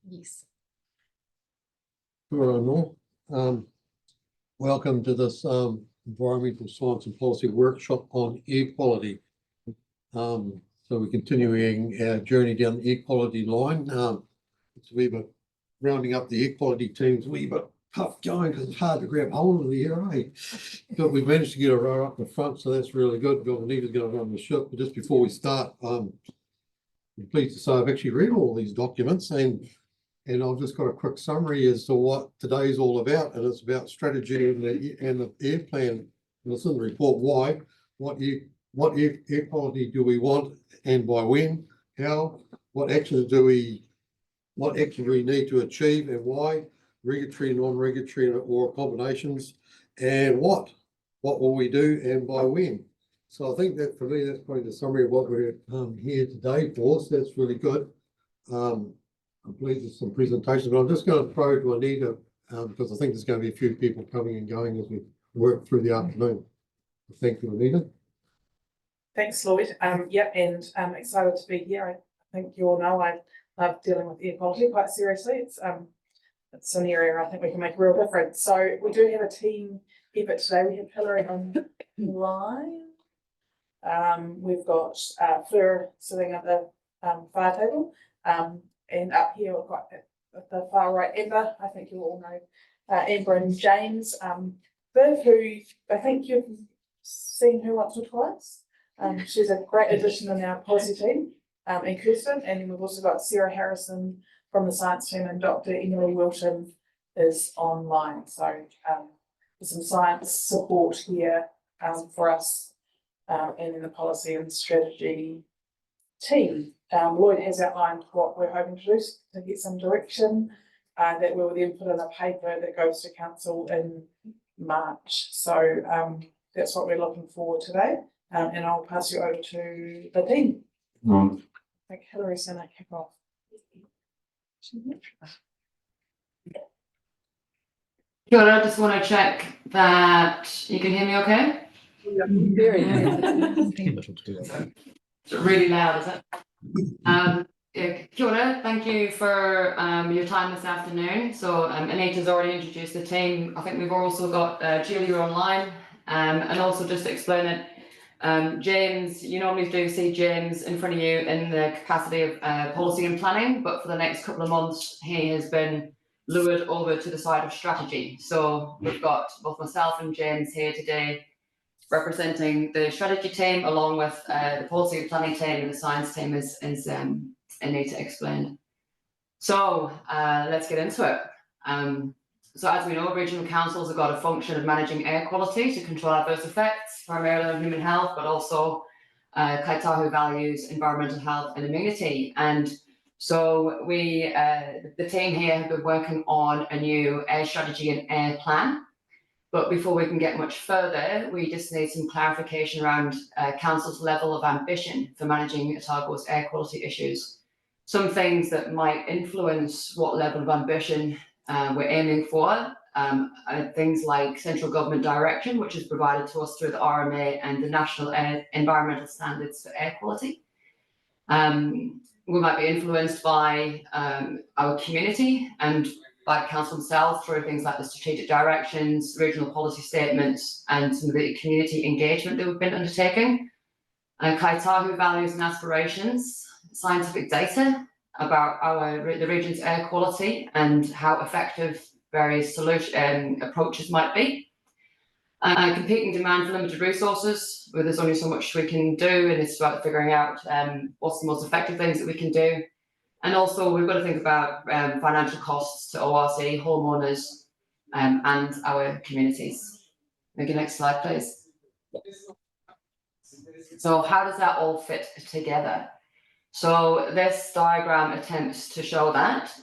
Yes. Sure, welcome to this environmental science and policy workshop on air quality. So we're continuing our journey down the air quality line. It's a wee bit rounding up the air quality teams, a wee bit tough going because it's hard to grab hold of the air, eh? But we've managed to get a row up the front, so that's really good. We've got Anita's going to run the ship. But just before we start, I'm pleased to say I've actually read all these documents and I've just got a quick summary as to what today's all about, and it's about strategy and the air plan. And it's in the report why, what air quality do we want and by when, how, what actions do we need to achieve and why, regulatory, non-regulatory or combinations, and what will we do and by when. So I think that for me, that's probably the summary of what we're here today for. So that's really good. I'm pleased with some presentations, but I'm just going to throw to Anita because I think there's going to be a few people coming and going as we work through the afternoon. Thank you, Anita. Thanks, Lloyd. And I'm excited to be here. I think you all know I love dealing with air quality quite seriously. It's an area I think we can make a real difference. So we do have a team effort today. We have Hillary online. We've got Fleur sitting at the fire table. And up here we've got at the far right, Amber. I think you all know Amber and James. Viv, who I think you've seen her once or twice. She's a great addition in our policy team, and Kirsten. And then we've also got Sarah Harrison from the science team, and Dr. Emily Wilton is online. So there's some science support here for us and in the policy and strategy team. Lloyd has outlined what we're hoping to do to get some direction that we'll then put in a paper that goes to council in March. So that's what we're looking for today. And I'll pass you over to the team. I think Hillary's going to kick off. Good, I just want to check that you can hear me okay? Very good. It's really loud, is it? Kia ora, thank you for your time this afternoon. So Anita's already introduced the team. I think we've also got Julia online, and also just to explain it, James, you normally do see James in front of you in the capacity of policy and planning, but for the next couple of months he has been lured over to the side of strategy. So we've got both myself and James here today representing the strategy team along with the policy and planning team and the science team as Anita explained. So let's get into it. So as we know, regional councils have got a function of managing air quality to control adverse effects, primarily on human health, but also Kaitahu values environmental health and amenity. And so we, the team here have been working on a new air strategy and air plan. But before we can get much further, we just need some clarification around council's level of ambition for managing Otago's air quality issues. Some things that might influence what level of ambition we're aiming for, things like central government direction, which is provided to us through the RMA and the National Environmental Standards for Air Quality. We might be influenced by our community and by council themselves through things like the strategic directions, regional policy statements, and some of the community engagement that we've been undertaking. Kaitahu values and aspirations, scientific data about the region's air quality and how effective various approaches might be. Competing demand for limited resources, where there's only so much we can do, and it's about figuring out what's the most effective things that we can do. And also we've got to think about financial costs to ORC, homeowners, and our communities. Maybe next slide, please. So how does that all fit together? So this diagram attempts to show that.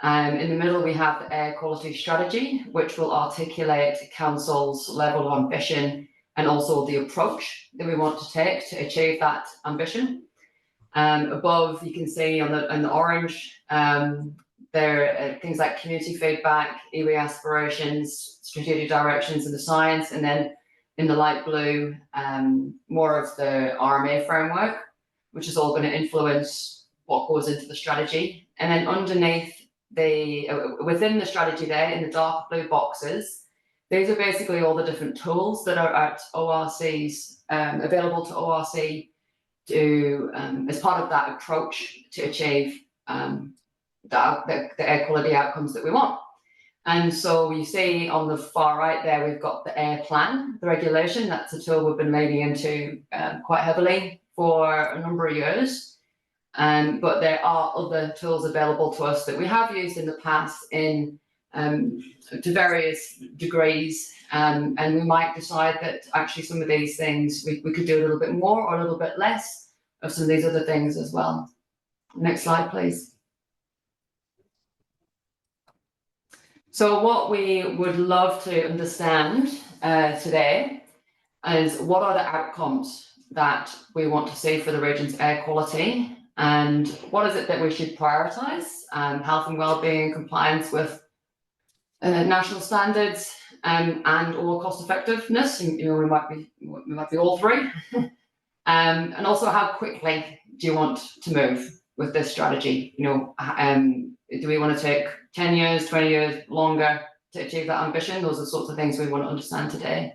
In the middle, we have the air quality strategy, which will articulate council's level of ambition and also the approach that we want to take to achieve that ambition. Above, you can see on the orange, there are things like community feedback, iwi aspirations, strategic directions, and the science, and then in the light blue, more of the RMA framework, which is all going to influence what goes into the strategy And then underneath within the strategy there, in the dark blue boxes, these are basically all the different tools that are at ORC's, available to ORC to, as part of that approach to achieve the air quality outcomes that we want. And so you see on the far right there, we've got the air plan, the regulation. That's a tool we've been leaning into quite heavily for a number of years. But there are other tools available to us that we have used in the past in to various degrees. And we might decide that actually some of these things we could do a little bit more or a little bit less of some of these other things as well. Next slide, please. So what we would love to understand today is what are the outcomes that we want to see for the region's air quality, and what is it that we should prioritise? Health and wellbeing, compliance with national standards, and or cost effectiveness. You know, we might be all three. And also, how quickly do you want to move with this strategy? You know, do we want to take 10 years, 20 years longer to achieve that ambition? Those are the sorts of things we want to understand today.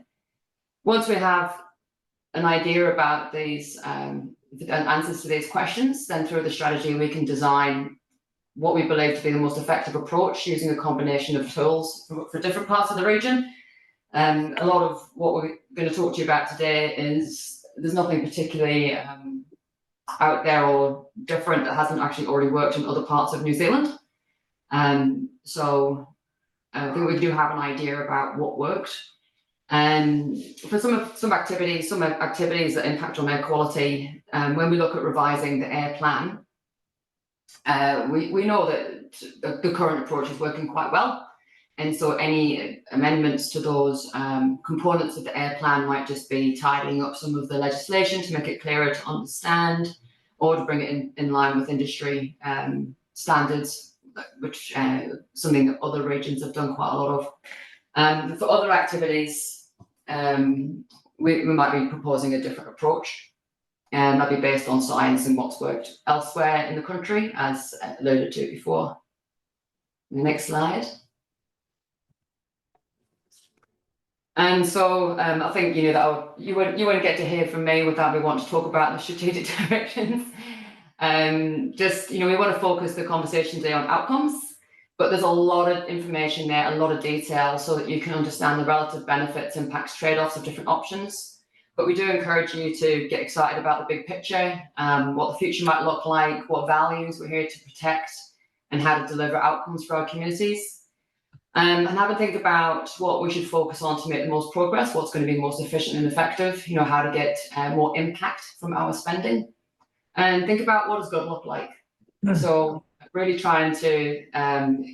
Once we have an idea about these answers to these questions, then through the strategy we can design what we believe to be the most effective approach using a combination of tools for different parts of the region. A lot of what we're going to talk to you about today is there's nothing particularly out there or different that hasn't actually already worked in other parts of New Zealand. So I think we do have an idea about what worked. And for some activities that impact on air quality, when we look at revising the air plan, we know that the current approach is working quite well. And so any amendments to those components of the air plan might just be tidying up some of the legislation to make it clearer to understand, or to bring it in line with industry standards, which something that other regions have done quite a lot of. For other activities, we might be proposing a different approach, and might be based on science and what's worked elsewhere in the country, as alluded to before. Next slide. And so I think that you wouldn't get to hear from me without me wanting to talk about the strategic directions. We want to focus the conversation today on outcomes, but there's a lot of information there, a lot of detail, so that you can understand the relative benefits, impacts, trade-offs of different options. But we do encourage you to get excited about the big picture, what the future might look like, what values we're here to protect, and how to deliver outcomes for our communities. And have a think about what we should focus on to make the most progress, what's going to be most efficient and effective, how to get more impact from our spending, and think about what does good look like. So really trying to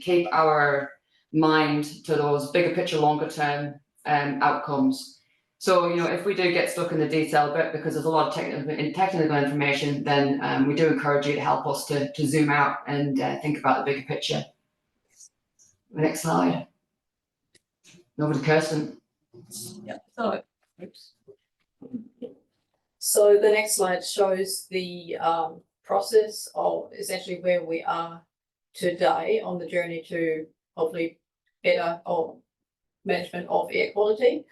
keep our mind to those bigger picture, longer term outcomes. So, if we do get stuck in the detail bit because there's a lot of technical information, then we do encourage you to help us to zoom out and think about the bigger picture. Next slide. Over to Kirsten. Yeah. So the next slide shows the process of essentially where we are today on the journey to hopefully better management of air quality.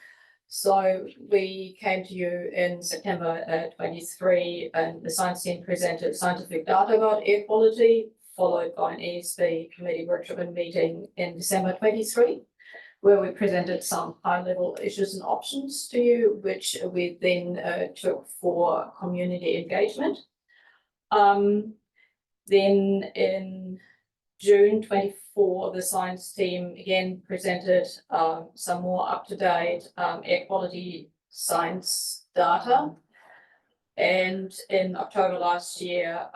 So we came to you in September 23, and the science team presented scientific data about air quality, followed by an ESB committee workshop and meeting in December 23, where we presented some high-level issues and options to you, which we then took for community engagement. Then in June 24, the science team again presented some more up-to-date air quality science data. And in October last year,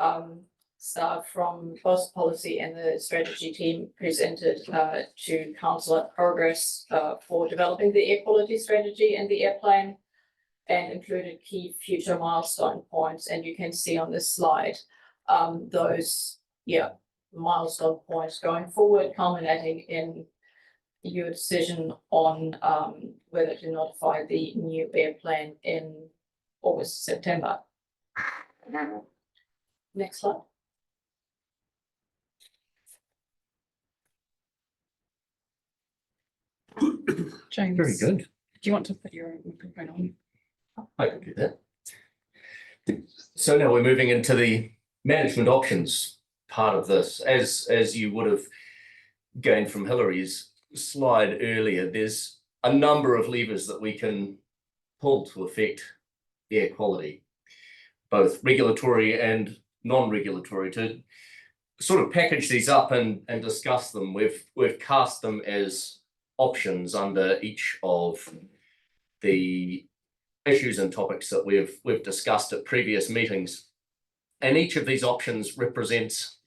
staff from both policy and the strategy team presented to council at progress for developing the air quality strategy and the air plan, and included key future milestone points. And you can see on this slide those milestone points going forward, culminating in your decision on whether to notify the new air plan in August, September. Next slide. James. Very good. Do you want to put your microphone on? I can do that. So now we're moving into the management options part of this. As you would have gained from Hillary's slide earlier, there's a number of levers that we can pull to affect air quality, both regulatory and non-regulatory. To sort of package these up and discuss them, we've cast them as options under each of the issues and topics that we've discussed at previous meetings. And each of these options represents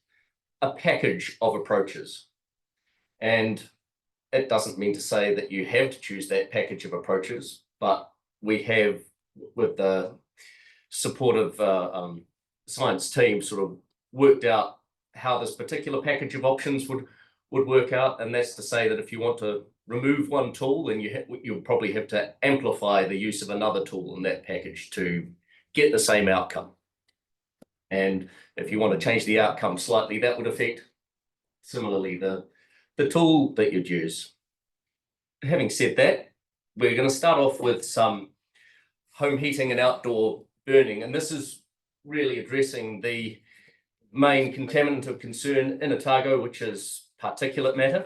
a package of approaches. And it doesn't mean to say that you have to choose that package of approaches, but we have, with the support of science team, sort of worked out how this particular package of options would work out. And that's to say that if you want to remove one tool, then you'll probably have to amplify the use of another tool in that package to get the same outcome. And if you want to change the outcome slightly, that would affect similarly the tool that you'd use. Having said that, we're going to start off with some home heating and outdoor burning, and this is really addressing the main contaminant of concern in Otago, which is particulate matter.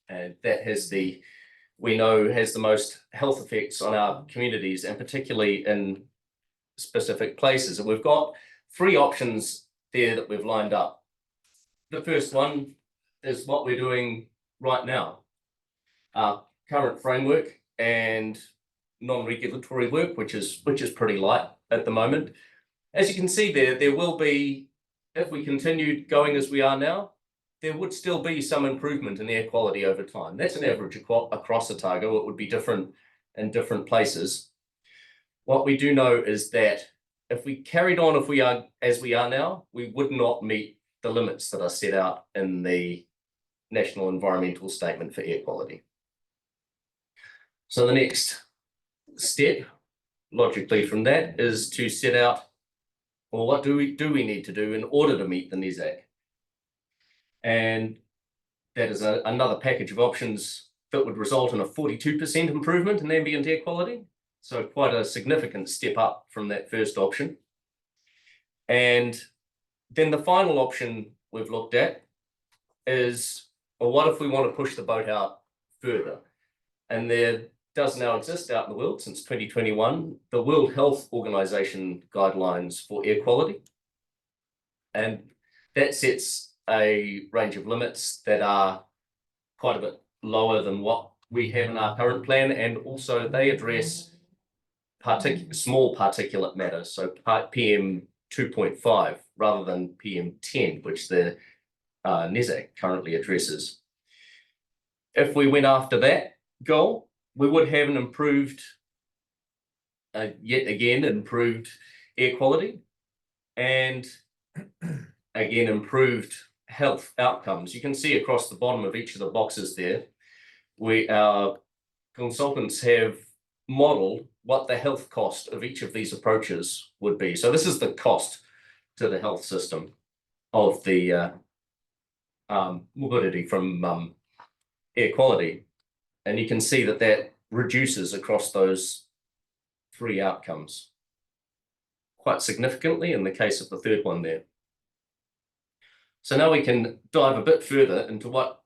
And that we know has the most health effects on our communities, and particularly in specific places. And we've got three options there that we've lined up. The first one is what we're doing right now. Our current framework and non-regulatory work, which is pretty light at the moment. As you can see there will be, if we continued going as we are now, there would still be some improvement in air quality over time. That's an average across Otago. It would be different in different places. What we do know is that if we carried on as we are now, we would not meet the limits that are set out in the National Environmental Statement for Air Quality. So the next step, logically from that, is to set out, well, what do we need to do in order to meet the NESAC? And that is another package of options that would result in a 42% improvement in ambient air quality. So quite a significant step up from that first option. And then the final option we've looked at is, well, what if we want to push the boat out further? And there does now exist out in the world since 2021, the World Health Organization guidelines for air quality. And that sets a range of limits that are quite a bit lower than what we have in our current plan, and also they address small particulate matter, so PM 2.5 rather than PM 10, which the NESAC currently addresses. If we went after that goal, we would have an improved, yet again, improved air quality, and again, improved health outcomes. You can see across the bottom of each of the boxes there, our consultants have modeled what the health cost of each of these approaches would be. So this is the cost to the health system of the morbidity from air quality. And you can see that that reduces across those three outcomes quite significantly in the case of the third one there. So now we can dive a bit further into what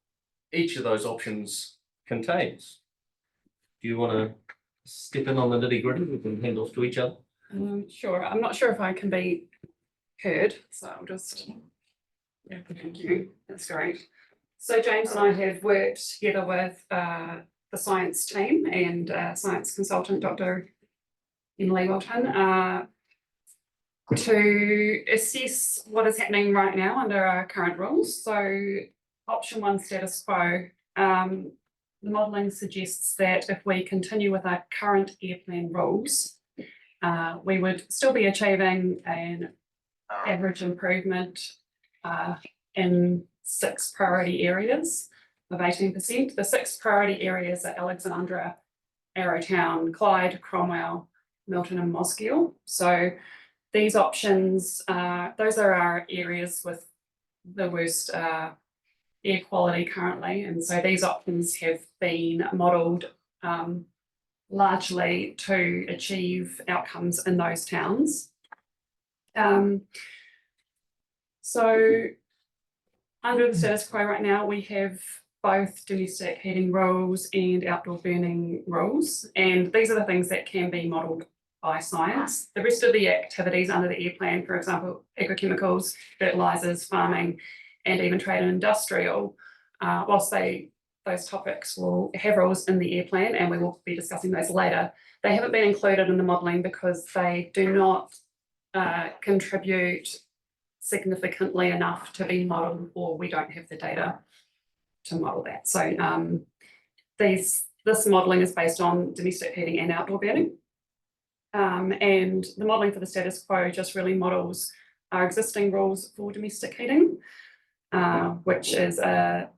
each of those options contains. Do you want to step in on the nitty-gritty? We can hand off to each other. Sure. I'm not sure if I can be heard, so I'll just, yeah, thank you. That's great. So James and I have worked together with the science team and science consultant, Dr. Emily Wilton, to assess what is happening right now under our current rules. So option one, status quo. The modelling suggests that if we continue with our current air plan rules, we would still be achieving an average improvement in 6 priority areas of 18%. The 6 priority areas are Alexandra, Arrowtown, Clyde, Cromwell, Milton and Mosgiel. So these options, those are our areas with the worst air quality currently, and so these options have been modelled largely to achieve outcomes in those towns. So under the status quo right now, we have both domestic heating rules and outdoor burning rules, and these are the things that can be modelled by science. The rest of the activities under the air plan, for example, agrochemicals, fertilisers, farming, and even trade and industrial, whilst those topics will have rules in the air plan, and we will be discussing those later, they haven't been included in the modelling because they do not contribute significantly enough to be modelled, or we don't have the data to model that. So this modelling is based on domestic heating and outdoor burning. And the modelling for the status quo just really models our existing rules for domestic heating, which is a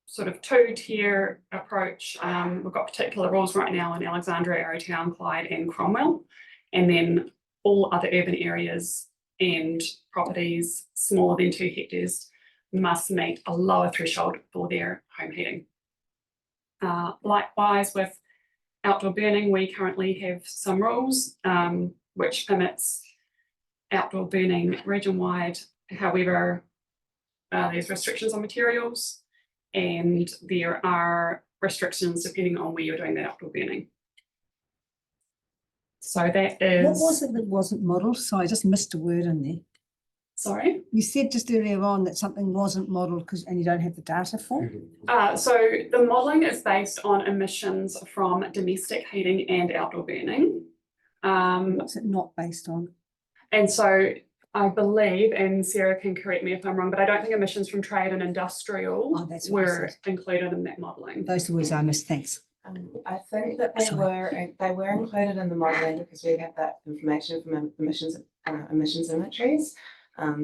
sort of two-tier approach. We've got particular rules right now in Alexandria, Arrowtown, Clyde and Cromwell, and then all other urban areas and properties smaller than 2 hectares must meet a lower threshold for their home heating. Likewise, with outdoor burning, we currently have some rules which permits outdoor burning region-wide. However, there's restrictions on materials, and there are restrictions depending on where you're doing that outdoor burning. So that is. What was it that wasn't modelled? So I just missed a word in there. Sorry. You said just earlier on that something wasn't modelled and you don't have the data for. So the modelling is based on emissions from domestic heating and outdoor burning. What's it not based on? And so I believe, and Sarah can correct me if I'm wrong, but I don't think emissions from trade and industrial That's what I were said. included in that modelling. Those are the words I missed. Thanks. I think that they Sorry. were included in the modelling because we have that information from emissions inventories.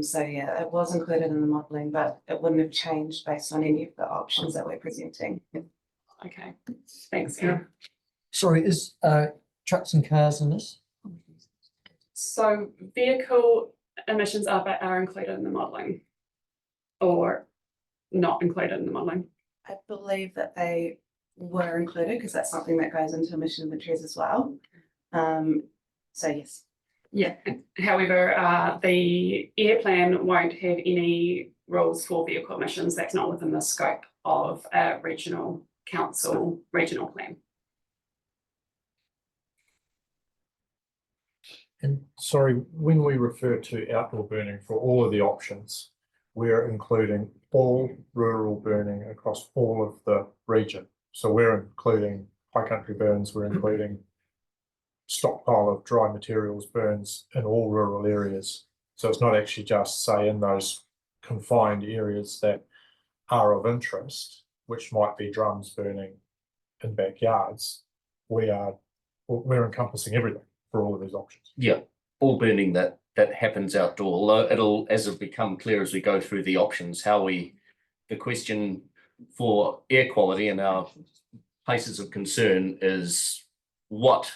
So yeah, it was included in the modelling, but it wouldn't have changed based on any of the options that we're presenting. Okay, thanks, Sarah. Sorry, is trucks and cars in this? So vehicle emissions are included in the modelling, or not included in the modelling? I believe that they were included because that's something that goes into emission inventories as well. So yes. Yeah, however, the air plan won't have any rules for vehicle emissions. That's not within the scope of a regional council regional plan. And sorry, when we refer to outdoor burning for all of the options, we're including all rural burning across all of the region. So we're including high country burns, we're including stockpile of dry materials burns in all rural areas. So it's not actually just, say, in those confined areas that are of interest, which might be drums burning in backyards. We're encompassing everything for all of these options. Yeah, all burning that happens outdoor. Although it'll, as it become clear as we go through the options, the question for air quality and our places of concern is what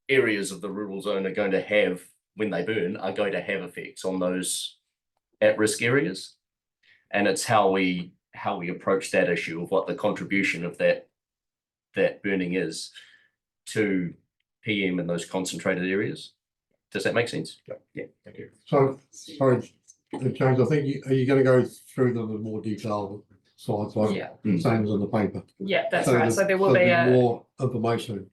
areas of the rural zone are going to have, when they burn, are going to have effects on those at-risk areas. And it's how we approach that issue of what the contribution of that burning is to PM in those concentrated areas. Does that make sense? Yeah, thank you. So, sorry, James, I think are you going to go through them in more detail slides, like Yeah, same as on the paper? yeah, that's right. So there will so be there'll a. more information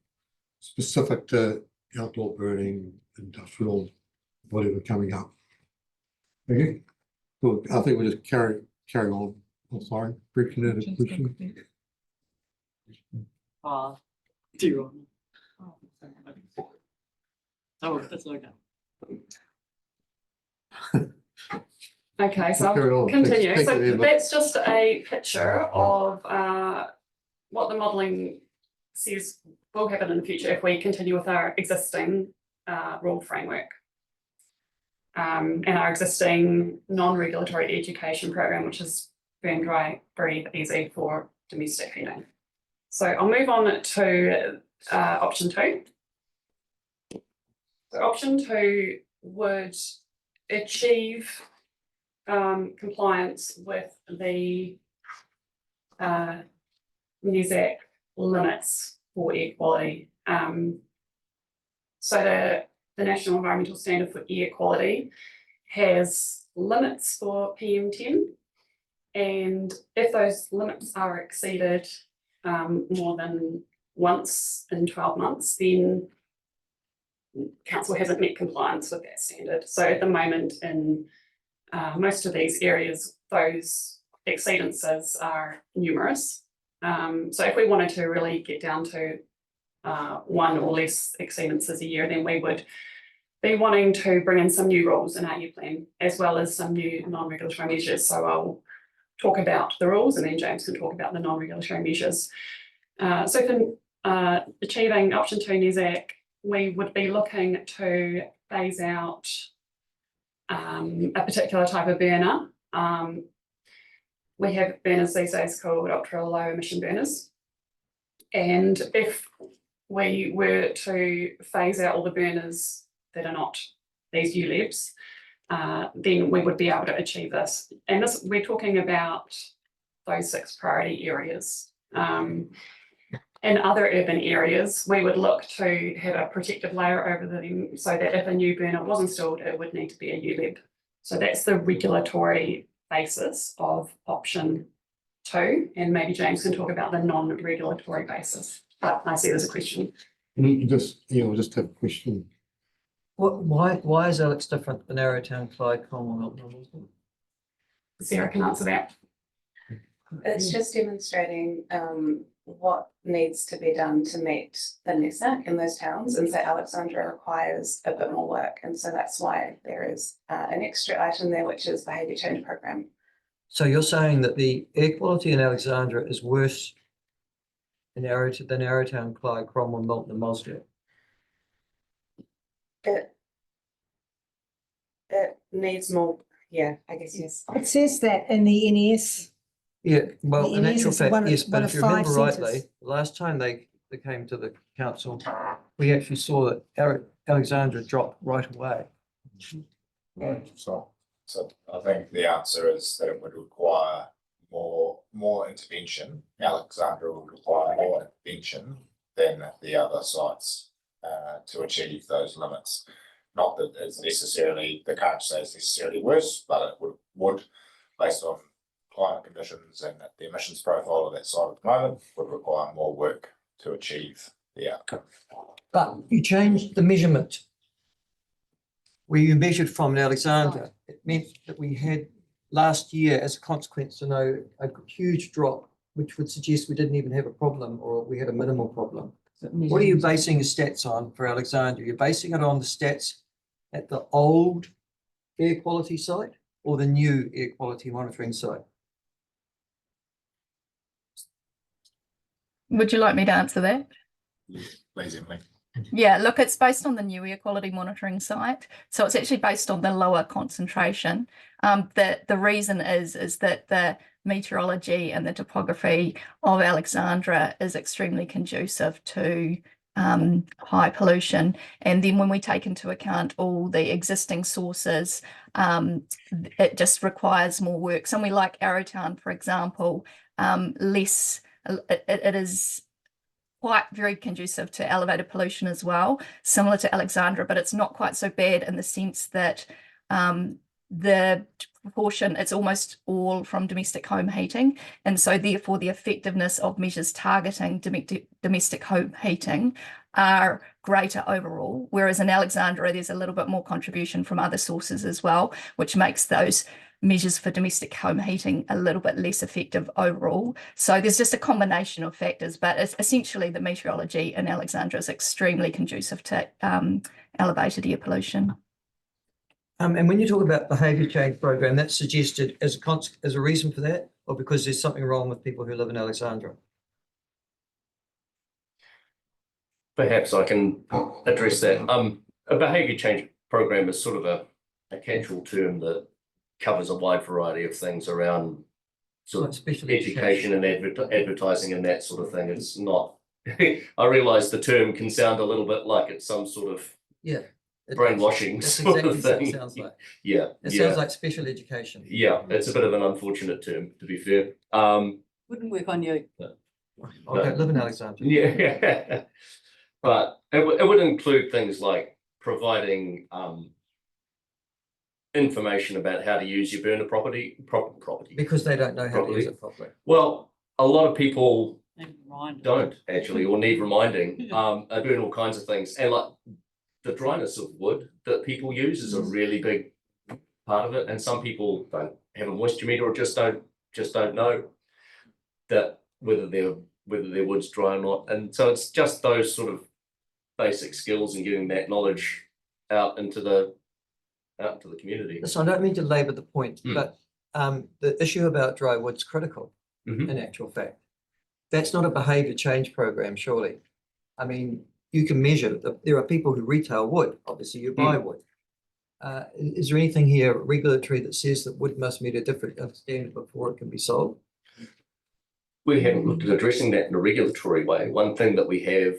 specific to outdoor burning, industrial, whatever coming up. Okay, cool. I think we'll just carry on. I'm sorry, Bridget had a question. Do you want? Oh, that's okay. Okay, so Carry I'll on. continue. Thank So you, Emma. that's just a picture of what the modelling says will happen in the future if we continue with our existing rule framework. And our existing non-regulatory education program, which is Burn Dry, Breathe Easy for domestic heating. So I'll move on to option 2. So option 2 would achieve compliance with the NESAC limits for air quality. So the National Environmental Standard for Air Quality has limits for PM10. And if those limits are exceeded more than once in 12 months, then council hasn't met compliance with that standard. So at the moment in most of these areas, those exceedances are numerous. So if we wanted to really get down to one or less exceedances a year, then we would be wanting to bring in some new rules in our year plan, as well as some new non-regulatory measures. So I'll talk about the rules and then James can talk about the non-regulatory measures. So for achieving option 2 NESAC, we would be looking to phase out a particular type of burner. We have burners these days called ultra low emission burners. And if we were to phase out all the burners that are not these ULEBs, then we would be able to achieve this. And this, we're talking about those 6 priority areas. In other urban areas, we would look to have a protective layer over them so that if a new burner was installed, it would need to be a ULEB. So that's the regulatory basis of option 2. And maybe James can talk about the non-regulatory basis. But I see there's a question. Just have a question. Why is Alex different than Arrowtown, Clyde, Cromwell, Milton? Sarah can answer that. It's just demonstrating what needs to be done to meet the NESAC in those towns. And so Alexandra requires a bit more work. And so that's why there is an extra item there, which is behaviour change program. So you're saying that the air quality in Alexandra is worse than Arrowtown, Clyde, Cromwell, Milton and Mosgiel? It needs more, yeah, I guess, yes. It says that in the NES. Yeah, well, in It is actual fact, one of- yes, one but of if you 5 remember rightly, centres. the last time they came to the council, we actually saw that Alexandra dropped right away. So I think the answer is that it would require more intervention. Alexandra would require more intervention than the other sites to achieve those limits. Not that it's necessarily, the current state is necessarily worse, but it would based on climate conditions and the emissions profile of that site at the moment, would require more work to achieve the outcome. But you changed the measurement. Where you measured from in Alexandra, it meant that we had last year, as a consequence, a huge drop, which would suggest we didn't even have a problem or we had a minimal problem. What are you basing your stats on for Alexandra? You're basing it on the stats at the old air quality site or the new air quality monitoring site? Would you like me to answer that? Please, Emily. Yeah, look, it's based on the new air quality monitoring site. So it's actually based on the lower concentration. The reason is that the meteorology and the topography of Alexandra is extremely conducive to high pollution. And then when we take into account all the existing sources, it just requires more work. Somewhere like Arrowtown, for example, it is quite very conducive to elevated pollution as well, similar to Alexandra, but it's not quite so bad in the sense that the proportion, it's almost all from domestic home heating. And so therefore the effectiveness of measures targeting domestic home heating are greater overall. Whereas in Alexandra, there's a little bit more contribution from other sources as well, which makes those measures for domestic home heating a little bit less effective overall. So there's just a combination of factors, but it's essentially the meteorology in Alexandra is extremely conducive to elevated air pollution. And when you talk about behaviour change program, that's suggested as a reason for that, or because there's something wrong with people who live in Alexandra? Perhaps I can address that. A behaviour change program is sort of a catch-all term that covers a wide variety of things around sort of education and advertising and that sort of thing. It's not, I realise the term can sound a little bit like it's some sort of brainwashing That's sort of exactly what it thing. sounds like. Yeah, It yeah, sounds like special education. yeah, it's a bit of an unfortunate term, to be fair. Wouldn't work on you. I'll go live in Alexandria. Yeah. But it would include things like providing information about how to use your burner property. Because they don't know how to use Properly. it properly. Well, a lot of people Never mind. don't actually, or need reminding. Are doing all kinds of things, and like the dryness of wood that people use is a really big part of it. And some people don't have a moisture meter or just don't know that whether their wood's dry or not. And so it's just those sort of basic skills and getting that knowledge out into the community. So I don't mean to labour the point, Mm. but the issue about dry wood's critical Mhm. in actual fact. That's not a behaviour change program, surely. I mean, you can measure, there are people who retail wood, obviously you buy wood. Is there anything here regulatory that says that wood must meet a different standard before it can be sold? We haven't looked at addressing that in a regulatory way. One thing that we have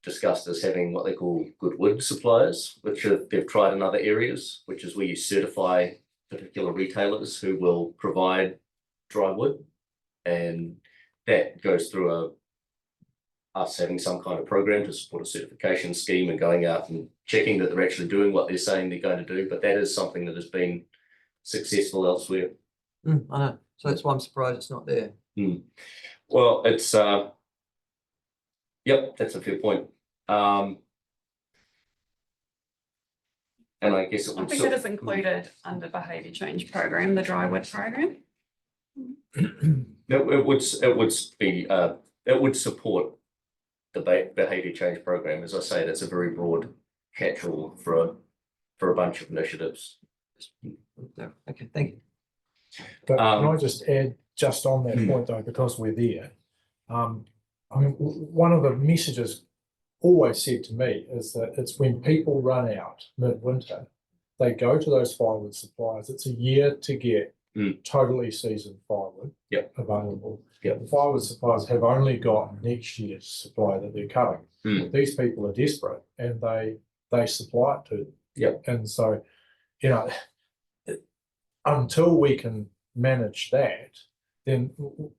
discussed is having what they call good wood suppliers, which they've tried in other areas, which is where you certify particular retailers who will provide dry wood. And that goes through us having some kind of program to support a certification scheme and going out and checking that they're actually doing what they're saying they're going to do. But that is something that has been successful elsewhere. I know, so that's why I'm surprised it's not there. Well, it's yep, that's a fair point. And I guess it I would think it is included under behaviour change program, the dry wood program. it would support the behaviour change program. As I say, that's a very broad catch-all for a bunch of initiatives. Okay, thank you. But can I just add just on that point though, because we're there. I mean, one of the messages always said to me is that it's when people run out midwinter, they go to those firewood suppliers. It's a year to get totally seasoned firewood available. The firewood suppliers have only got next year's supply that they're cutting. These people are desperate and they supply it to them. And so, you know, until we can manage that, then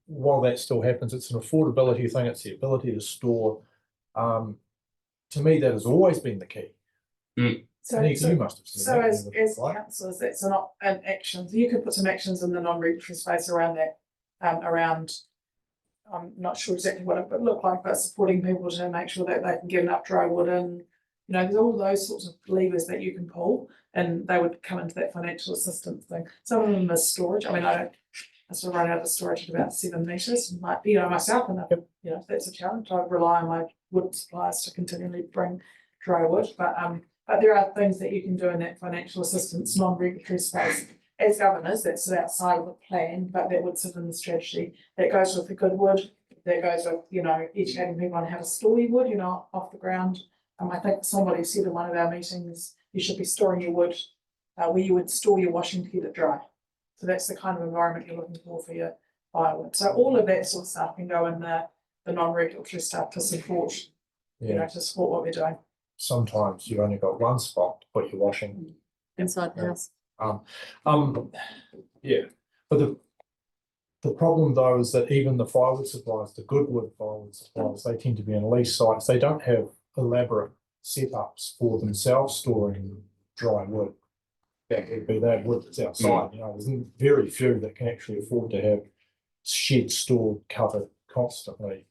while that still happens, it's an affordability thing, it's the ability to store. To me, that has always been the key. So, You must have seen that. as councillors, that's not an action. So you could put some actions in the non-regulatory space around that, around, I'm not sure exactly what it would look like, but supporting people to make sure that they can get enough dry wood in. You know, there's all those sorts of levers that you can pull, and they would come into that financial assistance thing. Some of them is storage. I mean, I sort of run out of storage at about 7 metres, might be, you know, myself, and you know, if that's a challenge, I rely on my wood suppliers to continually bring dry wood. But there are things that you can do in that financial assistance non-regulatory space as governors that sit outside of the plan, but that would sit in the strategy. That goes with the good wood, that goes with, you know, educating people on how to store your wood, you know, off the ground. I think somebody said in one of our meetings, you should be storing your wood where you would store your washing to keep it dry. So that's the kind of environment you're looking for your firewood. So all of that sort of stuff can go in the non-regulatory stuff to support, you know, to support what we're doing. Sometimes you've only got one spot to put your washing. Inside the house. Yeah, but the problem though is that even the firewood suppliers, the good wood firewood suppliers, they tend to be in lease sites. They don't have elaborate setups for themselves storing dry wood. That would be that wood that's outside. You know, there's very few that can actually afford to have sheds stored covered constantly.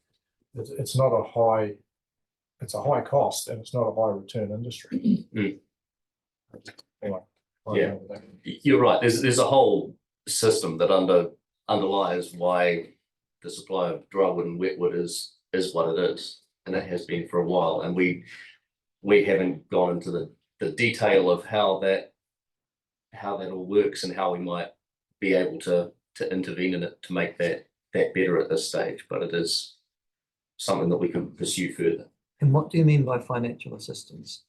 It's not a high. It's a high cost and it's not a high return industry. Anyway, Yeah, you're right. There's a whole system that underlies why the supply of dry wood and wet wood is what it is, and it has been for a while. And we haven't gone into the detail of how that all works and how we might be able to intervene in it to make that better at this stage. But it is something that we can pursue further. And what do you mean by financial assistance?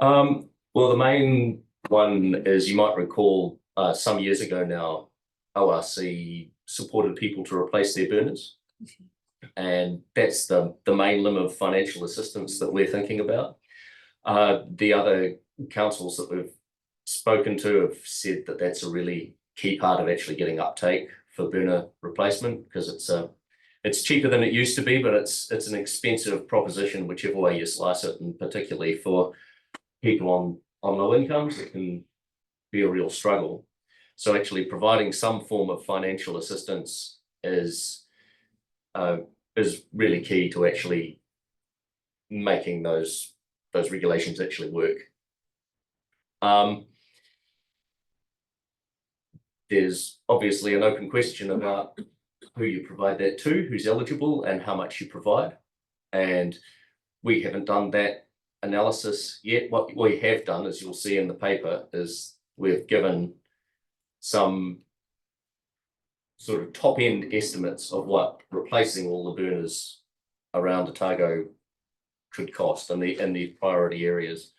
Well, the main one is, you might recall, some years ago now, ORC supported people to replace their burners. And that's the main limb of financial assistance that we're thinking about. The other councils that we've spoken to have said that that's a really key part of actually getting uptake for burner replacement, because it's cheaper than it used to be, but it's an expensive proposition whichever way you slice it, and particularly for people on low incomes, it can be a real struggle. So actually providing some form of financial assistance is really key to actually making those regulations actually work. There's obviously an open question about who you provide that to, who's eligible, and how much you provide. And we haven't done that analysis yet. What we have done, as you'll see in the paper, is we've given some sort of top end estimates of what replacing all the burners around Otago could cost in the priority areas.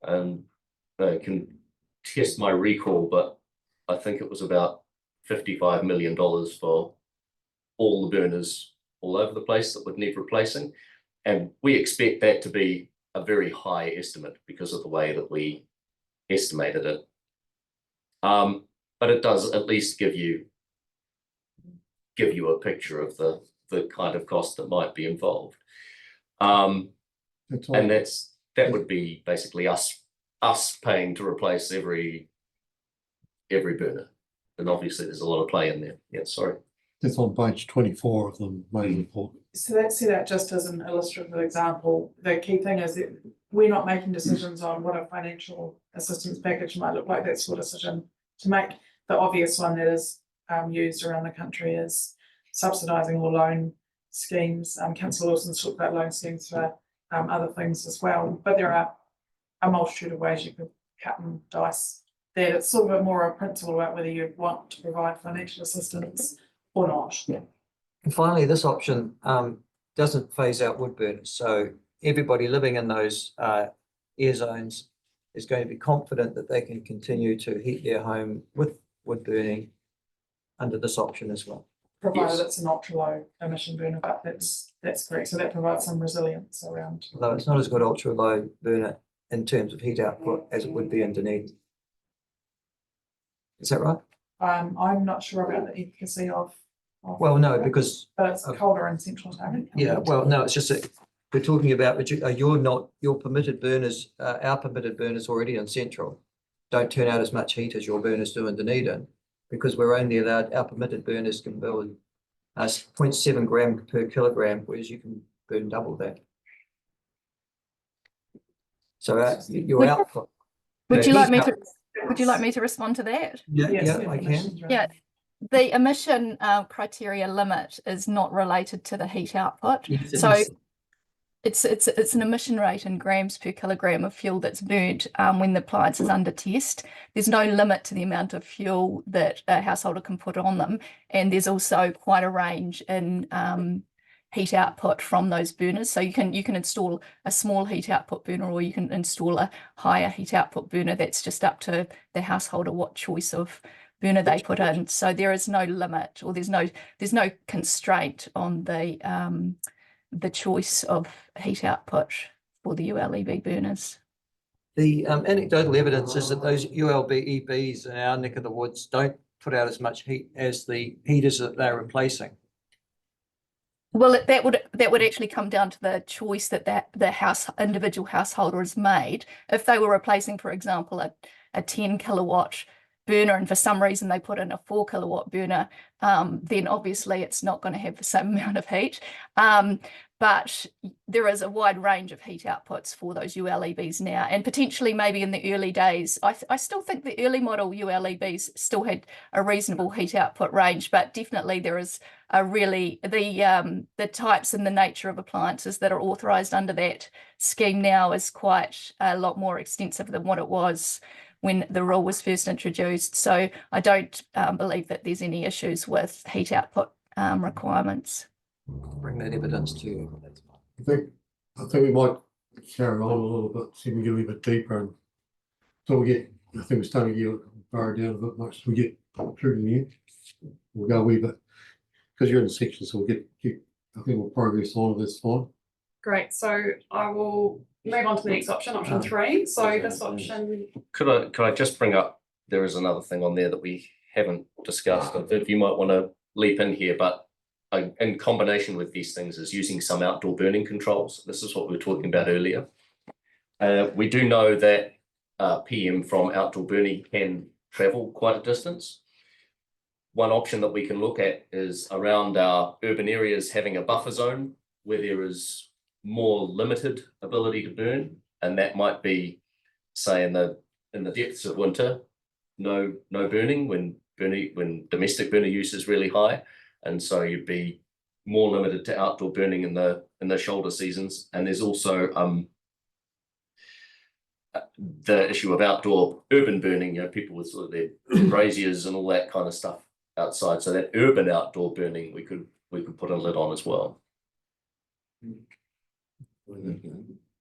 And I can test my recall, but I think it was about $55 million for all the burners all over the place that would need replacing. And we expect that to be a very high estimate because of the way that we estimated it. But it does at least give you a picture of the kind of cost that might be involved. And that would be basically us paying to replace every burner. And obviously there's a lot of play in there. Yeah, sorry. That's on page 24 of the main report. So that's set out just as an illustrative example. The key thing is that we're not making decisions on what a financial assistance package might look like. That's your decision to make. The obvious one that is used around the country is subsidising or loan schemes. Councillor Wilson's talked about loan schemes for other things as well. But there are a multitude of ways you could cut and dice that. It's sort of more a principle about whether you want to provide financial assistance or not. Yeah. And finally, this option doesn't phase out wood burners. So everybody living in those air zones is going to be confident that they can continue to heat their home with wood burning under this option as well. Provided it's an ultra low emission burner, but that's correct. So that provides some resilience around. Although it's not as good ultra low burner in terms of heat output as it would be in Dunedin. Is that right? I'm not sure about the efficacy of. Well, no, because. But it's colder in central Otago. Yeah, well, no, it's just that we're talking about, but your permitted burners, our permitted burners already in central don't turn out as much heat as your burners do in Dunedin, because we're only allowed, our permitted burners can build 0.7 gram per kilogram, whereas you can burn double that. So your output. Would you like me to respond to that? Yeah, Yes, I can. Yeah, the emission criteria limit is not related to the heat output. Yes, So it's an emission rate in grams per kilogram of fuel that's burnt when the appliance is under test. There's no limit to the amount of fuel that a householder can put on them, and there's also quite a range in heat output from those burners. So you can install a small heat output burner, or you can install a higher heat output burner. That's just up to the householder what choice of burner they put in. So there is no limit, or there's no constraint on the choice of heat output for the ULEB burners. The anecdotal evidence is that those ULEBs in our neck of the woods don't put out as much heat as the heaters that they're replacing. Well, that would actually come down to the choice that the individual householder has made. If they were replacing, for example, a 10 kilowatt burner, and for some reason they put in a 4 kilowatt burner, then obviously it's not going to have the same amount of heat. But there is a wide range of heat outputs for those ULEBs now, and potentially maybe in the early days. I still think the early model ULEBs still had a reasonable heat output range, but definitely there is a really the types and the nature of appliances that are authorised under that scheme now is quite a lot more extensive than what it was when the rule was first introduced. So I don't believe that there's any issues with heat output requirements. Bring that evidence to you. I think we might carry on a little bit, see if we get a little bit deeper, and so we get, I think we're starting to get far down a bit much. We get through to the end. We'll go a wee bit because you're in the section, so we'll get I think we'll progress on. That's fine. Great, so I will move on to the next option, option 3. So this option, Could I just bring up, there is another thing on there that we haven't discussed, if you might want to leap in here, but in combination with these things is using some outdoor burning controls. This is what we were talking about earlier. We do know that PM from outdoor burning can travel quite a distance. One option that we can look at is around our urban areas having a buffer zone where there is more limited ability to burn, and that might be, say, in the depths of winter, no burning when domestic burner use is really high, and so you'd be more limited to outdoor burning in the shoulder seasons. And there's also the issue of outdoor urban burning, people with sort of their braziers and all that kind of stuff outside. So that urban outdoor burning, we could put a lid on as well.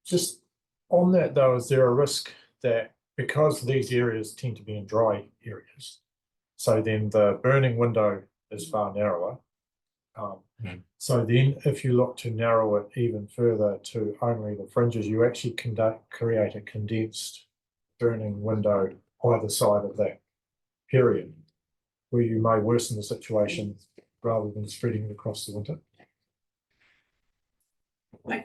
Just on that though, is there a risk that because these areas tend to be in dry areas, so then the burning window is far narrower? So then if you look to narrow it even further to only the fringes, you actually create a condensed burning window either side of that period, where you may worsen the situation rather than spreading it across the winter.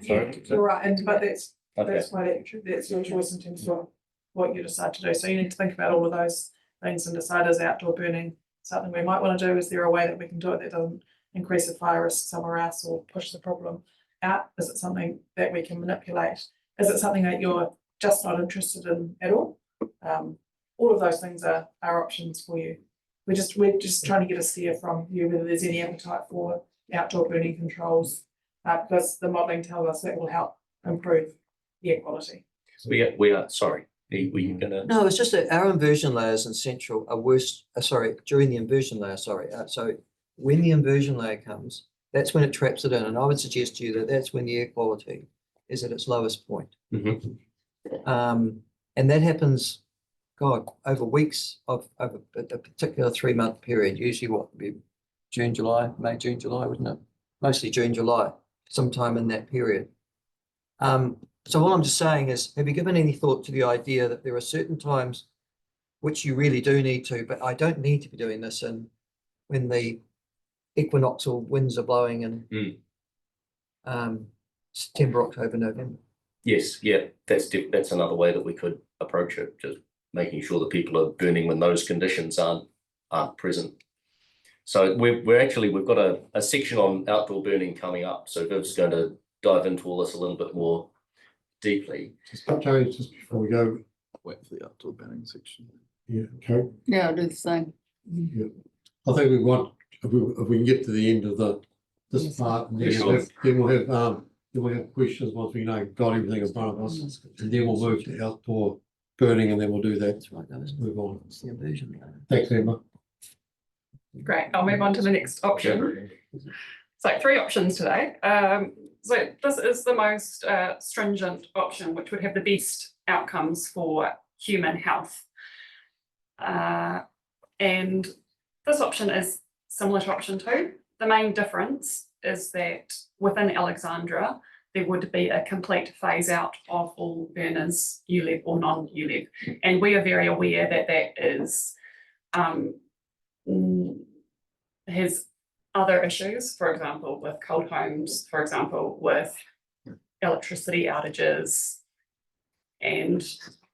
Yeah, you're right, but that's Okay. why that's your choice in terms of what you decide to do. So you need to think about all of those things and decide, is outdoor burning something we might want to do? Is there a way that we can do it that doesn't increase the fire risk somewhere else or push the problem out? Is it something that we can manipulate? Is it something that you're just not interested in at all? All of those things are options for you. We're just trying to get a steer from you whether there's any appetite for outdoor burning controls, because the modelling tells us that will help improve air quality. We are sorry. Were you gonna? No, it's just that our inversion layers in central are worse, during the inversion layer, so when the inversion layer comes, that's when it traps it in, and I would suggest to you that that's when the air quality is at its lowest point. Mhm. And that happens, God, over weeks of a particular 3-month period, usually what would be June, July, May, June, July, wouldn't it? Mostly June, July, sometime in that period. So what I'm just saying is, have you given any thought to the idea that there are certain times which you really do need to, but I don't need to be doing this, and when the equinoctial winds are blowing in September, October, November. Yes, yeah, that's another way that we could approach it, just making sure that people are burning when those conditions aren't present. So we've got a section on outdoor burning coming up. So Viv's going to dive into all this a little bit more deeply. James, just before we go, Wait for the outdoor burning section. yeah, okay. Yeah, I'll do the same. Yeah. I think we want, if we can get to the end of this part, and then we'll have questions once we got everything in front of us, and then we'll move to outdoor burning, and then we'll do that. That's right, Let's move on. it's the inversion layer. Thanks, Emma. great, I'll move on to the next option. So 3 options today. So this is the most stringent option, which would have the best outcomes for human health. And this option is similar to option 2. The main difference is that within Alexandra, there would be a complete phase out of all burners, ULEV or non-ULEV. And we are very aware that that is has other issues, for example, with cold homes, for example, with electricity outages and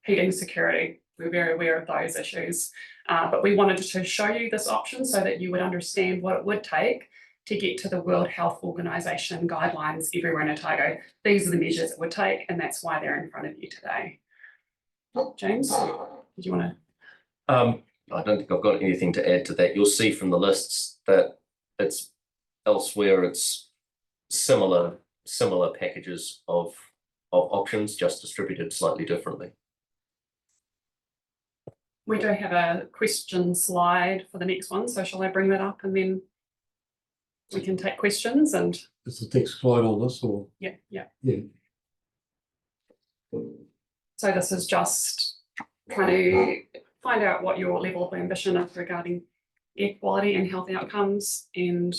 heating security. We're very aware of those issues. But we wanted to show you this option so that you would understand what it would take to get to the World Health Organization guidelines everywhere in Otago. These are the measures it would take, and that's why they're in front of you today. James, did you want to? I don't think I've got anything to add to that. You'll see from the lists that it's elsewhere, it's similar packages of options, just distributed slightly differently. We do have a question slide for the next one, so shall I bring that up and then we can take questions and. Is the text slide on this or? Yeah. Yeah. So this is just trying to find out what your level of ambition is regarding air quality and health outcomes, and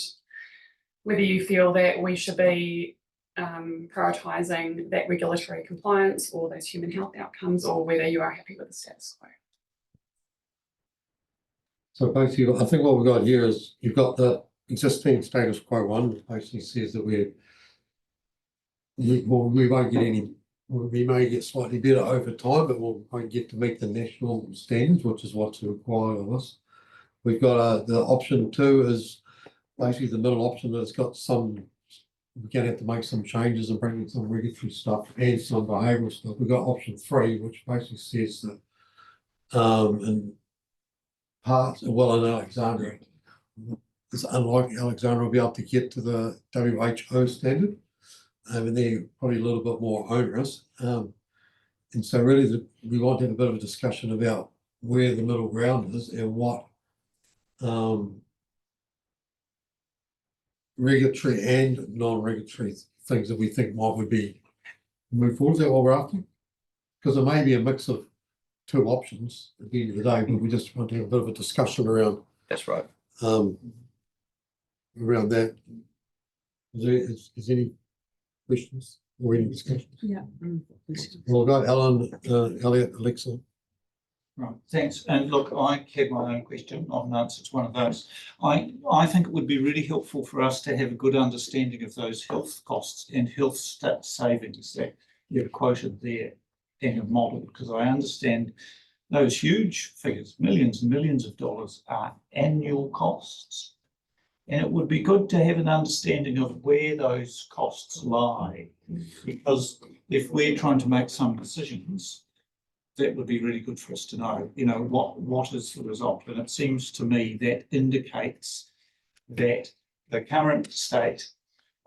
whether you feel that we should be prioritising that regulatory compliance or those human health outcomes, or whether you are happy with the status quo. So basically, I think what we've got here is you've got the existing status quo one, which basically says that we won't get any, we may get slightly better over time, but we won't get to meet the national standards, which is what's required of us. We've got the option 2 is basically the middle option that's got some, we're going to have to make some changes and bring in some regulatory stuff and some behavioural stuff. We've got option 3, which basically says that in parts, well, in Alexandria, it's unlikely Alexandria will be able to get to the WHO standard. And they're probably a little bit more onerous. And so really we want to have a bit of a discussion about where the middle ground is and what regulatory and non-regulatory things that we think would be move forward. Is that what we're after? Because there may be a mix of 2 options at the end of the day, but we just want to have a bit of a discussion around That's right. around that. Is any questions or any discussion? Yeah. Well, we've got Alan, Elliot, Alexa. Right, thanks. And look, I had my own question, not an answer to one of those. I think it would be really helpful for us to have a good understanding of those health costs and health savings that you've quoted there in your model, because I understand those huge figures, millions and millions of dollars, are annual costs. And it would be good to have an understanding of where those costs lie, because if we're trying to make some decisions, that would be really good for us to know, you know, what is the result. And it seems to me that indicates that the current state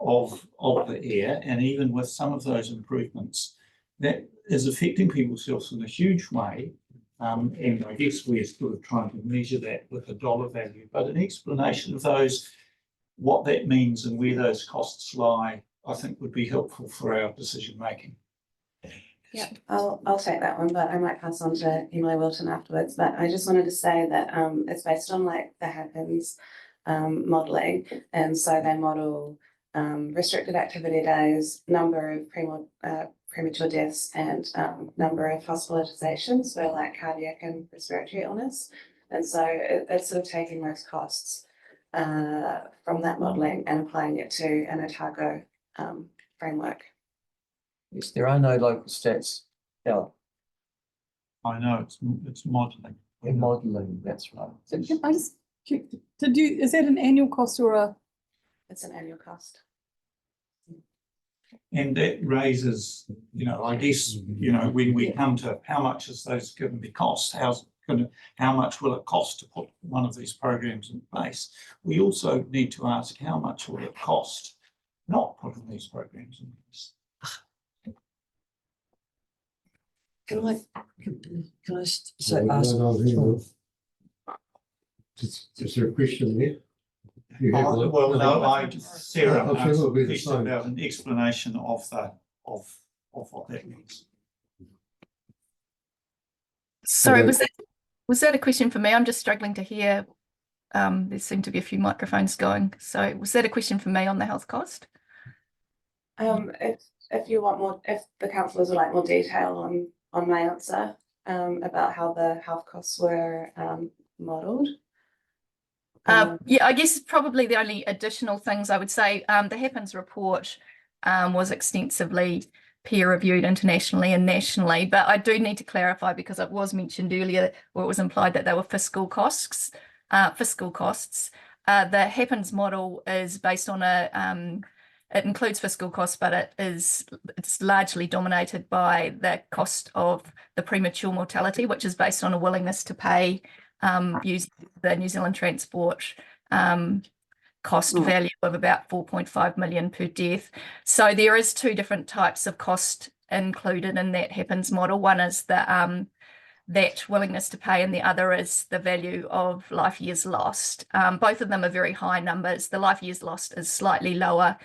of the air, and even with some of those improvements, that is affecting people's health in a huge way. And I guess we're sort of trying to measure that with a dollar value, but an explanation of those, what that means and where those costs lie, I think would be helpful for our decision making. Yeah, I'll take that one, but I might pass on to Emily Wilton afterwards. But I just wanted to say that it's based on like the Happens modelling, and so they model restricted activity days, number of premature deaths, and number of hospitalizations for like cardiac and respiratory illness. And so it's sort of taking those costs from that modelling and applying it to an Otago framework. Yes, there are no local stats. Yeah, I know it's modelling. in modelling, that's right. So can I just check, is that an annual cost or a? It's an annual cost. And that raises, you know, I guess, you know, when we come to how much is those going to be cost, how much will it cost to put one of these programs in place? We also need to ask how much will it cost not putting these programs in place? Can I say, Is there a question there? Well, no, Sarah I'm sure asked it'll a be the question same. about an explanation of what that means. Sorry, was that a question for me? I'm just struggling to hear. There seem to be a few microphones going. So was that a question for me on the health cost? If you want more, if the councillors would like more detail on my answer about how the health costs were modelled. Yeah, I guess probably the only additional things I would say, the Happens report was extensively peer-reviewed internationally and nationally, but I do need to clarify because it was mentioned earlier, or it was implied that they were fiscal costs. The Happens model is based on it includes fiscal costs, but it's largely dominated by the cost of the premature mortality, which is based on a willingness to pay using the New Zealand Transport cost value of about 4.5 million per death. So there is 2 different types of cost included in that Happens model. One is the that willingness to pay, and the other is the value of life years lost. Both of them are very high numbers. The life years lost is slightly lower.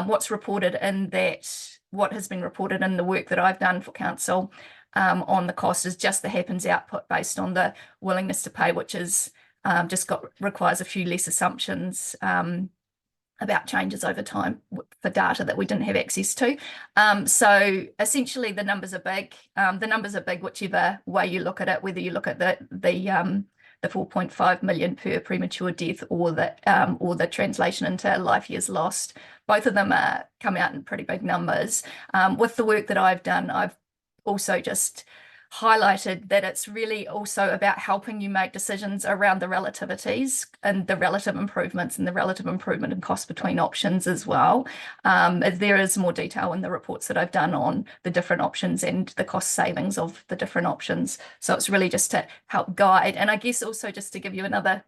What's reported in that, what has been reported in the work that I've done for council on the cost is just the Happens output based on the willingness to pay, which is requires a few less assumptions about changes over time for data that we didn't have access to. So essentially the numbers are big. The numbers are big whichever way you look at it, whether you look at the 4.5 million per premature death or the translation into life years lost. Both of them come out in pretty big numbers. With the work that I've done, I've also just highlighted that it's really also about helping you make decisions around the relativities and the relative improvements and the relative improvement in cost between options as well. There is more detail in the reports that I've done on the different options and the cost savings of the different options. So it's really just to help guide. And I guess also just to give you another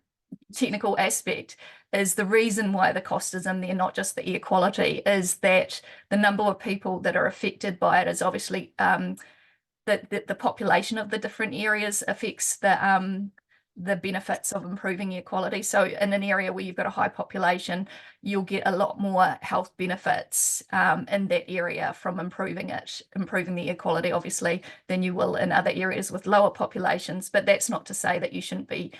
technical aspect is the reason why the cost is in there, not just the air quality, is that the number of people that are affected by it is obviously the population of the different areas affects the benefits of improving air quality. So in an area where you've got a high population, you'll get a lot more health benefits in that area from improving the air quality, obviously, than you will in other areas with lower populations. But that's not to say that you shouldn't be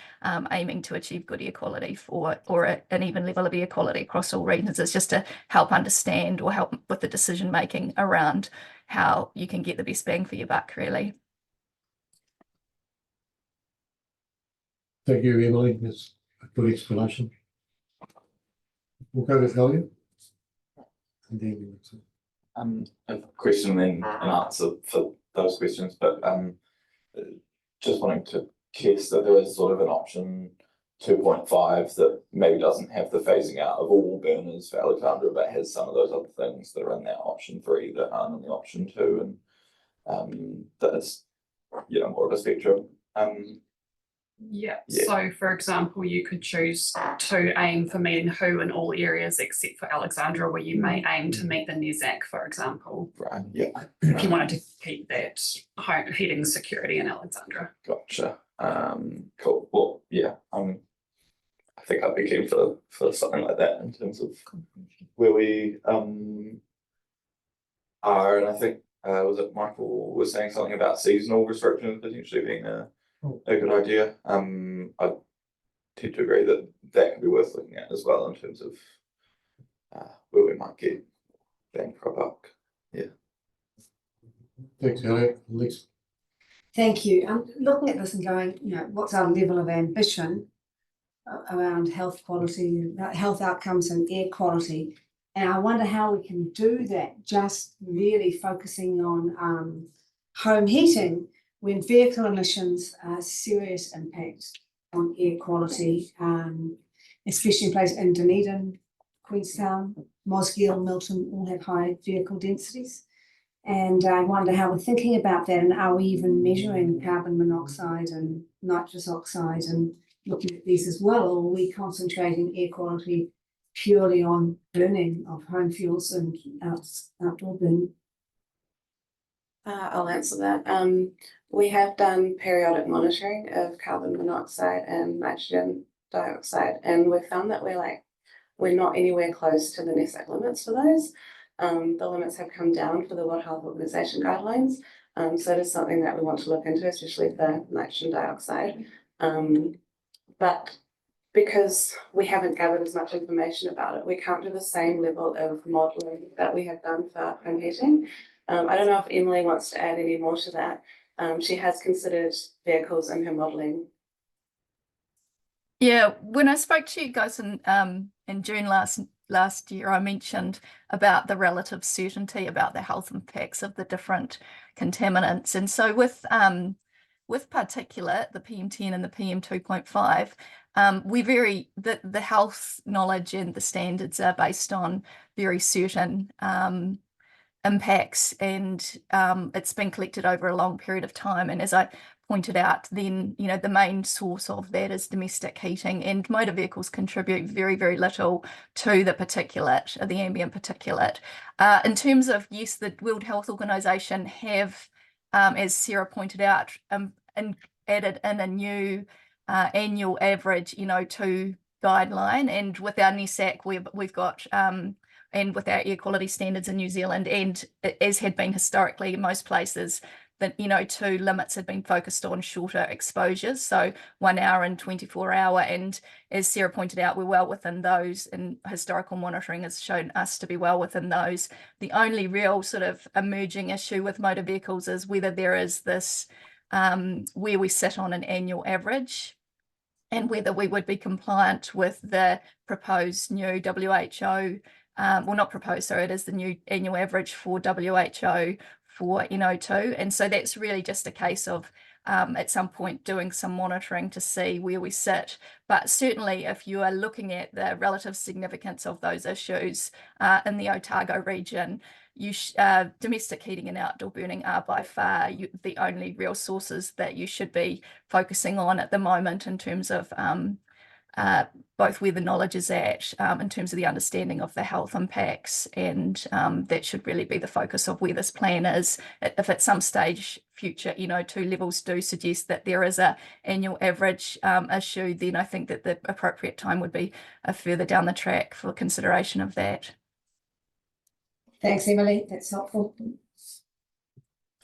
aiming to achieve good air quality or an even level of air quality across all regions. It's just to help understand or help with the decision making around how you can get the best bang for your buck, really. Thank you, Emily. That's a good explanation. We'll go with Elliot. And then A question then an answer for those questions, but just wanting to guess that there is sort of an option 2.5 that maybe doesn't have the phasing out of all burners for Alexandra, but has some of those other things that are in that option 3 that aren't in the option 2, and that is, you know, more of a spectrum. Yeah, Yeah. so for example, you could choose to aim for meeting WHO in all areas except for Alexandra, where you may aim to meet the NESAC, for example. Right, yeah. If you wanted to keep that heating security in Alexandra. Gotcha. Cool. Well, yeah, I think I'd be keen for something like that in terms of where we are, and I think was it Michael was saying something about seasonal restrictions potentially being a good idea. I tend to agree that that could be worth looking at as well in terms of where we might get bang for a buck. Yeah. thanks, Elliot. Alex. Thank you. I'm looking at this and going, you know, what's our level of ambition around health quality, health outcomes and air quality? And I wonder how we can do that, just really focusing on home heating when vehicle emissions are serious impacts on air quality, especially in places in Dunedin, Queenstown, Mosgiel, Milton all have high vehicle densities. And I wonder how we're thinking about that, and are we even measuring carbon monoxide and nitrous oxide and looking at these as well, or are we concentrating air quality purely on burning of home fuels and outdoor burning? I'll answer that. We have done periodic monitoring of carbon monoxide and nitrogen dioxide, and we've found that we're not anywhere close to the NESAC limits for those. The limits have come down for the World Health Organization guidelines. So it is something that we want to look into, especially the nitrogen dioxide. But because we haven't gathered as much information about it, we can't do the same level of modelling that we have done for home heating. I don't know if Emily wants to add any more to that. She has considered vehicles in her modelling. Yeah, when I spoke to you guys in June last year, I mentioned about the relative certainty about the health impacts of the different contaminants. And so with particulate, the PM10 and the PM2.5, the health knowledge and the standards are based on very certain impacts, and it's been collected over a long period of time. And as I pointed out, then, you know, the main source of that is domestic heating, and motor vehicles contribute very, very little to the particulate, the ambient particulate. In terms of, yes, the World Health Organization have, as Sarah pointed out, added in a new annual average, you know, to guideline, and with our NESAC, we've got and with our air quality standards in New Zealand, and as had been historically in most places, the NO2 limits had been focused on shorter exposures, so 1 hour and 24 hour. And as Sarah pointed out, we're well within those, and historical monitoring has shown us to be well within those. The only real sort of emerging issue with motor vehicles is whether there is this, where we sit on an annual average, and whether we would be compliant with the proposed new WHO, well, not proposed, sorry, it is the new annual average for WHO for NO2. And so that's really just a case of at some point doing some monitoring to see where we sit. But certainly if you are looking at the relative significance of those issues in the Otago region, domestic heating and outdoor burning are by far the only real sources that you should be focusing on at the moment in terms of both where the knowledge is at, in terms of the understanding of the health impacts, and that should really be the focus of where this plan is. If at some stage future NO2 levels do suggest that there is a annual average issue, then I think that the appropriate time would be further down the track for consideration of that. Thanks, Emily, that's helpful.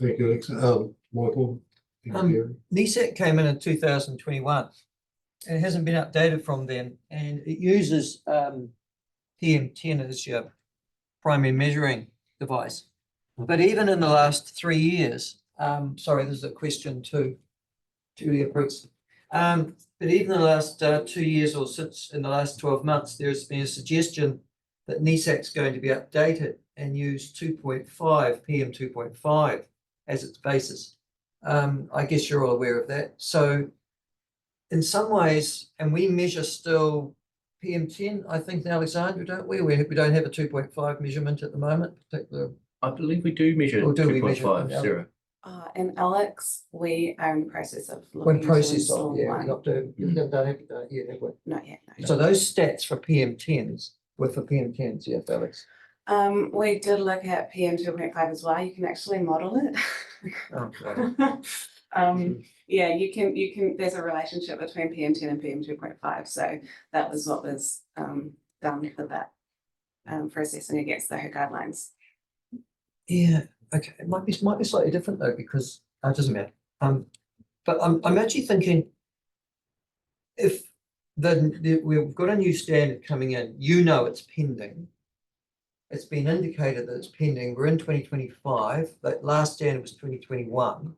Thank you, Alex. Michael? NESAC came in 2021. It hasn't been updated from then, and it uses PM10 as your primary measuring device. But even in the last 3 years, sorry, this is a question to Julia Briggs. But even in the last 2 years, or since in the last 12 months, there's been a suggestion that NESAC's going to be updated and use 2.5, PM 2.5 as its basis. I guess you're all aware of that. So in some ways, and we measure still PM10, I think, in Alexandra, don't we? We don't have a 2.5 measurement at the moment, particularly. I believe we do measure Or do we 2.5, measure? Sarah. In Alex, we are in the process of When looking to process of, install yeah, one. we're not doing, we haven't done it yet, have we? Not yet, no. So those stats for PM10s were for PM10s, yes, Alex. We did look at PM 2.5 as well. You can actually model it. Okay. Yeah, you can, there's a relationship between PM10 and PM 2.5. So that was what was done for that for assessing against the WHO guidelines. Yeah, okay, it might be slightly different though, because it doesn't matter. But I'm actually thinking if we've got a new standard coming in, it's pending. It's been indicated that it's pending. We're in 2025. That last standard was 2021.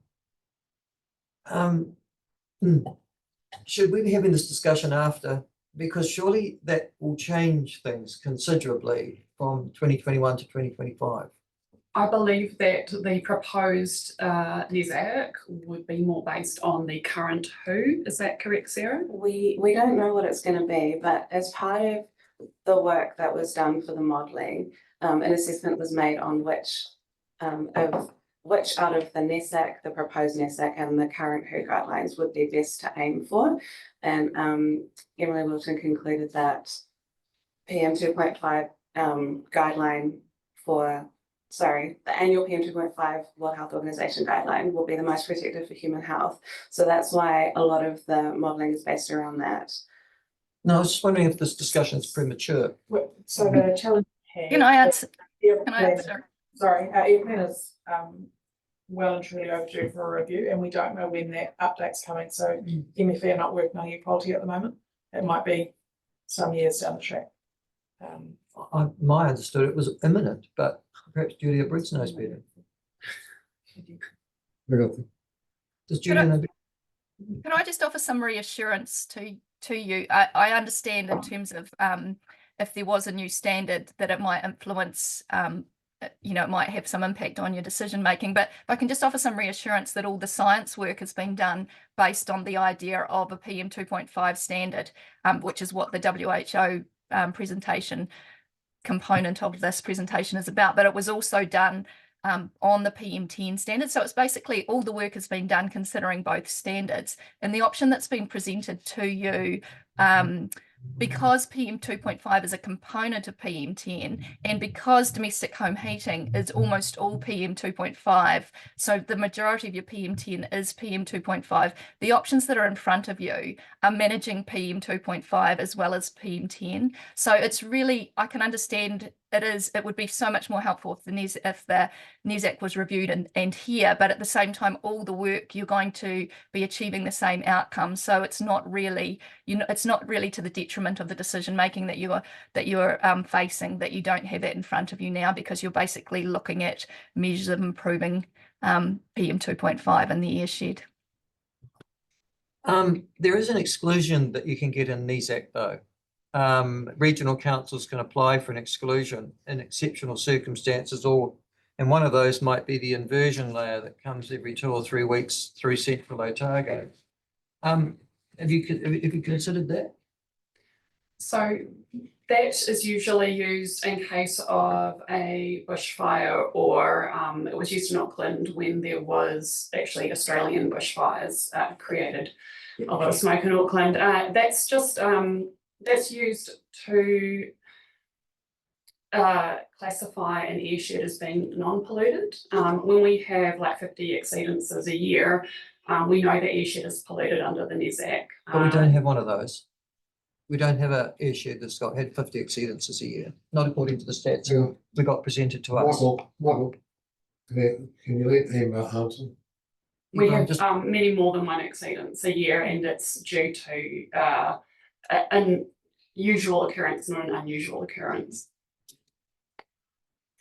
Should we be having this discussion after? Because surely that will change things considerably from 2021 to 2025. I believe that the proposed NESAC would be more based on the current WHO. Is that correct, Sarah? We don't know what it's going to be, but as part of the work that was done for the modelling, an assessment was made on which out of the NESAC, the proposed NESAC, and the current WHO guidelines would be best to aim for. And Emily Wilton concluded that PM 2.5 guideline the annual PM 2.5 World Health Organization guideline will be the most protective for human health. So that's why a lot of the modelling is based around that. No, I was just wondering if this discussion is premature. So the challenge. Can I answer? Can I answer? Sorry, our airplane is well and truly overdue for a review, and we don't know when that update's coming. So MFE are not working on air quality at the moment. It might be some years down the track. I understood it was imminent, but perhaps Julia Briggs knows better. Does Julia know better? Can I just offer some reassurance to you? I understand in terms of if there was a new standard that it might influence, it might have some impact on your decision making, but I can just offer some reassurance that all the science work has been done based on the idea of a PM 2.5 standard, which is what the WHO presentation component of this presentation is about, but it was also done on the PM10 standard. So it's basically all the work has been done considering both standards, and the option that's been presented to you, because PM 2.5 is a component of PM10, and because domestic home heating is almost all PM 2.5, so the majority of your PM10 is PM 2.5, the options that are in front of you are managing PM 2.5 as well as PM10. So it's really, I can understand it would be so much more helpful if the NESAC was reviewed and here, but at the same time, all the work, you're going to be achieving the same outcome. So it's not really, it's not really to the detriment of the decision making that you're facing, that you don't have that in front of you now, because you're basically looking at measures of improving PM 2.5 in the airshed. There is an exclusion that you can get in NESAC though. Regional councils can apply for an exclusion in exceptional circumstances, and one of those might be the inversion layer that comes every 2 or 3 weeks through Central Otago. Have you considered that? So that is usually used in case of a bushfire, or it was used in Auckland when there was actually Australian bushfires created a lot of smoke in Auckland. That's just that's used to classify an airshed as being non-polluted. When we have like 50 exceedances a year, we know the airshed is polluted under the NESAC. But we don't have one of those. We don't have an airshed that's had 50 exceedances a year, not according to the stats we got presented to us. Michael, can you let him answer? We have many more than one exceedance a year, and it's due to an usual occurrence, not an unusual occurrence.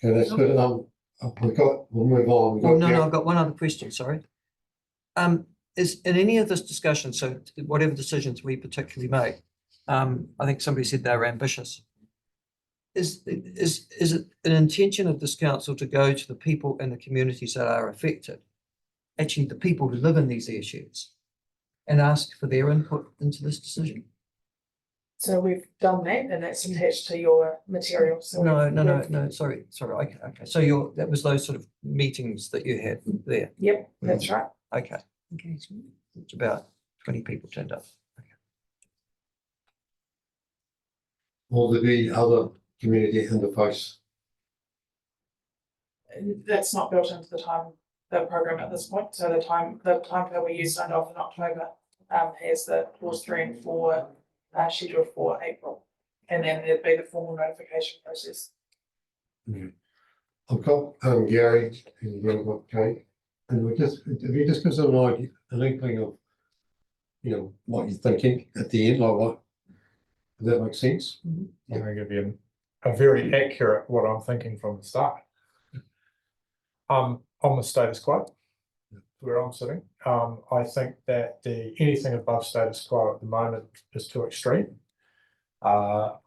Okay, that's good. We'll move on. No, I've got one other question, sorry. Is in any of this discussion, so whatever decisions we particularly make, I think somebody said they were ambitious. Is it an intention of this council to go to the people in the communities that are affected, actually the people who live in these airsheds, and ask for their input into this decision? So we've done that, and that's attached to your material. So No, sorry, okay. So that was those sort of meetings that you had there? Yep, that's right. Okay. It's about 20 people turned up. Will there be other community interface? That's not built into the program at this point. So the time frame we used signed off in October has the clause 3 and 4 scheduled for April, and then there'd be the formal notification process. Yeah. I've got Gary and you've got Kate, and if you just give us an idea, an inkling of what you're thinking at the end, like what, does that make sense? I'm going to give you a very accurate what I'm thinking from the start. On the status quo, where I'm sitting, I think that anything above status quo at the moment is too extreme. The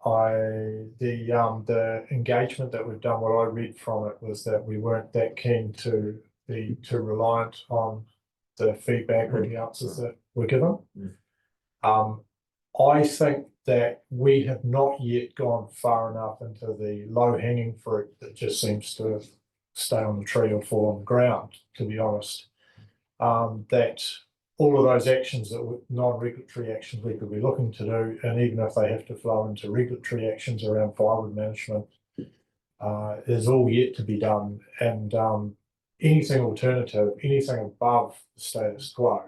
engagement that we've done, what I read from it was that we weren't that keen to be too reliant on the feedback or the answers that were given. I think that we have not yet gone far enough into the low-hanging fruit that just seems to stay on the tree or fall on the ground, to be honest. That all of those actions that were non-regulatory actions we could be looking to do, and even if they have to flow into regulatory actions around firewood management, is all yet to be done. And anything alternative, anything above the status quo,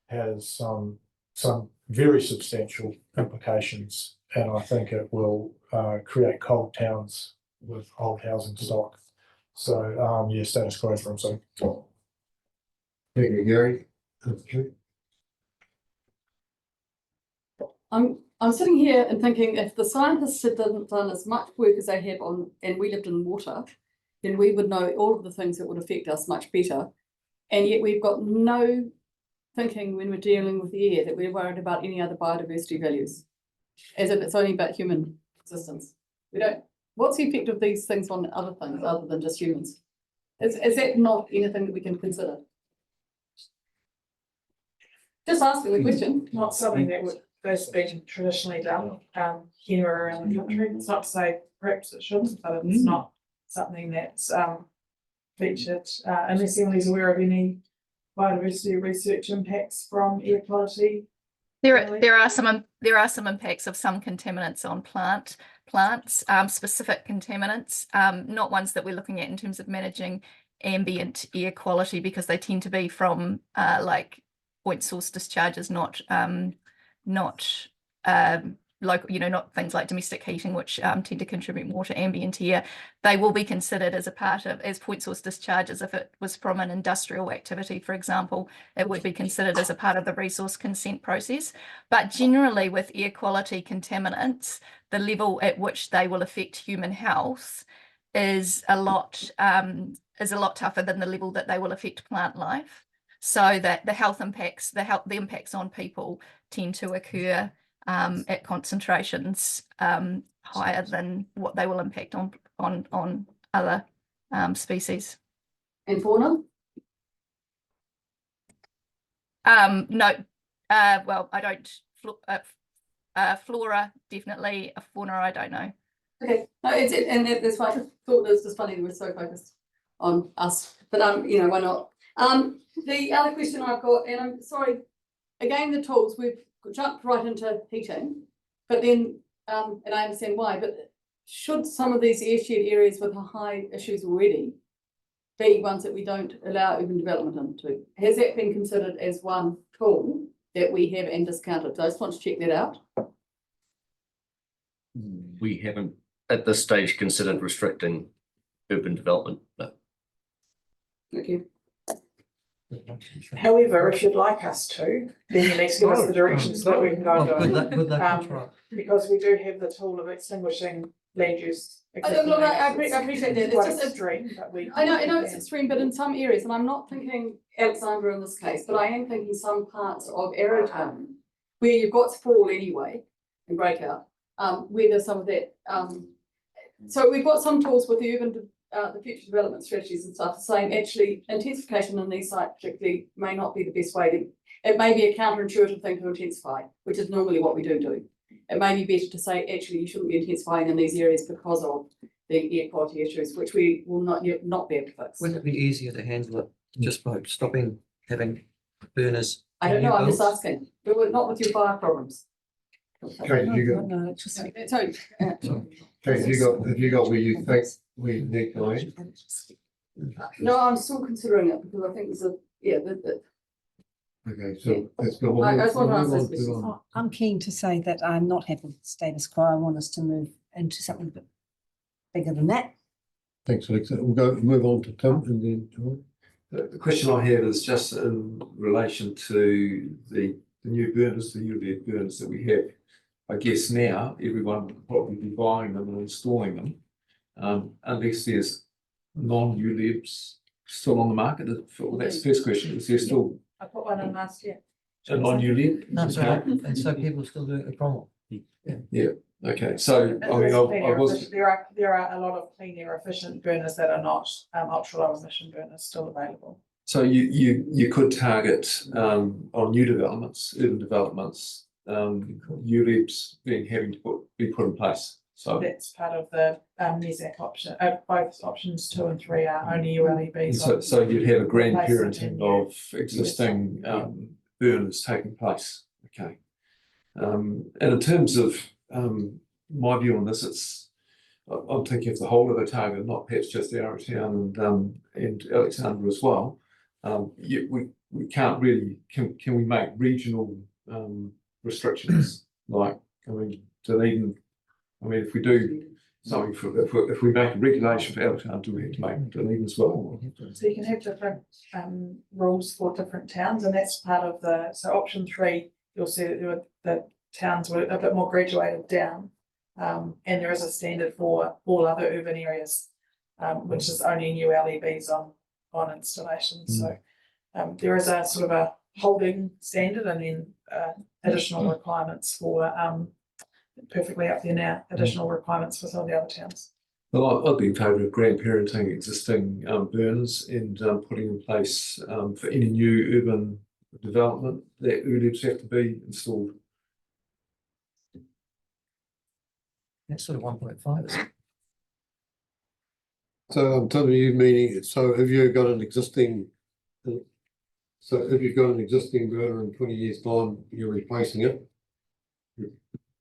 has some very substantial implications, and I think it will create cold towns with old housing stock. So yeah, status quo is what I'm saying. Thank you, Gary. Okay. I'm sitting here and thinking, if the scientists had done as much work as they have on, and we lived in water, then we would know all of the things that would affect us much better. And yet we've got no thinking when we're dealing with the air that we're worried about any other biodiversity values, as if it's only about human existence. We don't. What's the effect of these things on other things other than just humans? Is that not anything that we can consider? Just asking the question. Not something that's been traditionally done here around the country. It's not to say perhaps it shouldn't, but it's not something that's featured unless anybody's aware of any biodiversity research impacts from air quality. There are some impacts of some contaminants on plants, specific contaminants, not ones that we're looking at in terms of managing ambient air quality, because they tend to be from like point source discharges, not local, not things like domestic heating, which tend to contribute more to ambient air, they will be considered as a part of, as point source discharges. If it was from an industrial activity, for example, it would be considered as a part of the resource consent process. But generally with air quality contaminants, the level at which they will affect human health is a lot tougher than the level that they will affect plant life. So that the health impacts, the impacts on people tend to occur at concentrations higher than what they will impact on other species. And fauna? No, well, I don't. Flora definitely. Fauna, I don't know. Okay, no, and that's why I thought it was just funny that we're so focused on us, but why not? The other question I've got, and I'm sorry, again, the tools, we've jumped right into heating, but then, and I understand why, but should some of these airshed areas with high issues already be ones that we don't allow urban development into? Has that been considered as one tool that we have and discounted? So I just want to check that out. We haven't at this stage considered restricting urban development. No. Thank you. However, if you'd like us to, then you need to give us the directions that we can go and do it. Because we do have the tool of extinguishing land use. Look, I appreciate that. Quite It's just extreme, but I know it's extreme, but in some areas, and I'm not thinking Alexandra in this case, but I am thinking some parts of Arrowtown where you've got sprawl anyway and breakout, where there's some of that. So we've got some tools with the urban the future development strategies and stuff saying actually intensification in these sites particularly may not be the best way to, it may be a counterintuitive thing to intensify, which is normally what we do. It may be better to say actually you shouldn't be intensifying in these areas because of the air quality issues, which we will not be able to fix. Wouldn't it be easier to handle it just by stopping having burners? I don't know, I'm just asking, but we're not with your fire problems. Okay, you got, have you got where you think we need to land? No, I'm still considering it because I think there's a, Okay, so let's go I on. just want to ask Move this on, question. move on. I'm keen to say that I'm not happy with status quo. I want us to move into something a bit bigger than that. Thanks, Alexa. We'll move on to Tim and then John. The question I have is just in relation to the new burners, the new LED burners that we have. I guess now everyone will probably be buying them and installing them, unless there's non-ULEBs still on the market. Well, that's the first question. Is there still I put one in last year. a non-ULEB? That's right, and so people are still doing it from. Yeah, okay, so I mean, I was. There are a lot of clean air efficient burners that are not ultra low emission burners still available. So you could target on new developments, urban developments, ULEBs having to be put in place. So that's part of the NESAC option. Both options 2 and 3 are only ULEBs. So you'd have a grandparenting of existing burners taking place. Okay. And in terms of my view on this, I'm thinking of the whole of the target, not perhaps just Arrowtown and Alexandra as well. We can't really, can we make regional restrictions like, I mean, Dunedin, I mean, if we do something for, if we make a regulation for Alexandra, do we have to make Dunedin as well? So you can have different rules for different towns, and that's part of the, so option 3, you'll see that the towns were a bit more graduated down. And there is a standard for all other urban areas, which is only new LEBs on installations. So there is a sort of a holding standard and then additional requirements for perfectly up there now, additional requirements for some of the other towns. Well, I'd be in favour of grandparenting existing burners and putting in place for any new urban development that ULEBs have to be installed. That's sort of 1.5, isn't it? So Tim, you meaning, so have you got an existing, so if you've got an existing burner in 20 years' time, you're replacing it?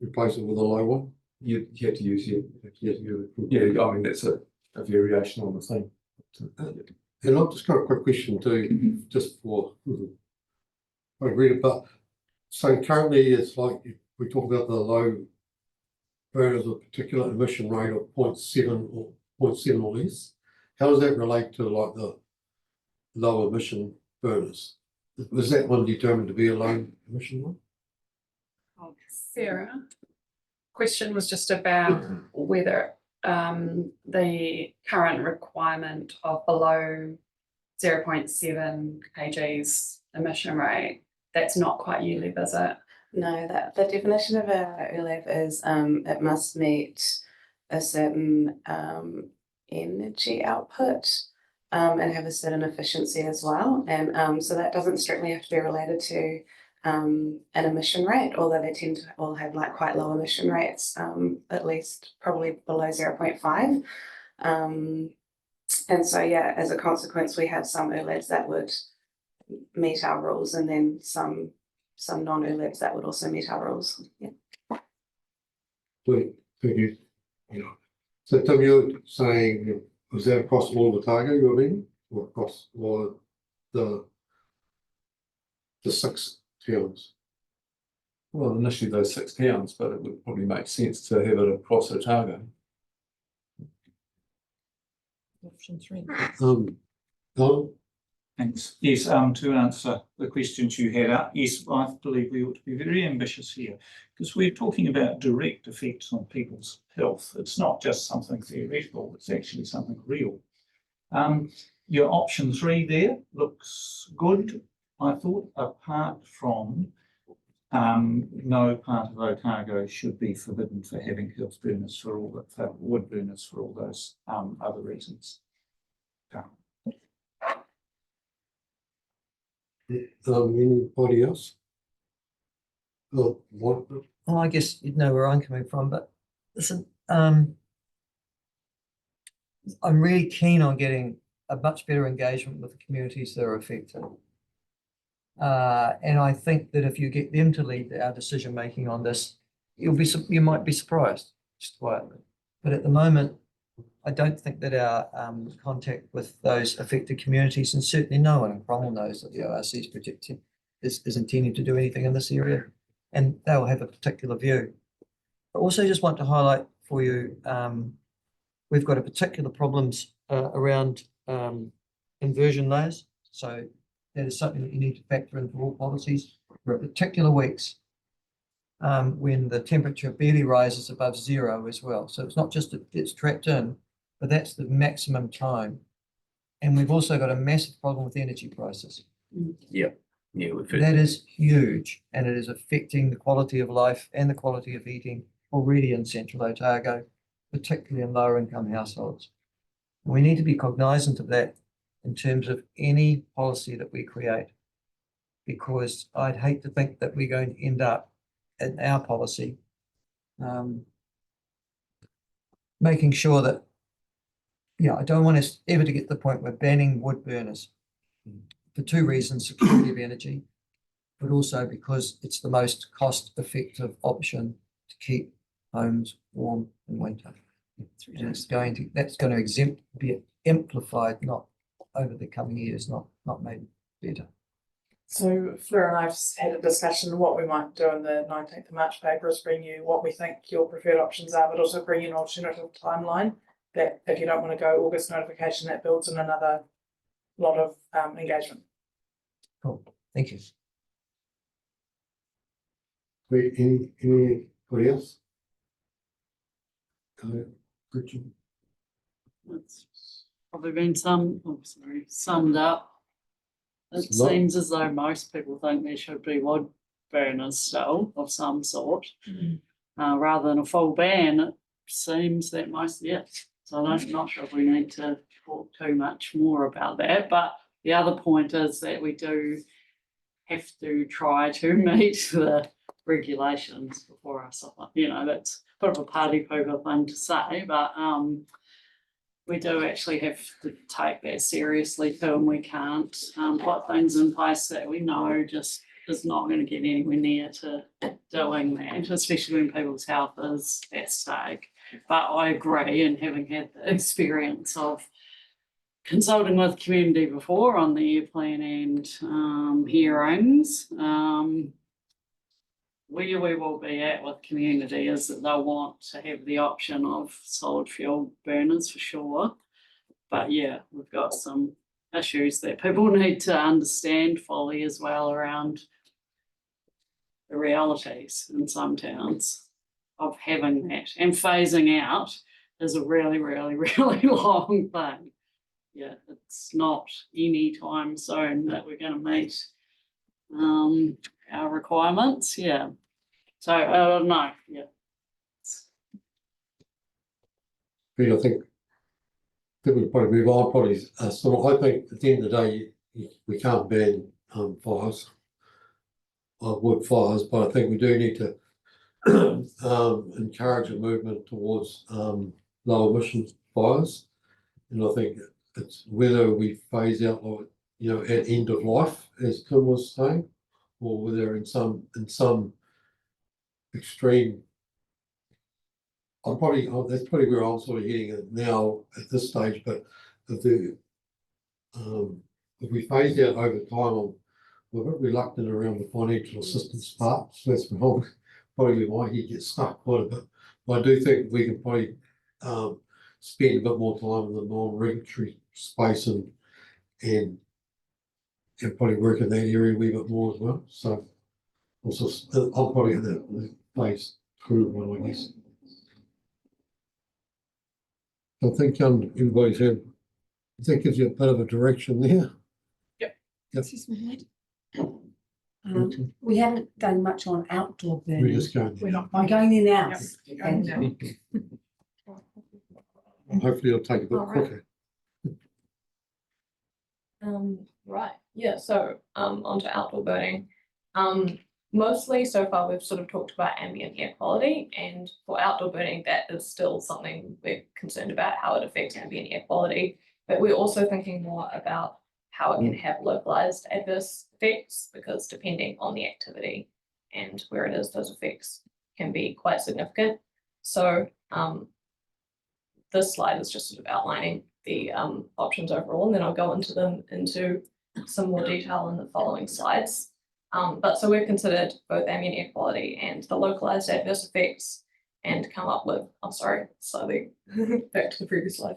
Replace it with a low one? You have to use yeah, I mean, that's a variation on the thing. And I've just got a quick question too, just for, I read it, but so currently it's like, we talk about the low burners of particular emission rate of 0.7 or 0.7 or less, how does that relate to like the low emission burners? Was that one determined to be a low emission one? Sarah, question was just about whether the current requirement of below 0.7 kgs emission rate, that's not quite ULEV, is it? No, that the definition of a ULEV is it must meet a certain energy output and have a certain efficiency as well. And so that doesn't strictly have to be related to an emission rate, although they tend to all have like quite low emission rates, at least probably below 0.5. And so yeah, as a consequence, we have some ULEVs that would meet our rules, and then some non-ULEVs that would also meet our rules. Yeah. Wait, thank you. Yeah. So Tim, you're saying, was that across all the Otago you're in, or across all the 6 towns? Well, initially those 6 towns, but it would probably make sense to have it across Otago. Option 3. Alan? Thanks. Yes, to answer the questions you had, yes, I believe we ought to be very ambitious here, because we're talking about direct effects on people's health. It's not just something theoretical, it's actually something real. Your option 3 there looks good, I thought, apart from no part of Otago should be forbidden for having health burners for wood burners for all those other reasons. Anybody else? Oh, what? Well, I guess you'd know where I'm coming from, but listen, I'm really keen on getting a much better engagement with the communities that are affected. And I think that if you get them to lead our decision making on this, you might be surprised, just quietly. But at the moment, I don't think that our contact with those affected communities, and certainly no one in Cromwell knows that the ORC's projecting is intending to do anything in this area, and they'll have a particular view. I also just want to highlight for you, we've got a particular problems around inversion layers. So that is something that you need to factor into all policies. For particular weeks when the temperature barely rises above 0 as well. So it's not just that it's trapped in, but that's the maximum time. And we've also got a massive problem with energy prices. Yeah, we've heard That is huge, and it is affecting the quality of life and the quality of eating already in Central Otago, particularly in lower income households. We need to be cognizant of that in terms of any policy that we create, because I'd hate to think that we're going to end up in our policy making sure that, I don't want us ever to get to the point where banning wood burners for 2 reasons: security of energy, but also because it's the most cost-effective option to keep homes warm in winter. And that's going to be amplified, not over the coming years, not made better. So Fleur and I have just had a discussion. What we might do in the 19th of March paper is bring you what we think your preferred options are, but also bring you an alternative timeline that if you don't want to go August notification, that builds in another lot of engagement. Cool, thank you. Wait, anybody else? Richard? It's probably been summed up. It It's not- seems as though most people think there should be wood burners still of some sort, rather than a full ban. It seems that most, so I'm not sure if we need to talk too much more about that. But the other point is that we do have to try to meet the regulations before us. That's a bit of a party pooper thing to say, but we do actually have to take that seriously too, and we can't put things in place that we know just is not going to get anywhere near to doing that, especially when people's health is at stake. But I agree, and having had the experience of consulting with community before on the air plan and hearings, where we will be at with community is that they'll want to have the option of solid fuel burners for sure. But yeah, we've got some issues that people need to understand fully as well around the realities in some towns of having that, and phasing out is a really, really, really long thing. Yeah, it's not any time soon that we're gonna meet our requirements, yeah. So, no, yeah. I think we probably move on, probably, sort of, I think at the end of the day, we can't ban fires, wood fires, but I think we do need to encourage a movement towards low emission fires. And I think it's whether we phase out, like, you know, at end of life, as Tim was saying, or whether in some extreme. That's probably where I'm sort of getting it now at this stage, but if we phase out over time, I'm a bit reluctant around the financial assistance part, so that's probably why he gets stuck quite a bit. But I do think we can probably spend a bit more time in the non-regulatory space and probably work in that area a wee bit more as well. So also, I'll probably have that phase through one, I guess. I think everybody's had, I think gives you a bit of a direction there. Yep. We haven't done much on outdoor burning. We're just going. We're not. I'm going there now. Yep, you're going And- down. Hopefully it'll take a bit Alright. quicker. Right, yeah, so, onto outdoor burning. Mostly so far, we've sort of talked about ambient air quality, and for outdoor burning, that is still something we're concerned about, how it affects ambient air quality. But we're also thinking more about how it can have localized adverse effects, because depending on the activity and where it is, those effects can be quite significant. So, this slide is just sort of outlining the options overall, and then I'll go into them into some more detail in the following slides. But so we've considered both ambient air quality and the localized adverse effects and come up with, slightly back to the previous slide.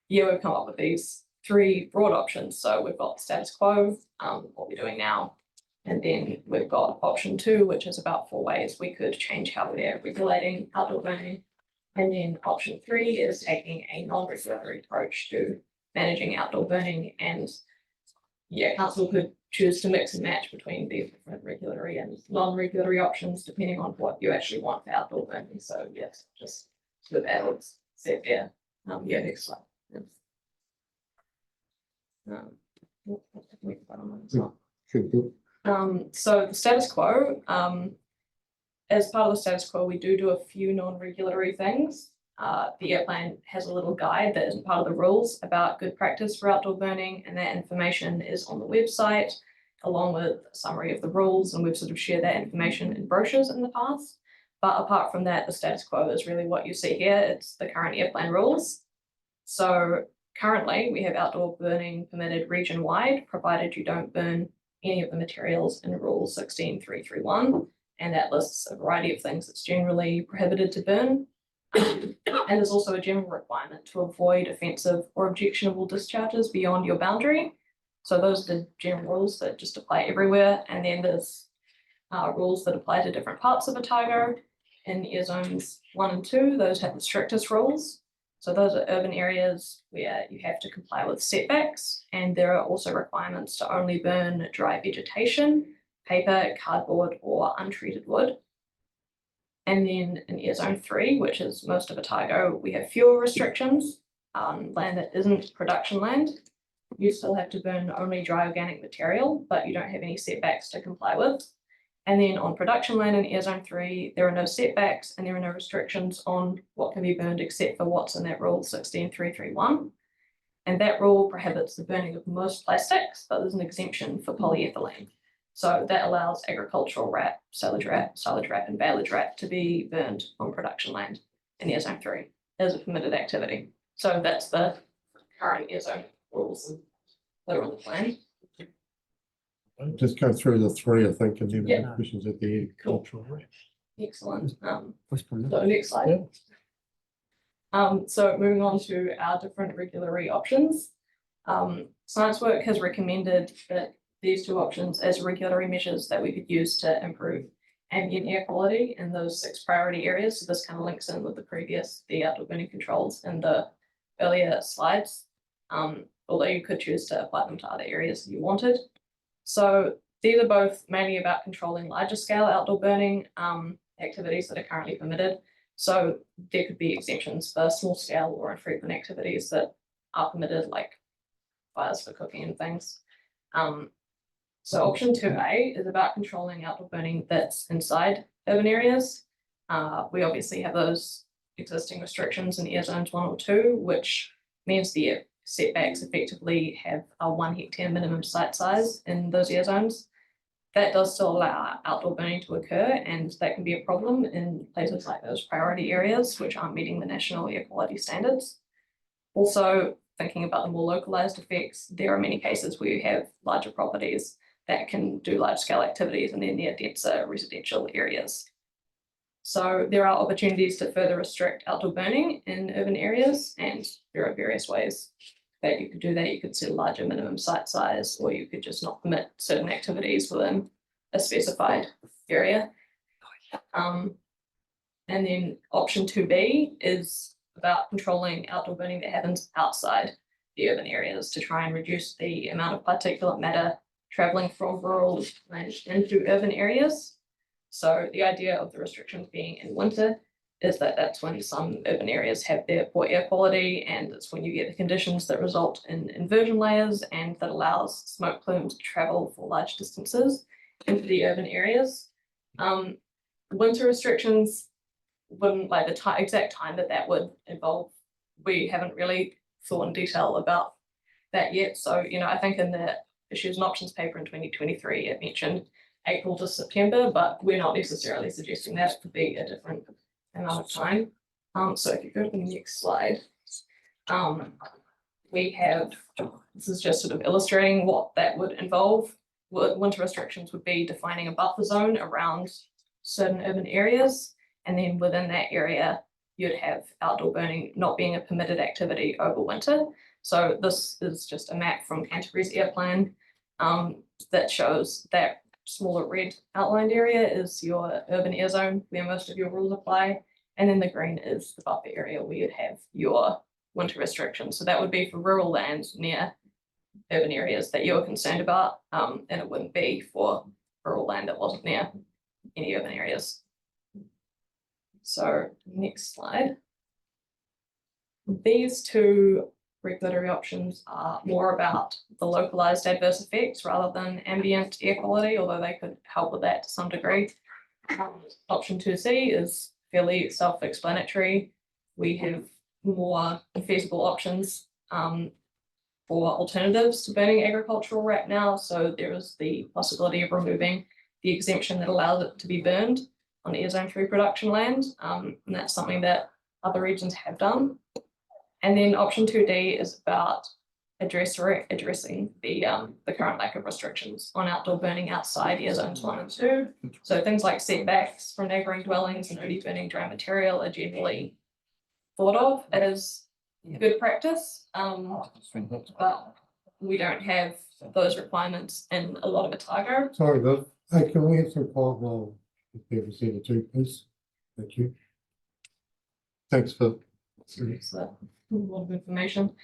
Yeah, we've come up with these three broad options. So we've got status quo, what we're doing now, and then we've got option 2, which is about 4 ways we could change how we're regulating outdoor burning. And then option 3 is taking a non-regulatory approach to managing outdoor burning, and yeah, council could choose to mix and match between these different regulatory and non-regulatory options depending on what you actually want for outdoor burning. So yes, just sort of add what's said there. Yeah, next slide. So the status quo, as part of the status quo, we do a few non-regulatory things. The air plan has a little guide that isn't part of the rules about good practice for outdoor burning, and that information is on the website along with a summary of the rules, and we've sort of shared that information in brochures in the past. But apart from that, the status quo is really what you see here. It's the current air plan rules. So currently we have outdoor burning permitted region-wide, provided you don't burn any of the materials in Rule 16.331, and that lists a variety of things that's generally prohibited to burn. And there's also a general requirement to avoid offensive or objectionable discharges beyond your boundary. So those are the general rules that just apply everywhere. And then there's rules that apply to different parts of Otago. In air zones 1 and 2, those have the strictest rules. So those are urban areas where you have to comply with setbacks. And there are also requirements to only burn dry vegetation, paper, cardboard, or untreated wood. And then in air zone 3, which is most of Otago, we have fewer restrictions. Land that isn't production land, you still have to burn only dry organic material, but you don't have any setbacks to comply with. And then on production land in air zone 3, there are no setbacks and there are no restrictions on what can be burned except for what's in that rule 16.331. And that rule prohibits the burning of most plastics, but there's an exemption for polyethylene. So that allows agricultural wrap, silage wrap, and balage wrap to be burned on production land in air zone 3 as a permitted activity. So that's the current air zone rules that are on the plan. Just go through the three, I think, and then Yeah. questions at the end. Cool. Excellent. So next slide. Yeah. So moving on to our different regulatory options. Science Work has recommended that these two options as regulatory measures that we could use to improve ambient air quality in those 6 priority areas. So this kind of links in with the outdoor burning controls in the earlier slides. Although you could choose to apply them to other areas if you wanted. So these are both mainly about controlling larger scale outdoor burning activities that are currently permitted. So there could be exemptions for small scale or infrequent activities that are permitted, like fires for cooking and things. So option 2A is about controlling outdoor burning that's inside urban areas. We obviously have those existing restrictions in air zones 1 or 2, which means the setbacks effectively have a 1 hectare minimum site size in those air zones. That does still allow outdoor burning to occur, and that can be a problem in places like those priority areas, which aren't meeting the national air quality standards. Also, thinking about the more localized effects, there are many cases where you have larger properties that can do large scale activities and then near denser residential areas. So there are opportunities to further restrict outdoor burning in urban areas, and there are various ways that you could do that. You could set a larger minimum site size, or you could just not permit certain activities within a specified area. And then option 2B is about controlling outdoor burning that happens outside the urban areas to try and reduce the amount of particulate matter traveling from rural land into urban areas. So the idea of the restrictions being in winter is that that's when some urban areas have their poor air quality, and it's when you get the conditions that result in inversion layers and that allows smoke plumes to travel for large distances into the urban areas. Winter restrictions wouldn't, like the exact time that would involve, we haven't really thought in detail about that yet. So, I think in the issues and options paper in 2023, it mentioned April to September, but we're not necessarily suggesting that. It could be a different amount of time. So if you go to the next slide, we have, this is just sort of illustrating what that would involve. Winter restrictions would be defining a buffer zone around certain urban areas, and then within that area, you'd have outdoor burning not being a permitted activity over winter. So this is just a map from Canterbury's air plan that shows that smaller red outlined area is your urban air zone where most of your rules apply. And then the green is the buffer area where you'd have your winter restrictions. So that would be for rural land near urban areas that you're concerned about. And it wouldn't be for rural land that wasn't near any urban areas. So next slide. These two regulatory options are more about the localized adverse effects rather than ambient air quality, although they could help with that to some degree. Option 2C is fairly self-explanatory. We have more feasible options for alternatives to burning agricultural right now. So there is the possibility of removing the exemption that allows it to be burned on air zone 3 production land. And that's something that other regions have done. And then option 2D is about addressing the current lack of restrictions on outdoor burning outside air zones 1 and 2. So things like setbacks from neighbouring dwellings and only burning dry material are generally thought of as good practice. But we don't have those requirements in a lot of Otago. Sorry, Viv. Hey, can we have some quiet while people see the two, please? Thank you. Thanks, Viv. So a lot of information.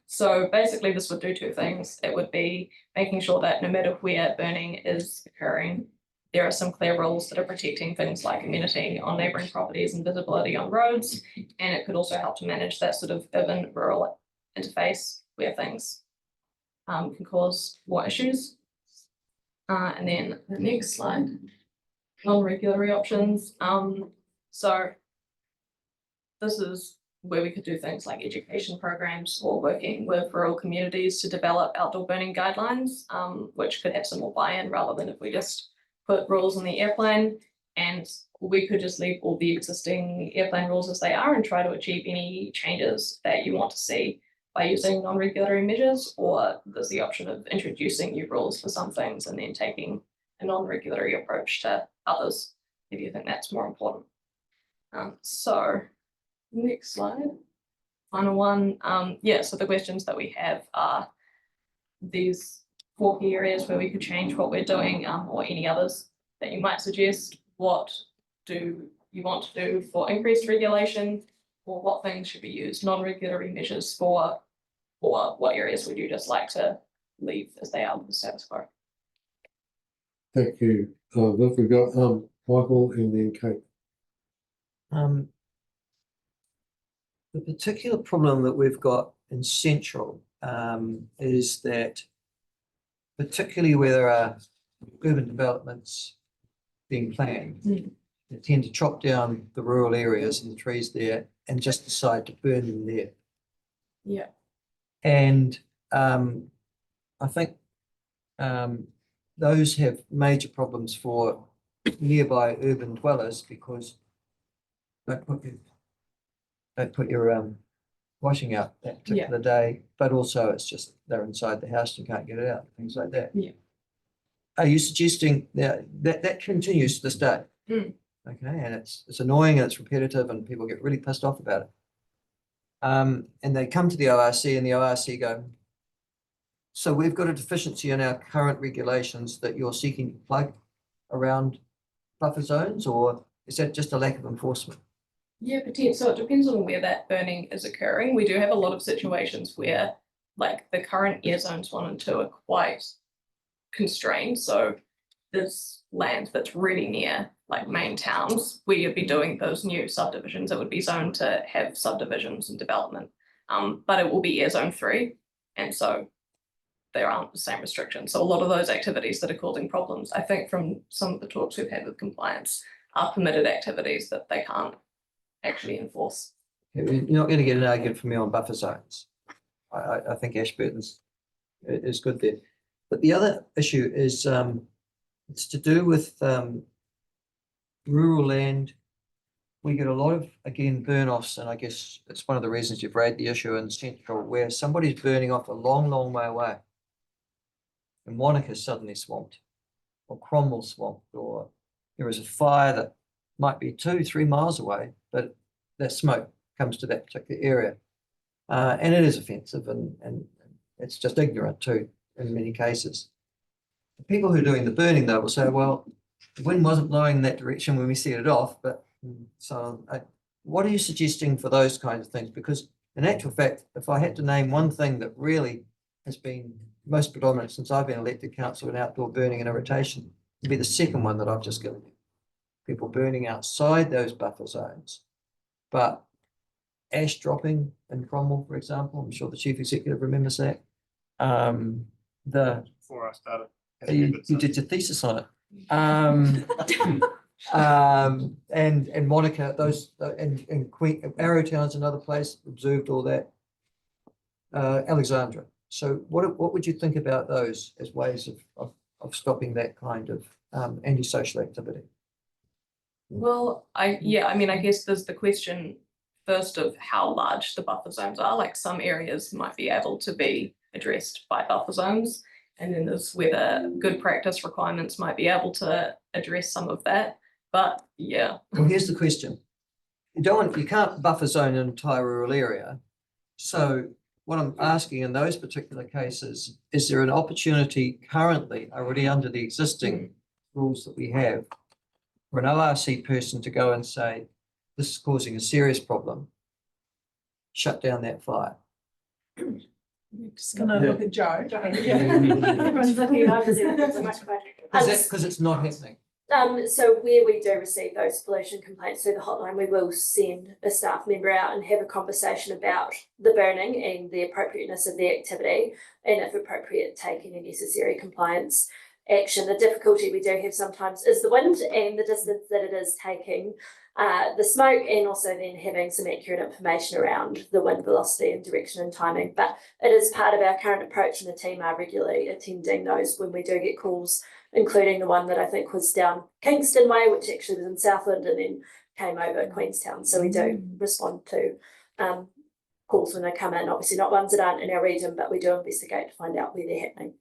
So basically this would do two things. It would be making sure that no matter where burning is occurring, there are some clear rules that are protecting things like amenity on neighbouring properties and visibility on roads. And it could also help to manage that sort of urban-rural interface where things can cause more issues. And then the next slide, non-regulatory options. So this is where we could do things like education programs or working with rural communities to develop outdoor burning guidelines, which could have some more buy-in rather than if we just put rules in the airplane. And we could just leave all the existing airplane rules as they are and try to achieve any changes that you want to see by using non-regulatory measures, or there's the option of introducing new rules for some things and then taking a non-regulatory approach to others, if you think that's more important. So next slide, final one. Yeah, so the questions that we have are these 4 key areas where we could change what we're doing, or any others that you might suggest. What do you want to do for increased regulation, or what things should be used non-regulatory measures for, or what areas would you just like to leave as they are with the status quo? Thank you. Then we've got Michael and then Kate. The particular problem that we've got in Central is that particularly where there are urban developments being planned, they tend to chop down the rural areas and the trees there and just decide to burn them there. Yeah. And I think those have major problems for nearby urban dwellers because don't put your washing out that particular day, but also it's just they're inside the house, you can't get it out, things like that. Yeah. Are you suggesting that continues to this day? Okay, and it's annoying and it's repetitive and people get really pissed off about it. And they come to the ORC and the ORC go, so we've got a deficiency in our current regulations that you're seeking to plug around buffer zones, or is that just a lack of enforcement? Yeah, potentially. So it depends on where that burning is occurring. We do have a lot of situations where, like, the current air zones 1 and 2 are quite constrained. So there's land that's really near like main towns where you'd be doing those new subdivisions. It would be zoned to have subdivisions and development, but it will be air zone 3, and so there aren't the same restrictions. So a lot of those activities that are causing problems, I think from some of the talks we've had with compliance, are permitted activities that they can't actually enforce. You're not going to get an argument from me on buffer zones. I think Ashburton's is good there. But the other issue is it's to do with rural land. We get a lot of, again, burn-offs, and I guess it's one of the reasons you've raised the issue in Central, where somebody's burning off a long, long way away. And Wanaka's suddenly swamped, or Cromwell swamped, or there is a fire that might be 2-3 miles away, but that smoke comes to that particular area. And it is offensive and it's just ignorant too, in many cases. The people who are doing the burning though will say, well, the wind wasn't blowing in that direction when we set it off, but so what are you suggesting for those kinds of things? Because in actual fact, if I had to name one thing that really has been most predominant since I've been elected council in outdoor burning and irritation, it'd be the second one that I've just given you. People burning outside those buffer zones, but ash dropping in Cromwell, for example, I'm sure the chief executive remembers that. Before I started. You did your thesis on it. And Monica, those and Queen Arrowtown's another place, observed all that. Alexandra. So what would you think about those as ways of stopping that kind of antisocial activity? Well, I mean, I guess there's the question first of how large the buffer zones are. Like some areas might be able to be addressed by buffer zones, and then there's whether good practice requirements might be able to address some of that. But yeah. Well, here's the question. You can't buffer zone an entire rural area. So what I'm asking in those particular cases, is there an opportunity currently already under the existing rules that we have for an ORC person to go and say, this is causing a serious problem, shut down that fire? Just gonna look at Joe. Everyone's looking over there. Because it's not happening. So where we do receive those pollution complaints through the hotline, we will send a staff member out and have a conversation about the burning and the appropriateness of the activity, and if appropriate, take any necessary compliance action. The difficulty we do have sometimes is the wind and the distance that it is taking the smoke, and also then having some accurate information around the wind velocity and direction and timing. But it is part of our current approach, and the team are regularly attending those when we do get calls, including the one that I think was down Kingston Way, which actually was in Southland and then came over Queenstown. So we do respond to calls when they come in, obviously not ones that aren't in our region, but we do investigate to find out where they're happening.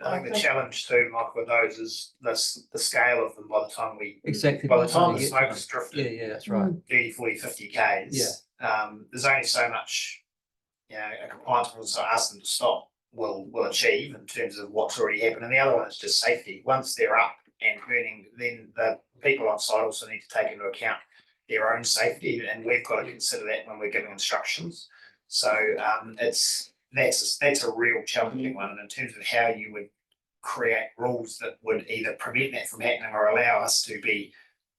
I think the challenge too, Michael, with those is the scale of them by the time Exactly. by the time the Yeah, smoke has drifted. yeah, that's right. 30, 40, 50 Ks. There's only so much, a compliance officer ask them to stop will achieve in terms of what's already happened. And the other one is just safety. Once they're up and burning, then the people on site also need to take into account their own safety, and we've got to consider that when we're giving instructions. So that's a real challenging one. And in terms of how you would create rules that would either prevent that from happening or allow us to be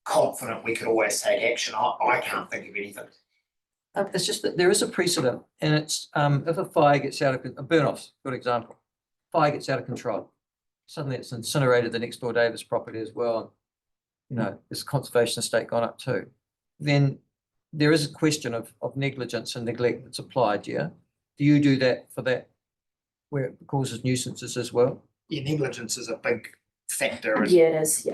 confident we could always take action, I can't think of anything. It's just that there is a precedent, and it's if a fire gets out of a burn off's a good example. Fire gets out of control. Suddenly it's incinerated the next door neighbour's property as well. Is conservation estate gone up too? Then there is a question of negligence and neglect that's applied, yeah? Do you do that for that where it causes nuisances as well? Yeah, negligence is a big factor. Yeah, it is,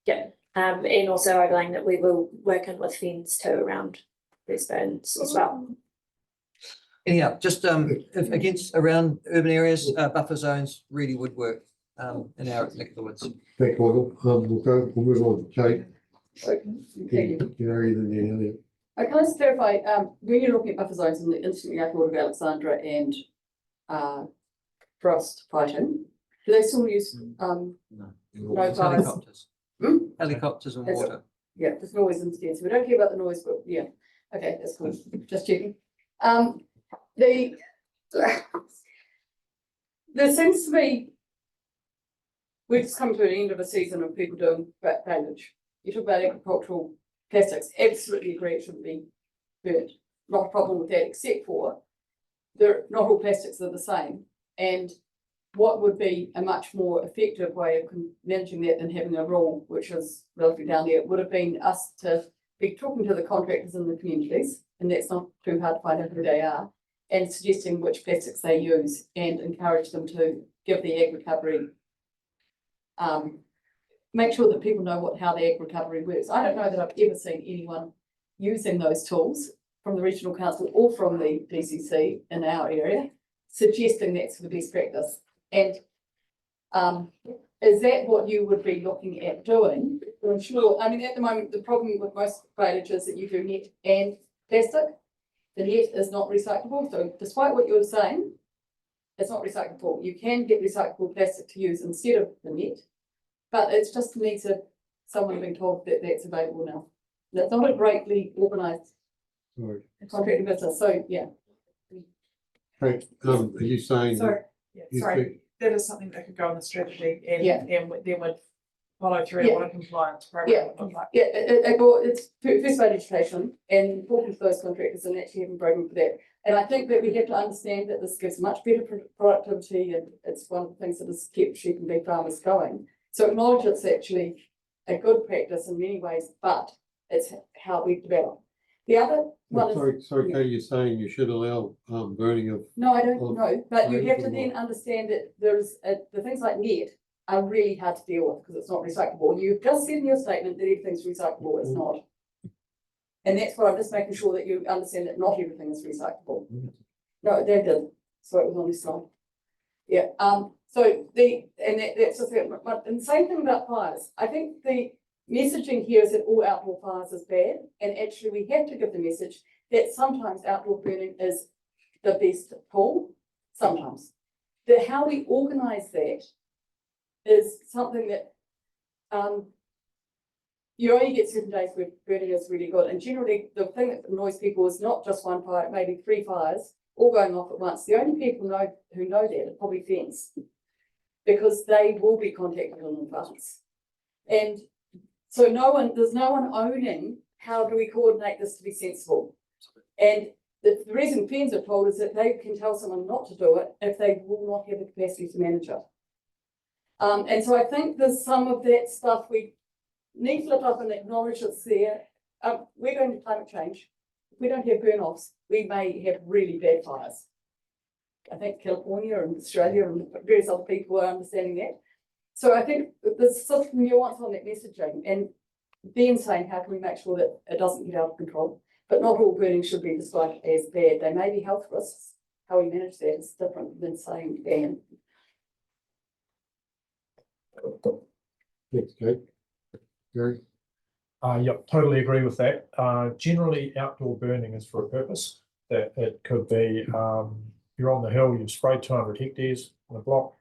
yeah. And also overlaying that we will work in with FENS too around these burns as well. Anyhow, just if against around urban areas, buffer zones really would work in our neck of the woods. Thank you, Michael. We'll move on to Kate. Thank you. Gary, then Elliot. Can I just clarify, when you're looking at buffer zones in the instantly outward of Alexandra and Frost fighting, do they still use no fires? Helicopters. Helicopters and water. Yeah, there's noise instead, so we don't care about the noise, but yeah, okay, that's cool, just checking. There seems to be, we've just come to an end of a season of people doing damage. You talk about agricultural plastics, absolutely agree it shouldn't be burnt. Not a problem with that, except for not all plastics are the same. And what would be a much more effective way of managing that than having a rule, which is relatively down there, would have been us to be talking to the contractors in the communities, and that's not too hard to find out who they are, and suggesting which plastics they use and encourage them to give the ag recovery. Make sure that people know how the ag recovery works. I don't know that I've ever seen anyone using those tools from the regional council or from the DCC in our area, suggesting that's the best practice. And is that what you would be looking at doing? I'm sure, I mean, at the moment, the problem with most failage is that you do net and plastic. The net is not recyclable. So despite what you're saying, it's not recyclable. You can get recyclable plastic to use instead of the net, but it's just needs someone being told that that's available now. That's not a greatly organised contracting business. So yeah. Right, are you saying? Sorry, you sorry, think- that is something that could go in the strategy and then would follow through on a compliance program. It's first aid education and talking to those contractors and actually having a program for that. And I think that we have to understand that this gives much better productivity, and it's one of the things that has kept sheep and beef farmers going. So acknowledge it's actually a good practice in many ways, but it's how we develop. The other one Sorry, Katie, you're saying you should allow burning of. No, I don't know, but you have to then understand that there's the things like net are really hard to deal with because it's not recyclable. You've just said in your statement that everything's recyclable, it's not. And that's what I'm just making sure that you understand that not everything is recyclable. No, they did, so it was on this slide. Yeah, so that's just it. And same thing about fires. I think the messaging here is that all outdoor fires is bad, and actually we have to give the message that sometimes outdoor burning is the best tool, sometimes. How we organise that is something that you only get certain days where burning is really good, and generally the thing that annoys people is not just one fire, maybe 3 fires all going off at once. The only people who know that are probably FENS, because they will be contacted in advance. And so there's no one owning how do we coordinate this to be sensible. And the reason FENS are told is that they can tell someone not to do it if they will not have the capacity to manage it. And so I think there's some of that stuff we need to lift up and acknowledge it's there. We're going to climate change. If we don't have burn-offs, we may have really bad fires. I think California and Australia and various other people are understanding that. So I think there's some nuance on that messaging, and then saying how can we make sure that it doesn't get out of control. But not all burning should be described as bad. They may be health risks. How we manage that is different than saying ban. Thanks, Kate. Gary? Yep, totally agree with that. Generally, outdoor burning is for a purpose. That it could be, you're on the hill, you've sprayed 200 hectares on a block.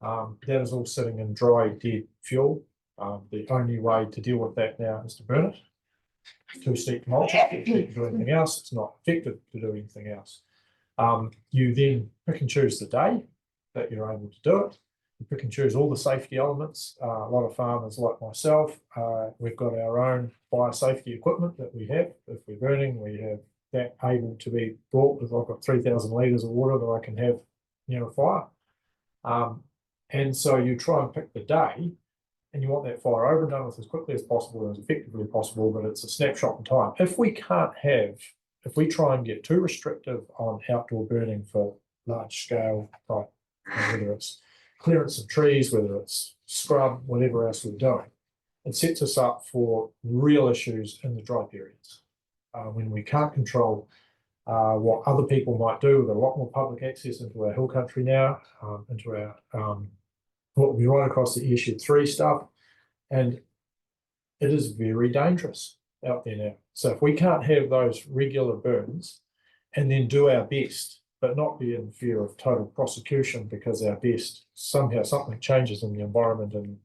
That is all sitting in dry, dead fuel. The only way to deal with that now is to burn it. It's too steep to mulch it, it's too steep to do anything else, it's not effective to do anything else. You then pick and choose the day that you're able to do it. You pick and choose all the safety elements. A lot of farmers like myself, we've got our own fire safety equipment that we have. If we're burning, we have that able to be brought. If I've got 3,000 litres of water that I can have near a fire. And so you try and pick the day, and you want that fire over and done with as quickly as possible and as effectively as possible, but it's a snapshot in time. If we try and get too restrictive on outdoor burning for large scale type, whether it's clearance of trees, whether it's scrub, whatever else we're doing, it sets us up for real issues in the dry periods. When we can't control what other people might do, we've got a lot more public access into our hill country now, into our what will be right across the Ayrshire 3 stuff, and it is very dangerous out there now. So if we can't have those regular burns and then do our best, but not be in fear of total prosecution because our best, somehow something changes in the environment and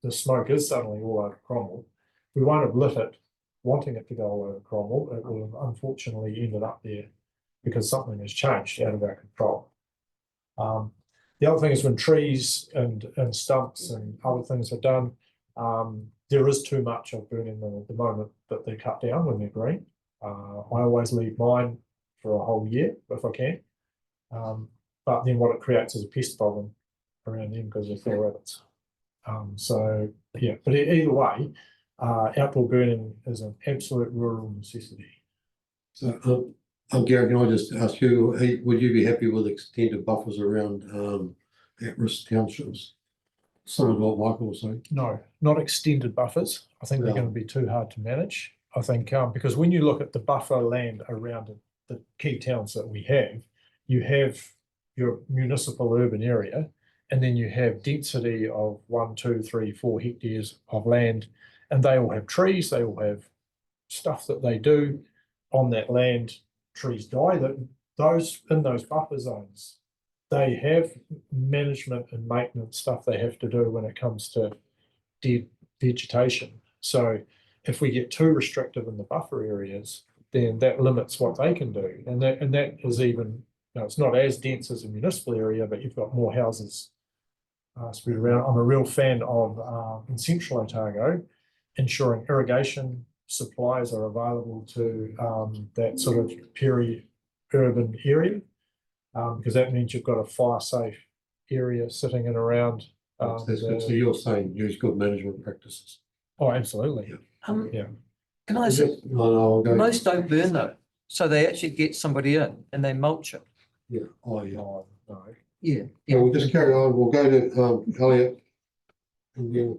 the smoke is suddenly all over Cromwell, we won't have lit it wanting it to go all over Cromwell. It will have unfortunately ended up there because something has changed out of our control. The other thing is when trees and stumps and other things are done, there is too much of burning them at the moment that they cut down when they're green. I always leave mine for a whole year if I can. But then what it creates is a pest problem around them because they're full of rabbits. So yeah, but either way, outdoor burning is an absolute rural necessity. So, Gary, can I just ask you, would you be happy with extended buffers around at-risk townships? Sort of what Michael was saying. No, not extended buffers. I think they're going to be too hard to manage. I think because when you look at the buffer land around the key towns that we have, you have your municipal urban area, and then you have density of 1, 2, 3, 4 hectares of land, and they all have trees, they all have stuff that they do on that land. Trees die, that those in those buffer zones, they have management and maintenance stuff they have to do when it comes to dead vegetation. So if we get too restrictive in the buffer areas, then that limits what they can do. And that is even, it's not as dense as a municipal area, but you've got more houses spread around. I'm a real fan of in Central Otago, ensuring irrigation supplies are available to that sort of peri-urban area, because that means you've got a fire-safe area sitting in around. So you're saying use good management practices? Oh, absolutely. Yeah. Can I say, most don't burn though, so they actually get somebody in and they mulch it. Yeah. Oh, yeah. No. Yeah. Yeah, we'll just carry on. We'll go to Elliot. And then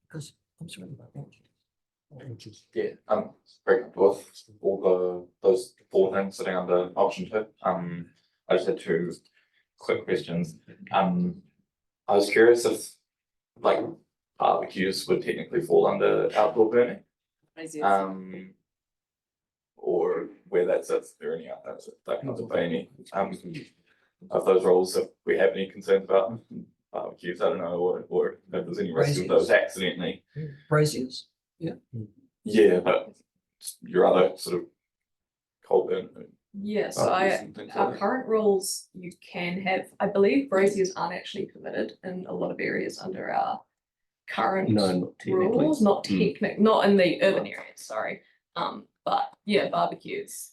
Because I'm sorry about that. Yeah, I'm very comfortable with all those 4 things sitting under option 2. I just had 2 quick questions. I was curious if like barbecues would technically fall under outdoor burning. Or where that sits, there any out that comes up any of those roles, if we have any concerns about barbecues, I don't know, or if there's any risk of those accidentally. Braziers, yeah. Yeah, but your other sort of coal burn. Yes, our current rules, you can have, I believe braziers aren't actually permitted in a lot of areas under our current rules, not not in the urban areas, sorry. But yeah, barbecues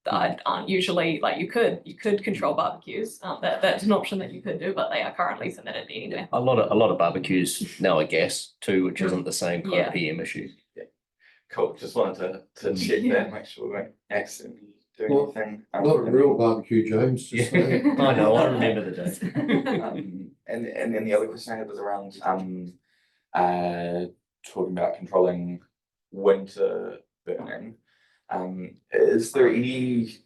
that aren't usually, like you could control barbecues. That's an option that you could do, but they are currently permitted anyway. A lot of barbecues now are gas too, which isn't the same kind of PM issue. Yeah. Cool. Just wanted to check that, make sure we won't accidentally do anything. Not a real barbecue, James. Just saying. I know, I remember the day. And then the other question I had was around talking about controlling winter burning. Is there any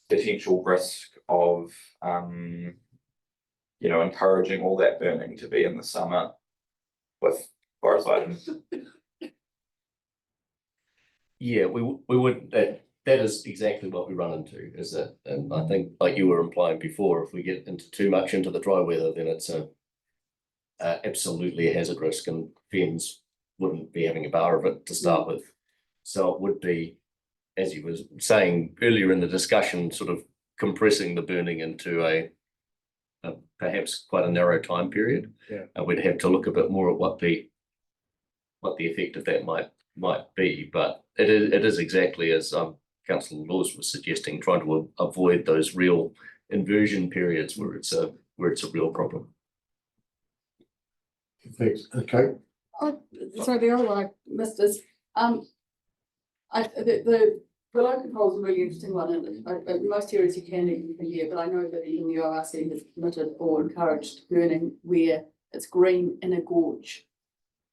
potential risk of, encouraging all that burning to be in the summer with forest items? Yeah, we would, that is exactly what we run into, is that, and I think like you were implying before, if we get into too much into the dry weather, then it's absolutely a hazard risk, and Fens wouldn't be having a bar of it to start with. So it would be, as you were saying earlier in the discussion, sort of compressing the burning into a perhaps quite a narrow time period. Yeah. And we'd have to look a bit more at what the effect of that might be, but it is exactly as Councillor Laws was suggesting, trying to avoid those real inversion periods where it's a real problem. Thanks. Okay. So the other one I missed is, the local control is a really interesting one, and most areas you can even per year, but I know that even the ORC has permitted or encouraged burning where it's green in a gorge.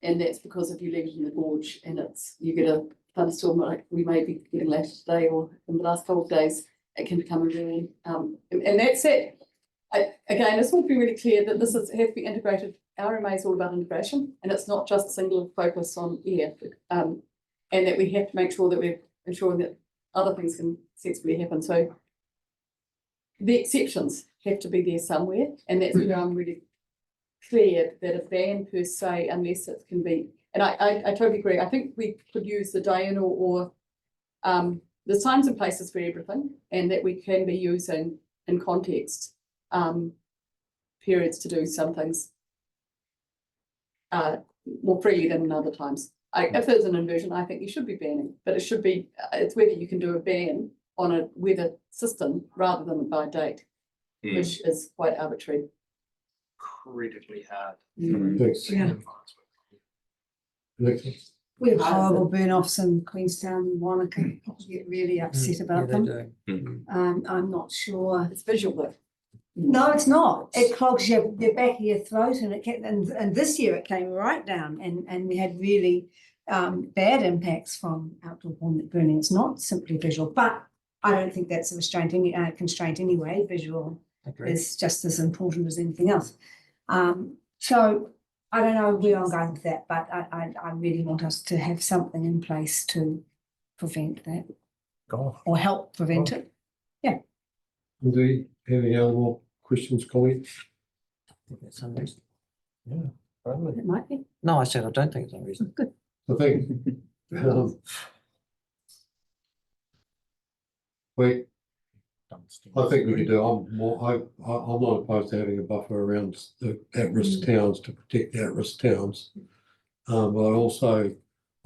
And that's because if you leave it in the gorge and you get a thunderstorm like we may be getting later today or in the last couple of days, it can become a ruin. And that's it. Again, I just want to be really clear that this has to be integrated. RMA is all about integration, and it's not just a single focus on air. And that we have to make sure that we're ensuring that other things can sensibly happen. So the exceptions have to be there somewhere, and that's where I'm really clear that a ban per se, unless it can be, and I totally agree. I think we could use the diurnal or there's times and places for everything, and that we can be using in context periods to do some things more freely than in other times. If there's an inversion, I think you should be banning, but it should be, it's whether you can do a ban on a weather system rather than by date, which is quite arbitrary. Incredibly hard. Thanks. Yeah. Next. We have horrible burn-offs in Queenstown and Wanaka. People get really upset about them. I'm not sure. It's visual though. No, it's not. It clogs the back of your throat, and it can, and this year it came right down, and we had really bad impacts from outdoor burning. It's not simply visual, but I don't think that's a constraint anyway. Visual is just as important as anything else. So I don't know where I'm going with that, but I really want us to have something in place to prevent that or help prevent it. Yeah. Indeed. Any other more questions, comments? I think that's unreasonable. Yeah. It might be. No, I said I don't think it's unreasonable. Good. I think I think we could do. I'm not opposed to having a buffer around the at-risk towns to protect the at-risk towns. But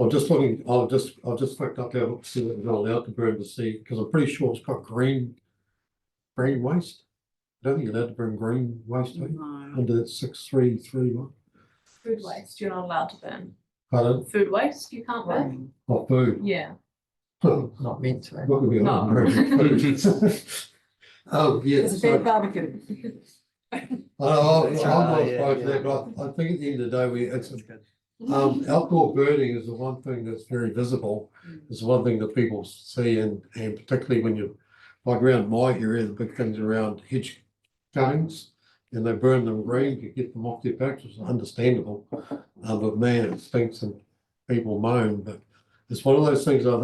I'm just looking. I've just flicked up there to see what we're not allowed to burn to see, because I'm pretty sure it's got green waste. I don't think you're allowed to burn green waste under that 6331. Food waste, you're not allowed to burn. Pardon? Food waste, you can't burn. Not food. Yeah. Not meant to. Not gonna be allowed to burn food. Yeah. It's a bad barbecue. I'm not opposed to that, but I think at the end of the day, outdoor burning is the one thing that's very visible. It's the one thing that people see, and particularly when you, like around my area, the big things around hedge cuttings, and they burn them green to get them off their backs, which is understandable. But man, it stinks and people moan. But it's one of those things I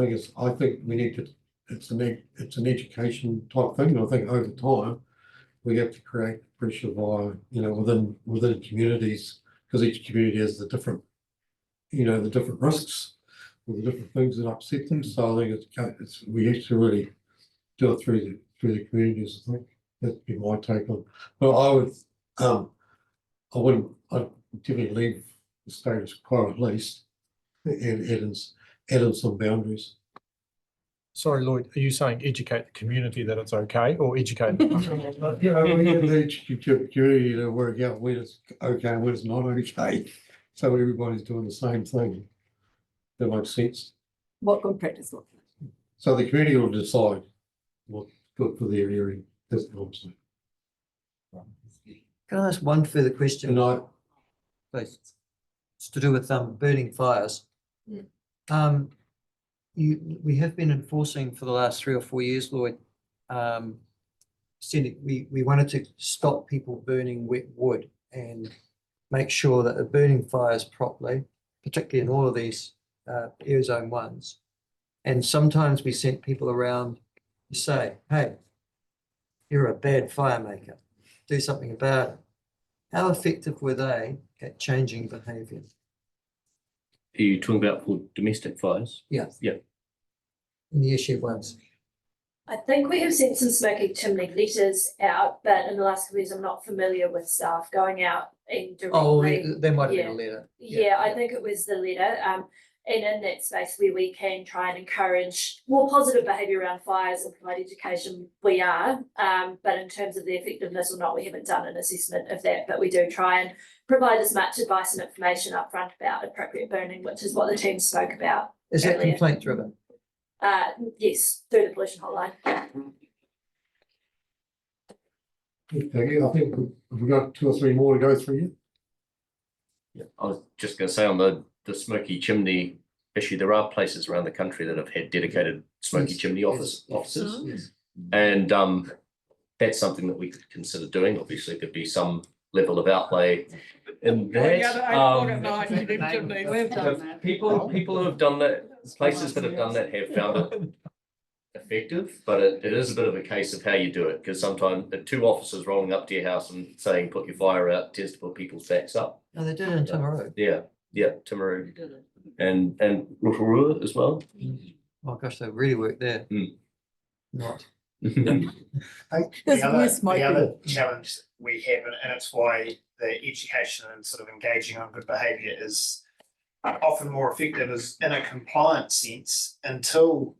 think we need to, it's an education type thing. And I think over time we have to create pressure via, within communities, because each community has the different risks or the different things that upset them. So I think we have to really do it through the communities. I think that'd be my take on. But I'd definitely leave the status quo at least, and add in some boundaries. Sorry, Lloyd, are you saying educate the community that it's okay, or educate? We have each community to work out when it's okay and when it's not okay. So everybody's doing the same thing. That makes sense. What good practice looks like. So the community will decide what's good for their area. That's what I'm saying. Can I ask one further question? No. Please. It's to do with burning fires. we have been enforcing for the last 3 or 4 years, Lloyd. We wanted to stop people burning wet wood and make sure that they're burning fires properly, particularly in all of these air zone ones. And sometimes we sent people around to say, hey, you're a bad fire maker, do something about it. How effective were they at changing behaviour? Are you talking about for domestic fires? Yeah. Yeah. In the issue ones. I think we have sent some smoky chimney letters out, but in the last couple of years, I'm not familiar with staff going out and Oh, directly. there might have Yeah. been a letter. Yeah, I think it was the letter. And in that space where we can try and encourage more positive behaviour around fires and provide education, we are. But in terms of the effectiveness or not, we haven't done an assessment of that, but we do try and provide as much advice and information upfront about appropriate burning, which is what the team spoke about. Is that earlier. complaint driven? Yes, through the pollution hotline. Okay, I think we've got 2 or 3 more to go through here. Yeah, I was just going to say on the smoky chimney issue, there are places around the country that have had dedicated smoky Yes, chimney offices. Yes. And that's something that we could consider doing. Obviously, there'd be some level of outlay in that. We've done that. People who have done that, places that have done that have found it effective, but it is a bit of a case of how you do it, because sometimes the 2 officers rolling up to your house and saying put your fire out tends to put people's backs up. No, they did it in Timaru. Yeah, Timaru and Rotorua as well. Oh gosh, they really worked there. Not. The other challenge we have, and it's why the education and sort of engaging on good behaviour is often more effective, is in a compliance sense until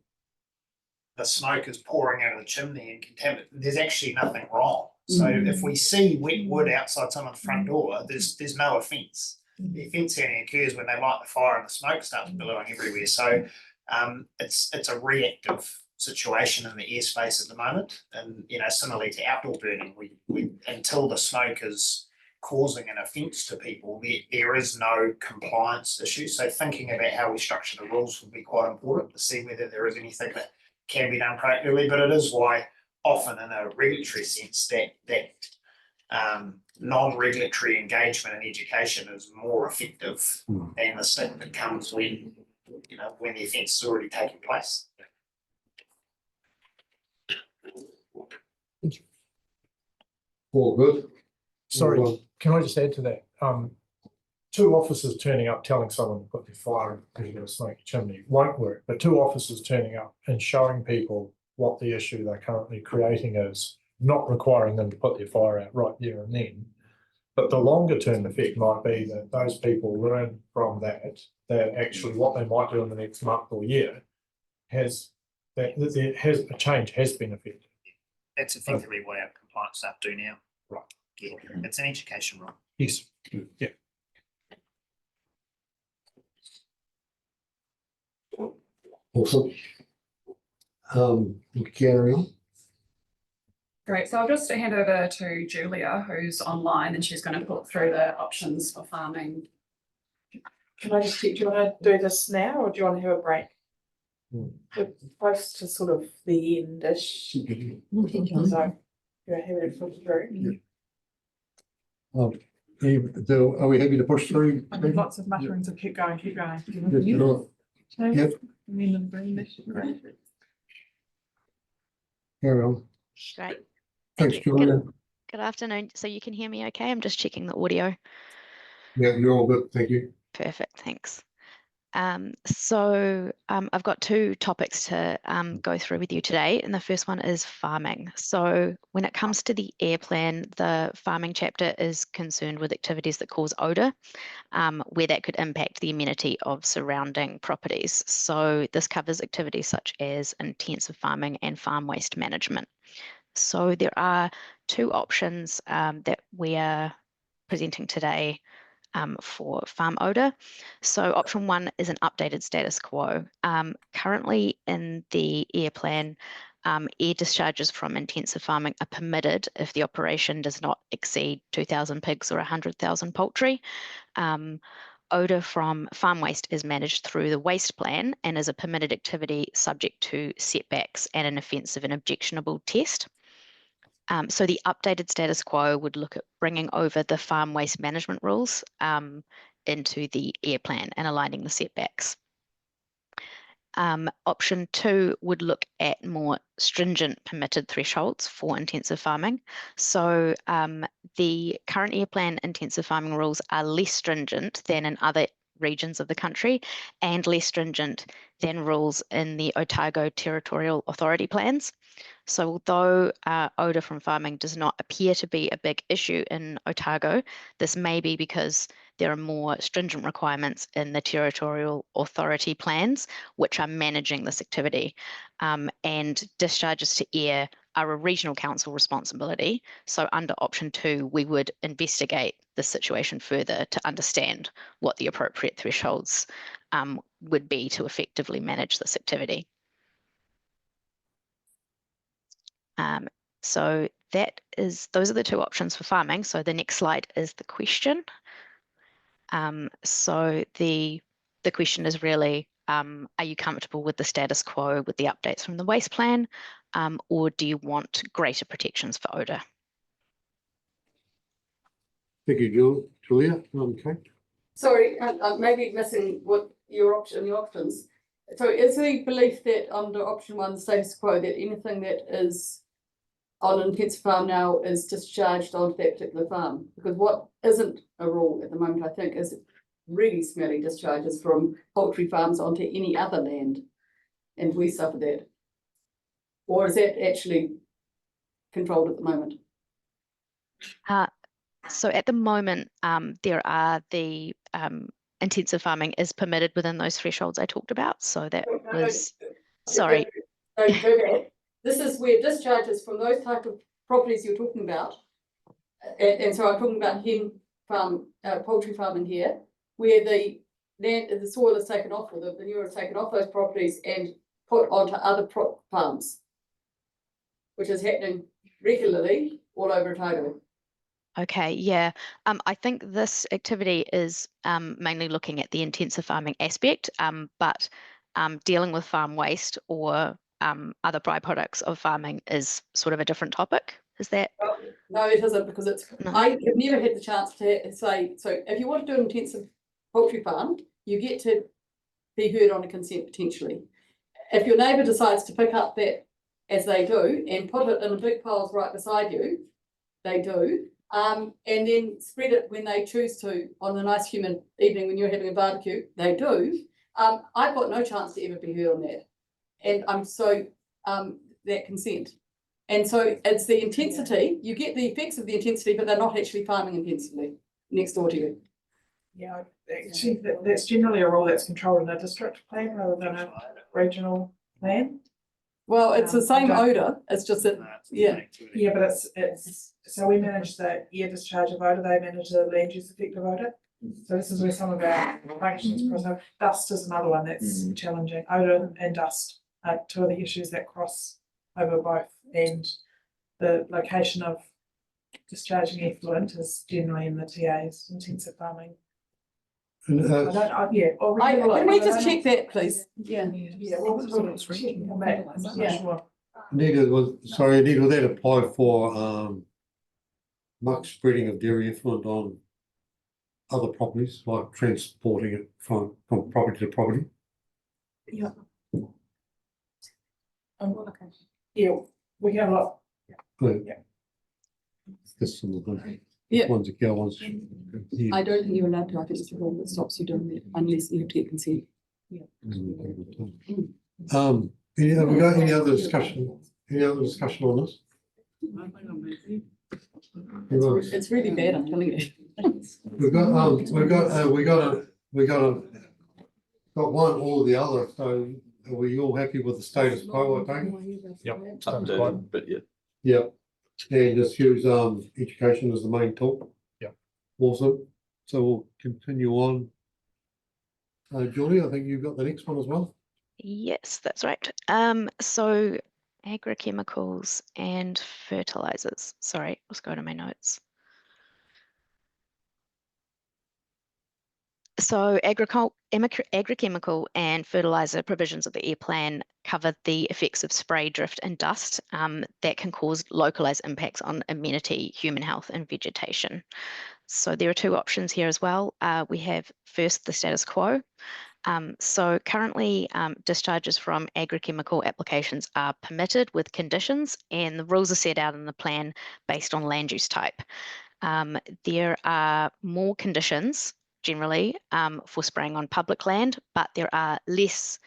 the smoke is pouring out of the chimney and contaminant, there's actually nothing wrong. So if we see wet wood outside someone's front door, there's no offence. The offence only occurs when they light the fire and the smoke starts billowing everywhere. So it's a reactive situation in the airspace at the moment. And similarly to outdoor burning, we until the smoke is causing an offence to people, there is no compliance issue. So thinking about how we structure the rules would be quite important to see whether there is anything that can be done proactively. But it is why often in a regulatory sense that non-regulatory engagement and education is more effective than the stick that comes when the offence is already taking place. All good. Sorry, can I just add to that? 2 officers turning up telling someone to put their fire in because you've got a smoky chimney won't work, but 2 officers turning up and showing people what the issue they're currently creating is, not requiring them to put their fire out right there and then. But the longer term effect might be that those people learn from that actually what they might do in the next month or year a change has been effected. That's effectively what our compliance staff do now. Right. Yeah, it's an education role. Yes. Yeah. Awesome. Carry on. Great, so I'll just hand over to Julia, who's online, and she's going to put through the options for farming. Can I just check, do you want to do this now or do you want to have a break? We're close to sort of the end-ish. So you're happy to push through? Are we happy to push through? I mean, lots of mutterings of keep going, keep going. Yes, sure. Yep. Carry on. Great. Thanks, Julia. Good afternoon. So you can hear me okay? I'm just checking the audio. Yeah, you're all good. Thank you. Perfect. Thanks. So I've got 2 topics to go through with you today, and the first one is farming. So when it comes to the air plan, the farming chapter is concerned with activities that cause odour, where that could impact the amenity of surrounding properties. So this covers activities such as intensive farming and farm waste management. So there are 2 options that we are presenting today for farm odour. So option 1 is an updated status quo. Currently in the air plan, air discharges from intensive farming are permitted if the operation does not exceed 2,000 pigs or 100,000 poultry. Odour from farm waste is managed through the waste plan and is a permitted activity subject to setbacks and an offensive and objectionable test. So the updated status quo would look at bringing over the farm waste management rules into the air plan and aligning the setbacks. Option 2 would look at more stringent permitted thresholds for intensive farming. So the current air plan intensive farming rules are less stringent than in other regions of the country and less stringent than rules in the Otago Territorial Authority plans. So although odour from farming does not appear to be a big issue in Otago, this may be because there are more stringent requirements in the Territorial Authority plans, which are managing this activity. And discharges to air are a regional council responsibility. So under option 2, we would investigate the situation further to understand what the appropriate thresholds would be to effectively manage this activity. So those are the 2 options for farming. So the next slide is the question. So the question is really, are you comfortable with the status quo with the updates from the waste plan, or do you want greater protections for odour? Thank you, Julia. Okay. Sorry, I may be missing what your options. So is the belief that under option 1 status quo that anything that is on an intensive farm now is discharged onto that particular farm? Because what isn't a rule at the moment, I think, is really smelly discharges from poultry farms onto any other land, and we suffer that. Or is that actually controlled at the moment? So at the moment, there are the intensive farming is permitted within those thresholds I talked about. So that was, sorry. No, go back. This is where discharges from those type of properties you're talking about, and so I'm talking about hen farm, poultry farming here, where the land, the soil is taken off, or the manure is taken off those properties and put onto other farms, which is happening regularly all over Otago. Okay, yeah. I think this activity is mainly looking at the intensive farming aspect, but dealing with farm waste or other byproducts of farming is sort of a different topic. Is that? Well, no, it isn't, because it's, I have never had the chance to say, so if you want to do an intensive poultry farm, you get to be heard on a consent potentially. If your neighbour decides to pick up that, as they do, and put it in a big piles right beside you, they do, and then spread it when they choose to on a nice humid evening when you're having a barbecue, they do. I've got no chance to ever be heard on that. And I'm so, that consent. And so it's the intensity, you get the effects of the intensity, but they're not actually farming intensively next door to you. Yeah, actually, that's generally a rule that's controlled in a district plan rather than a regional plan. Well, it's the same odour, it's just that, yeah. Yeah, but it's, so we manage the air discharge of odour, they manage the land use effective odour. So this is where some of our functions cross over. Dust is another one that's challenging. Odour and dust are 2 of the issues that cross over both, and the location of discharging effluent is generally in the TAs, intensive farming. And, Can we just check that, please? Yeah. Yeah, well, we'll check and come back. I'm not sure. Anita, would that apply for much spreading of dairy effluent on other properties, like transporting it from property to property? Yeah. Yeah, we have a lot. Yeah. This some of the Yeah. ones that go, ones. I don't think you're allowed to, I think it's a rule that stops you doing that unless you have to get consent. Have we got any other discussion? Any other discussion on this? It's really bad, I'm telling you. Got one or the other, so are we all happy with the status quo, I think? Yep. But yeah. Yep, and just use education as the main tool. Yeah. Awesome, so we'll continue on. Julie, I think you've got the next one as well. Yes, that's right. So agrochemicals and fertilizers. Sorry, let's go to my notes. So agrochemical and fertilizer provisions of the air plan cover the effects of spray, drift and dust that can cause localized impacts on amenity, human health and vegetation. So there are two options here as well. We have first the status quo. So currently discharges from agrochemical applications are permitted with conditions, and the rules are set out in the plan based on land use type. There are more conditions generally for spraying on public land, but there are less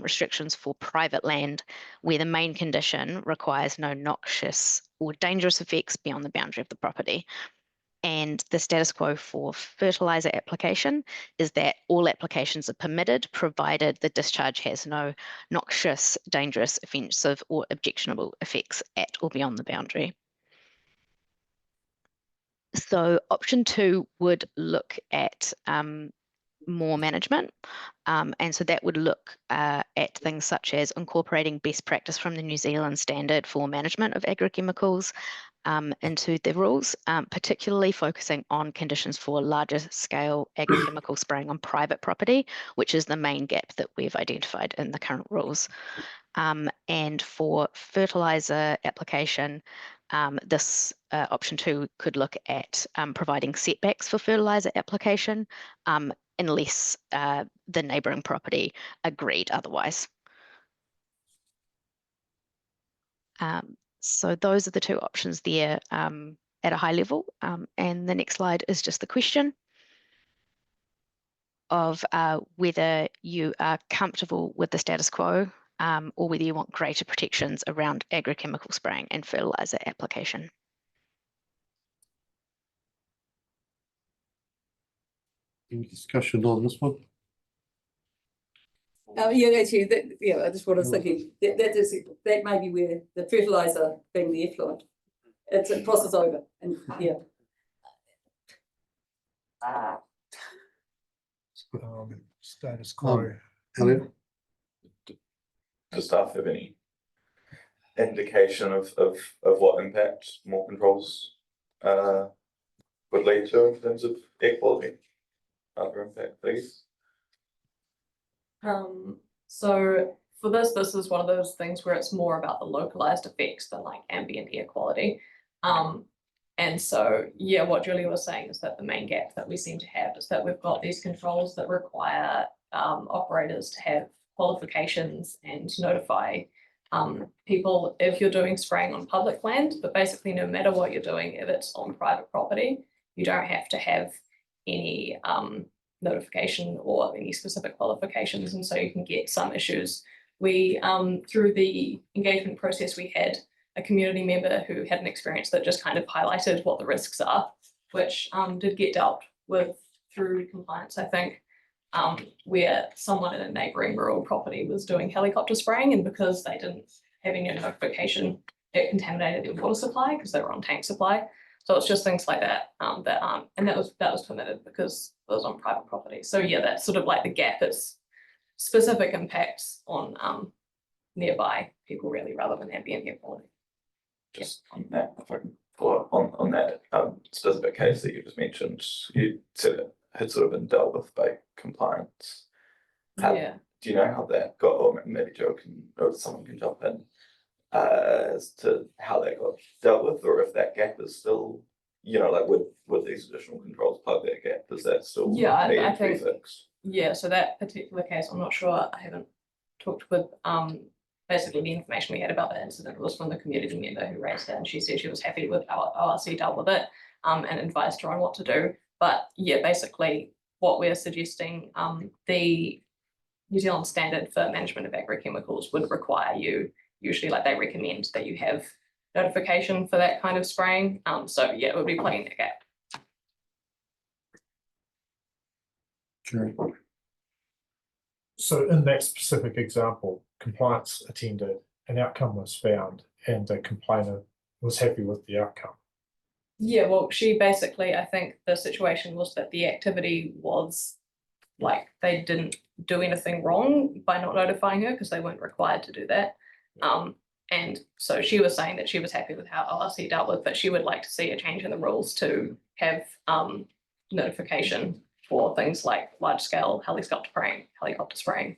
restrictions for private land, where the main condition requires no noxious or dangerous effects beyond the boundary of the property. And the status quo for fertilizer application is that all applications are permitted, provided the discharge has no noxious, dangerous, offensive or objectionable effects at or beyond the boundary. So option 2 would look at more management. And so that would look at things such as incorporating best practice from the New Zealand standard for management of agrochemicals into the rules, particularly focusing on conditions for larger scale agrochemical spraying on private property, which is the main gap that we've identified in the current rules. And for fertilizer application, this option 2 could look at providing setbacks for fertilizer application unless the neighbouring property agreed otherwise. So those are the two options there at a high level. And the next slide is just the question of whether you are comfortable with the status quo or whether you want greater protections around agrochemical spraying and fertilizer application. Any discussion on this one? Yeah, actually, that's what I was thinking. That may be where the fertiliser being the effluent, it crosses over, and yeah. Status quo. Elliot? Does staff have any indication of what impact more controls would lead to in terms of air quality? Other impact, please. So for this is one of those things where it's more about the localized effects than like ambient air quality. And so, yeah, what Julia was saying is that the main gap that we seem to have is that we've got these controls that require operators to have qualifications and notify people if you're doing spraying on public land, but basically no matter what you're doing, if it's on private property, you don't have to have any notification or any specific qualifications, and so you can get some issues. We through the engagement process, we had a community member who had an experience that just kind of highlighted what the risks are, which did get dealt with through compliance, I think, where someone in a neighbouring rural property was doing helicopter spraying, and because they didn't have any notification, it contaminated their water supply because they were on tank supply. So it's just things like that and that was permitted because it was on private property. So yeah, that's sort of like the gap. It's specific impacts on nearby people really, rather than ambient air quality. Just on that, if I can follow up on that specific case that you just mentioned, you said it had sort of been dealt with by compliance. Yeah. Do you know how that got, or maybe Joe can, or someone can jump in, as to how that got dealt with, or if that gap is still, you know, like with these additional controls plug that gap, is that still Yeah, needed I to be think, fixed? yeah, so that particular case, I'm not sure, I haven't talked with, basically the information we had about the incident was from the community member who raised it, and she said she was happy with how ORC dealt with it, and advised her on what to do. But yeah, basically what we're suggesting, the New Zealand standard for management of agrochemicals would require you, usually like they recommend that you have notification for that kind of spraying. So yeah, it would be plugging that gap. Sure. So in that specific example, compliance attended, an outcome was found, and the complainant was happy with the outcome. Yeah, well, she basically, I think the situation was that the activity was like they didn't do anything wrong by not notifying her because they weren't required to do that. And so she was saying that she was happy with how ORC dealt with, but she would like to see a change in the rules to have notification for things like large scale helicopter spraying,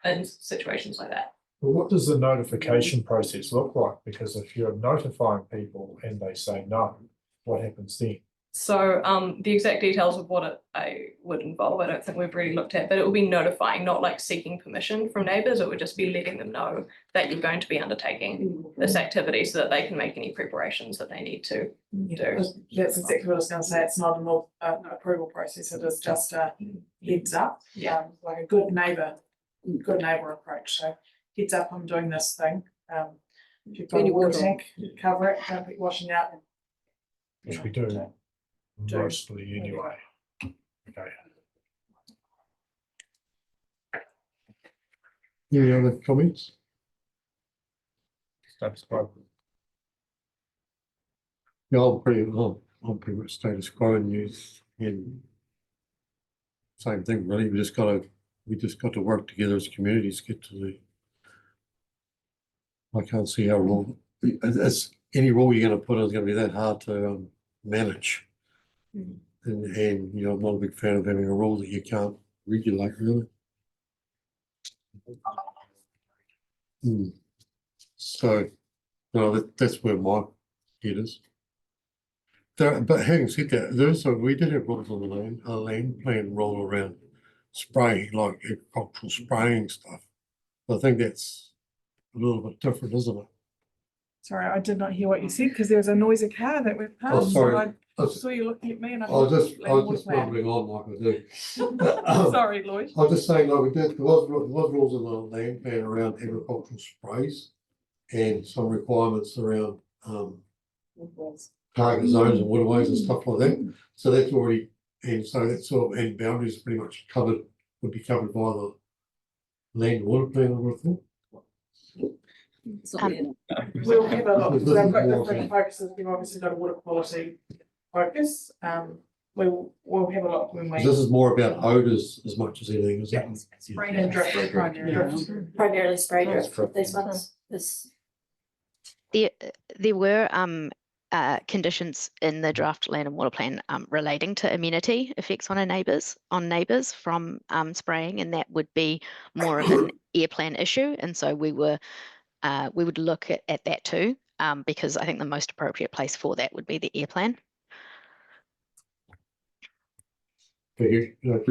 in situations like that. Well, what does the notification process look like? Because if you're notifying people and they say no, what happens then? So the exact details of what I would involve, I don't think we've really looked at, but it will be notifying, not like seeking permission from neighbours. It would just be letting them know that you're going to be undertaking this activity so that they can make any preparations that they need to do. That's exactly what I was going to say. It's not an approval process. It is just a heads up. Like a good neighbour approach. So heads up, I'm doing this thing. If you've got a water tank, cover it, don't be washing out. Which we do mostly anyway. Okay. Any other comments? Status quo. Yeah, I'm pretty much status quo and use in same thing really. We just got to work together as communities to get to the. I can't see how rule, as any rule you're going to put in is going to be that hard to manage. And you know, I'm not a big fan of having a rule that you can't regulate really. So, no, that's where my head is. But having said that, we did have rules on the land plan roll around spraying, like agricultural spraying stuff. I think that's a little bit different, isn't it? Sorry, I did not hear what you said because there was a noisy car that went past. Oh, sorry. So I saw you looking at me and I was just mumbling on like I do. Sorry, Lloyd. I was just saying, like we did, there was rules in the land plan around agricultural sprays and some requirements around target zones and waterways and stuff like that. So that's already, and so that sort of, and boundaries pretty much covered, would be covered by the land water plan, I would have thought. We'll have a look, because they've got different focuses. We've obviously got a water quality focus. We'll have a look when we. This is more about odours as much as anything, is it? Spray and drift, Primarily spray drift with these ones. There were conditions in the draft land and water plan relating to amenity effects on neighbours from spraying, and that would be more of an air plan issue. And so we would look at that too, because I think the most appropriate place for that would be the air plan. Isn't it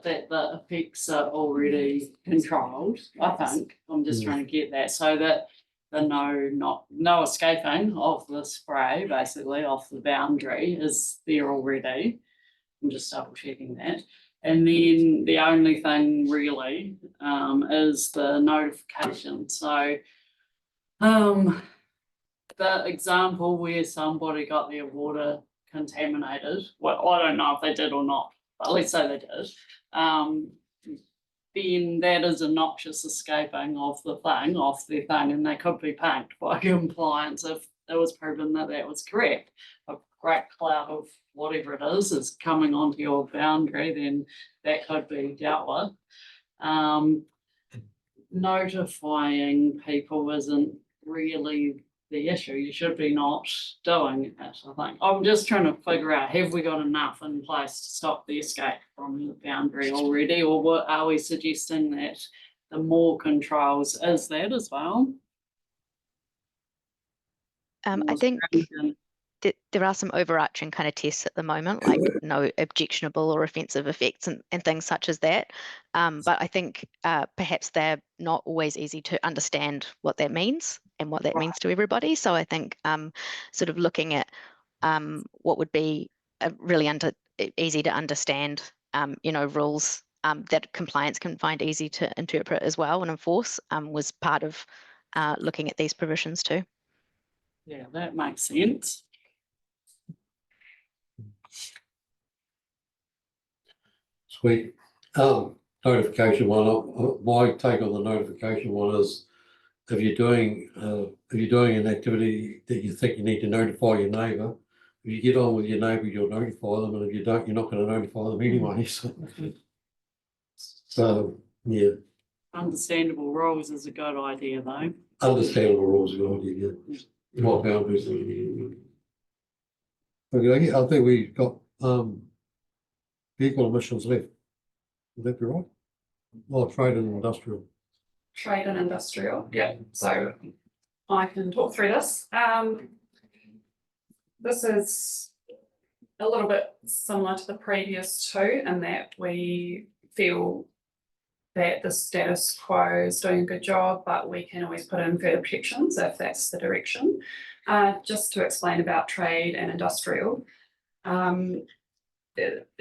that the effects are already controlled? I think I'm just trying to get that so that the no escaping of the spray basically off the boundary is there already. I'm just double checking that. And then the only thing really is the notification. So the example where somebody got their water contaminated, well, I don't know if they did or not, but let's say they did, then that is a noxious escaping of the thing, off their thing, and they could be panked by compliance if it was proven that that was correct. A great cloud of whatever it is coming onto your boundary, then that could be dealt with. Notifying people isn't really the issue. You should be not doing it, I think. I'm just trying to figure out, have we got enough in place to stop the escape from the boundary already, or are we suggesting that the more controls is that as well? I think there are some overarching kind of tests at the moment, like no objectionable or offensive effects and things such as that. But I think perhaps they're not always easy to understand what that means and what that means to everybody. So I think sort of looking at what would be really easy to understand, rules that compliance can find easy to interpret as well and enforce was part of looking at these provisions too. Yeah, that makes sense. Sweet. Notification one. My take on the notification one is if you're doing an activity that you think you need to notify your neighbour, if you get on with your neighbour, you'll notify them, and if you don't, you're not going to notify them anyway. So yeah. Understandable rules is a good idea though. Understandable rules is a good idea. Yeah. What boundaries? Okay, I think we've got vehicle emissions left. Would that be right? Well, trade and industrial. Trade and industrial, yeah, so I can talk through this. This is a little bit similar to the previous two in that we feel that the status quo is doing a good job, but we can always put in further protections if that's the direction. Just to explain about trade and industrial. The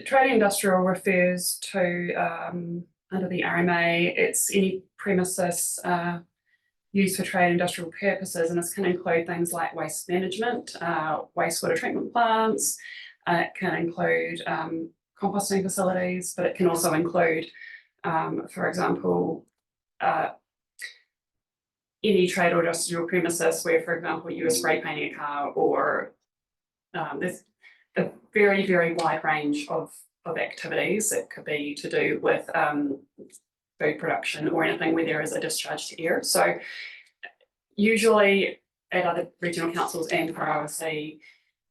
trade and industrial refers to, under the RMA, it's any premises used for trade and industrial purposes, and this can include things like waste management, wastewater treatment plants, it can include composting facilities, but it can also include, for example, any trade or industrial premises where, for example, you are spray painting a car, or there's a very, very wide range of activities. It could be to do with food production or anything where there is a discharge to air. So usually at other regional councils and for OSC,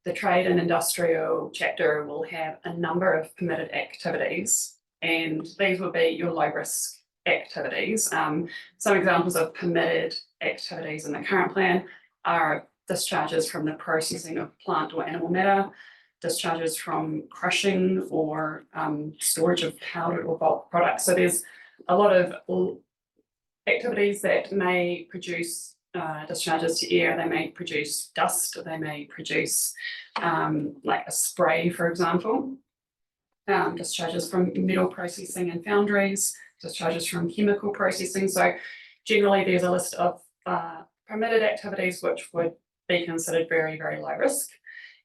the trade and industrial chapter will have a number of permitted activities, and these will be your low risk activities. Some examples of permitted activities in the current plan are discharges from the processing of plant or animal matter, discharges from crushing or storage of powdered or bulk products. So there's a lot of activities that may produce discharges to air. They may produce dust, they may produce like a spray, for example. Discharges from metal processing and foundries, discharges from chemical processing. So generally there's a list of permitted activities which would be considered very, very low risk.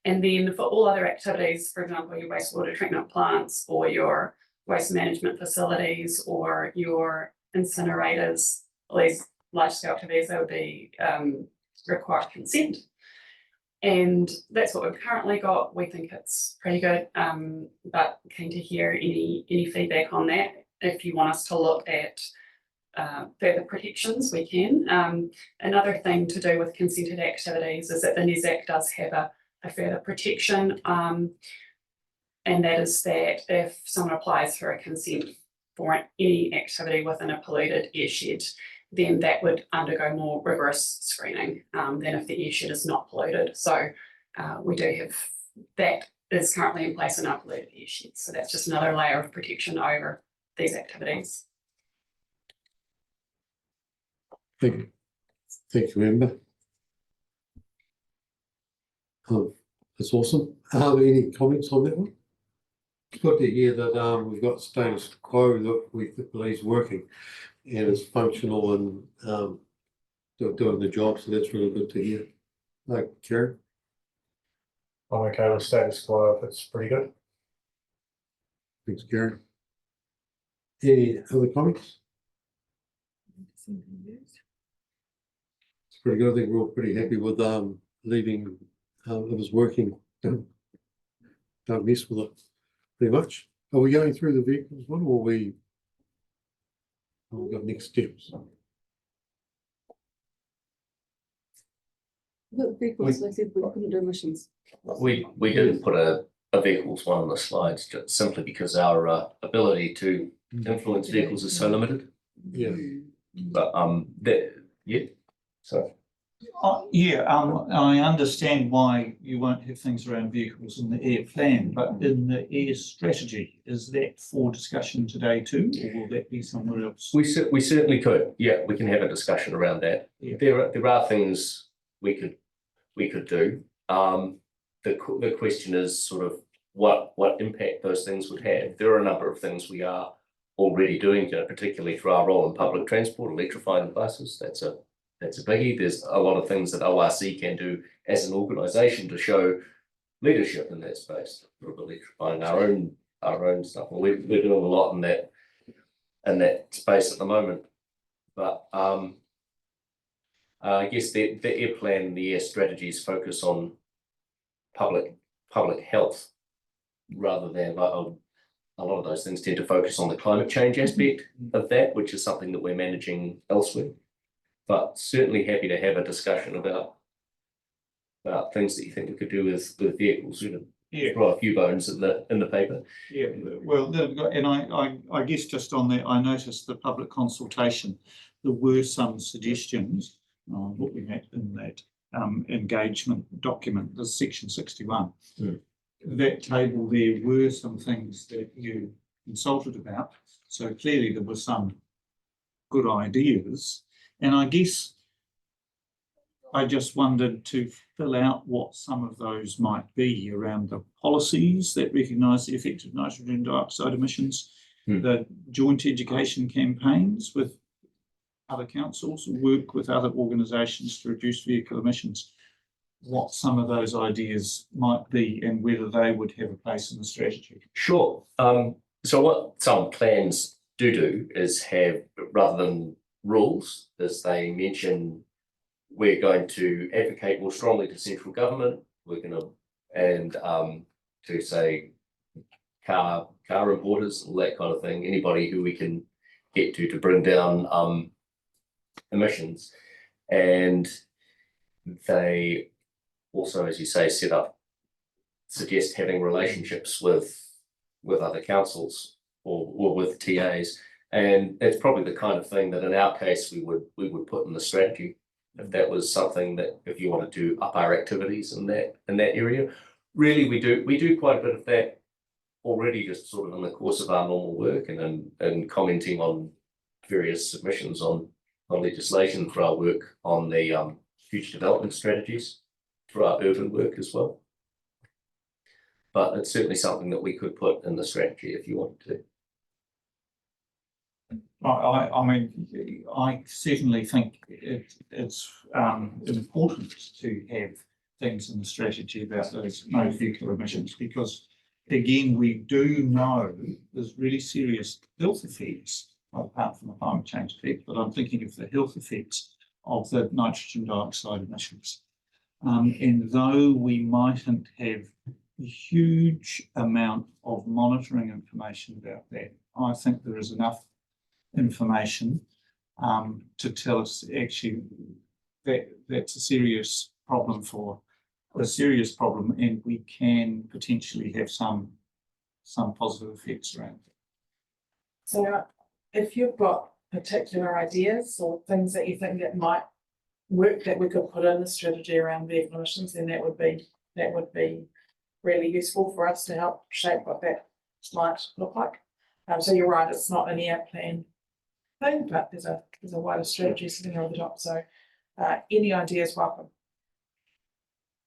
And then for all other activities, for example, your wastewater treatment plants or your waste management facilities or your incinerators, all these large scale activities, they would be required consent. And that's what we've currently got. We think it's pretty good, but keen to hear any feedback on that. If you want us to look at further protections, we can. Another thing to do with consented activities is that the NESAC does have a further protection, and that is that if someone applies for a consent for any activity within a polluted airshed, then that would undergo more rigorous screening than if the airshed is not polluted. So we do have that is currently in place in our polluted airsheds. So that's just another layer of protection over these activities. Thank you, Amber. That's awesome. Any comments on that one? It's good to hear that we've got status quo that we believe is working and is functional and doing the job. So that's really good to hear. Karen? I'm okay with status quo if it's pretty good. Thanks, Karen. Any other comments? It's pretty good. I think we're all pretty happy with leaving it was working. Don't mess with it pretty much. Are we going through the vehicles one or we've got next steps? The vehicles, they said we couldn't do emissions. We didn't put a vehicles one on the slides just simply because our ability to influence vehicles is so limited. Yeah. But so. I understand why you won't have things around vehicles in the air plan, but in the air strategy, is that for discussion today too, or will that be somewhere else? We certainly could. Yeah, we can have a discussion around that. Yeah. There are things we could do. The question is sort of what impact those things would have. There are a number of things we are already doing, particularly through our role in public transport, electrifying buses. That's a biggie. There's a lot of things that ORC can do as an organisation to show leadership in that space, sort of electrifying our own stuff. And we're doing a lot in that space at the moment. But I guess the air plan and the air strategies focus on public health rather than a lot of those things tend to focus on the climate change aspect of that, which is something that we're managing elsewhere. But certainly happy to have a discussion about things that you think we could do with vehicles. Yeah. throw a few bones in the paper. Yeah, well, and I guess just on that, I noticed the public consultation, there were some suggestions, looking at in that engagement document, the section 61. That table there were some things that you consulted about. So clearly there were some good ideas. And I guess I just wondered to fill out what some of those might be around the policies that recognise the effect of nitrogen dioxide emissions, the joint education campaigns with other councils, work with other organisations to reduce vehicle emissions, what some of those ideas might be and whether they would have a place in the strategy. Sure. So what some plans do is have, rather than rules, as they mention, we're going to advocate more strongly to central government. We're going to, and to say car importers, all that kind of thing, anybody who we can get to bring down emissions. And they also, as you say, suggest having relationships with other councils or with TAs. And it's probably the kind of thing that in our case we would put in the strategy. If that was something that, if you wanted to up our activities in that area, really we do quite a bit of that already, just sort of in the course of our normal work and commenting on various submissions on legislation for our work on the future development strategies for our urban work as well. But it's certainly something that we could put in the strategy if you wanted to. I mean, I certainly think it's important to have things in the strategy about those no vehicle emissions, because again, we do know there's really serious health effects, apart from the climate change effect, but I'm thinking of the health effects of the nitrogen dioxide emissions. And though we mightn't have a huge amount of monitoring information about that, I think there is enough information to tell us actually that that's a serious problem and we can potentially have some positive effects around it. So if you've got particular ideas or things that you think that might work that we could put in the strategy around vehicle emissions, then that would be really useful for us to help shape what that might look like. So you're right, it's not an air plan thing, but there's a wider strategy sitting there on the top. So any ideas welcome.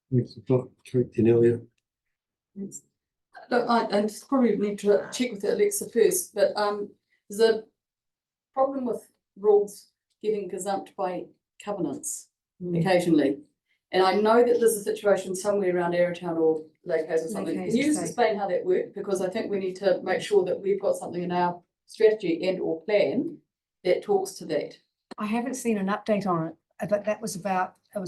Look, Cornelia. Look, I just probably need to check with Alexa first, but there's a problem with rules getting gazumped by covenants occasionally. And I know that there's a situation somewhere around Arrowtown or Lake Hayes or something. Can you just explain how that worked? Because I think we need to make sure that we've got something in our strategy and or plan that talks to that. I haven't seen an update on it, but it was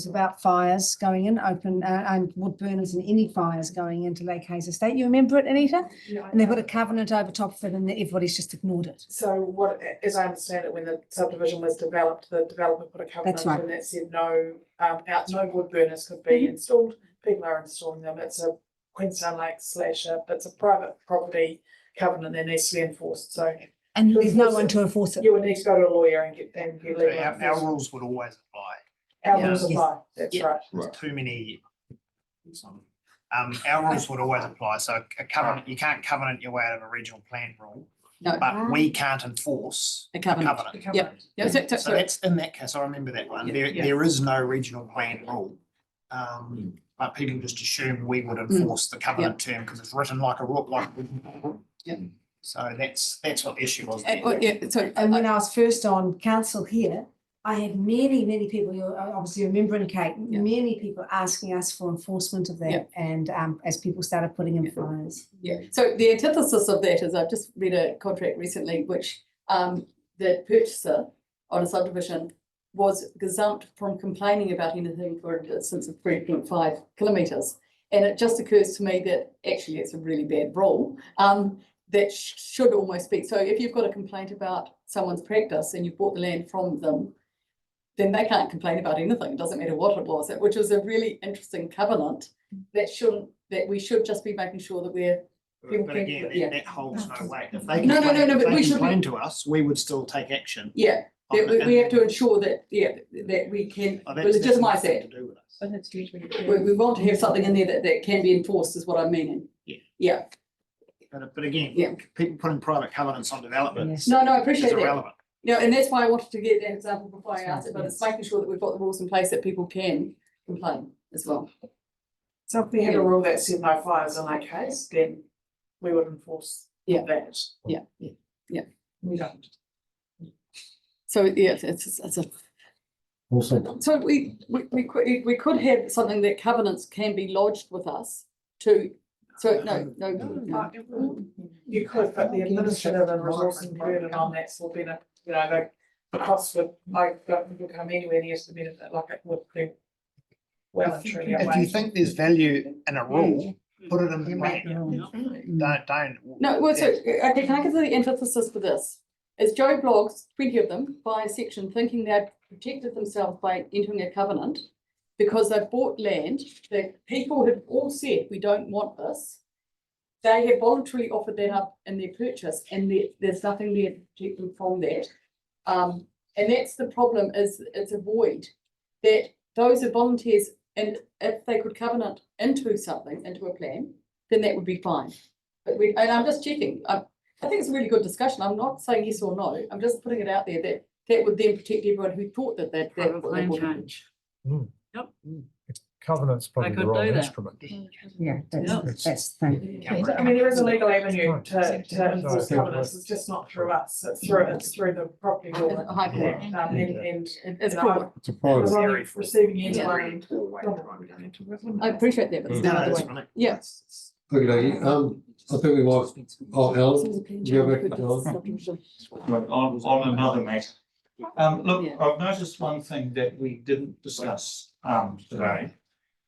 about fires going in, open and wood burners and any fires going into Lake Hayes Estate. You remember it, Anita? Yeah, and they've got a covenant over top of it and everybody's just ignored it. So what, as I understand it, when the subdivision was developed, the developer put a covenant right. in that said no wood burners could be installed. People are installing them. It's a Queenstown Lake it's a private property covenant that needs to be enforced. So and there's no one to enforce it. You would need to go to a lawyer and get legal. Our rules would always apply. Our rules apply. That's right. There's too many. Our rules would always apply. So a covenant, you can't covenant your way out of a regional plan rule. No. But we can't enforce a covenant. Yep. Yeah, So that's in that case. I remember that one. There is no regional plan rule. But people just assume we would enforce the covenant term because it's written like a rule. So that's what the issue was. And when I was first on council here, I had many people, you obviously remembering Kate, many people asking us for enforcement of that. And as people started putting in fires. Yeah, so the antithesis of that is I've just read a contract recently which the purchaser on a subdivision was gazumped from complaining about anything for a distance of 3.5 kilometres. And it just occurs to me that actually it's a really bad rule. That should almost be, so if you've got a complaint about someone's practice and you bought the land from them, then they can't complain about anything. It doesn't matter what it was, which is a really interesting covenant that we should just be making sure that we're. people But can- again, yeah. that holds no weight. If they No, no, no, complain, no, if but they we should be- complain to us, we would still take action. Yeah, on that it, we have and- to ensure that, that we can Oh, that's legitimise nothing that. to do with us. We want to have something in there that can be enforced is what I'm meaning. Yeah. Yeah, But again, Yeah. people putting private covenants on developments. no, I is appreciate that. irrelevant. Yeah, and that's why I wanted to get that example before I asked it, but it's making sure that we've got the rules in place that people can complain as well. So if we had a rule that said no fires in that case, then we would enforce Yeah. that. Yeah. We don't. So, yeah, it's a. Also, So we could have something that covenants can be lodged with us to, so no. You could, but the administrative and resourcing burden on that will be, the cost would, don't become anywhere near the benefit like it would be. Well and truly. If you think there's value in a rule, put it in the plan. Don't. No, well, so, okay, can I give the emphasis for this? Is Joe Bloggs, 20 of them, by a section thinking they've protected themselves by entering a covenant because they've bought land, the people have all said, we don't want this. They have voluntarily offered that up in their purchase and there's nothing there to protect them from that. And that's the problem, is it's a void, that those are volunteers, and if they could covenant into something, into a plan, then that would be fine. But and I'm just checking, I think it's a really good discussion. I'm not saying yes or no. I'm just putting it out there that that would then protect everyone who thought that Private plan change. Yep. Covenant's probably could the wrong do that. instrument. Yeah, that's the thing. I mean, there is a legal avenue to enforce covenants, it's just not through us, it's through the property law. High court. And It's you know, court. it's a private. the one receiving end Yeah. land. I appreciate that, but it's No, another that's way. right. Yeah. Okay, I think we might, Alan, you go back to John. On another matter. Look, I've noticed one thing that we didn't discuss today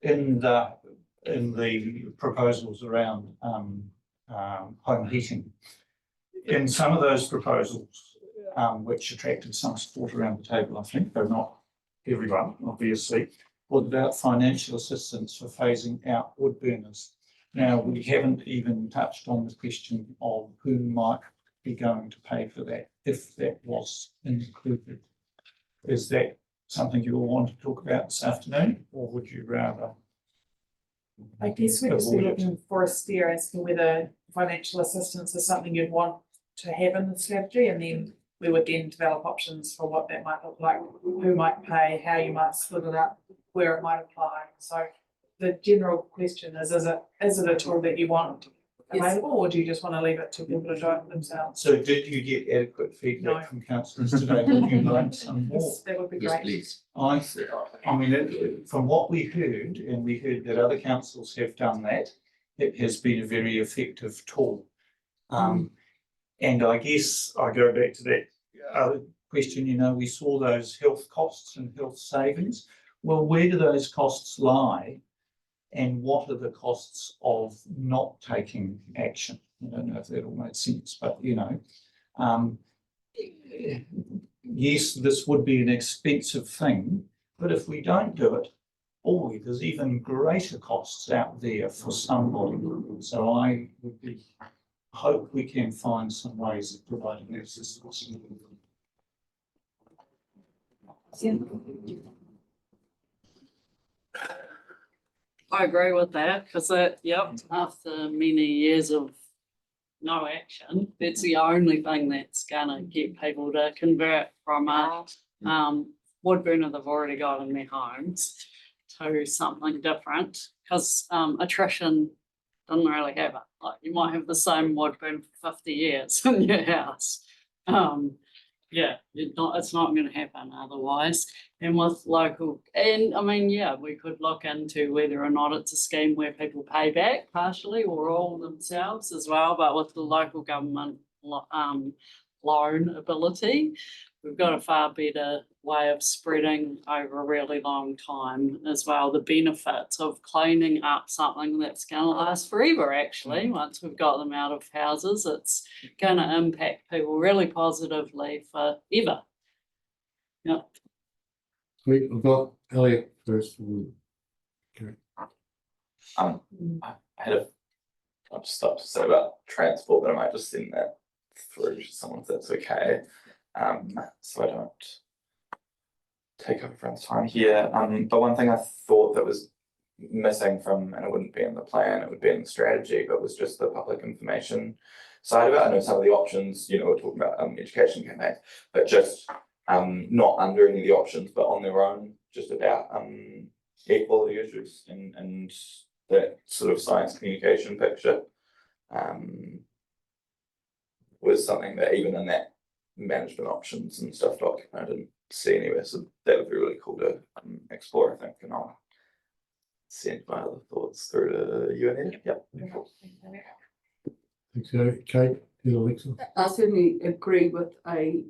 in the proposals around home heating. In some of those proposals, which attracted some support around the table, I think, but not everyone, obviously, was about financial assistance for phasing out wood burners. Now, we haven't even touched on the question of who might be going to pay for that, if that was included. Is that something you all want to talk about this afternoon, or would you rather? I guess we'd just be avoid it? looking for a steer as to whether financial assistance is something you'd want to have in the strategy, and then we would then develop options for what that might look like, who might pay, how you might split it up, where it might apply. So the general question is it a tool that you want available, or do you just want to leave it to people to do it themselves? So did you get adequate feedback No. from councillors today? Would you like some more? Yes, that would be great. I mean, from what we heard, and we heard that other councils have done that, it has been a very effective tool. And I guess I go back to that other question, we saw those health costs and health savings. Well, where do those costs lie? And what are the costs of not taking action? I don't know if that all made sense, but yes, this would be an expensive thing, but if we don't do it, there's even greater costs out there for somebody. So I would hope we can find some ways of providing assistance. I agree with that, because after many years of no action, it's the only thing that's gonna get people to convert from a wood burner they've already got in their homes to something different, because attrition doesn't really happen. Like, you might have the same wood burner for 50 years in your house. It's not gonna happen otherwise. And with local, and I mean, we could look into whether or not it's a scheme where people pay back partially or all themselves as well, but with the local government loan ability, we've got a far better way of spreading over a really long time as well. The benefits of cleaning up something that's going to last forever, actually, once we've got them out of houses, it's going to impact people really positively forever. Yep. Sweet, I've got Elliot first. Okay. I had I'll just stop to say about transport, but I might just send that through to someone if that's okay. So I don't take up everyone's time here. But one thing I thought that was missing from, and it wouldn't be in the plan, it would be in the strategy, but was just the public information side of it. I know some of the options, we're talking about education campaigns, but just not under any of the options, but on their own, just about equality issues and that sort of science communication picture was something that even in that management options and stuff document I didn't see anywhere. So that would be really cool to explore, I think, and I'll send my other thoughts through to you and Ed. Yep. Thanks, Kate, and Alexa. I certainly agree with a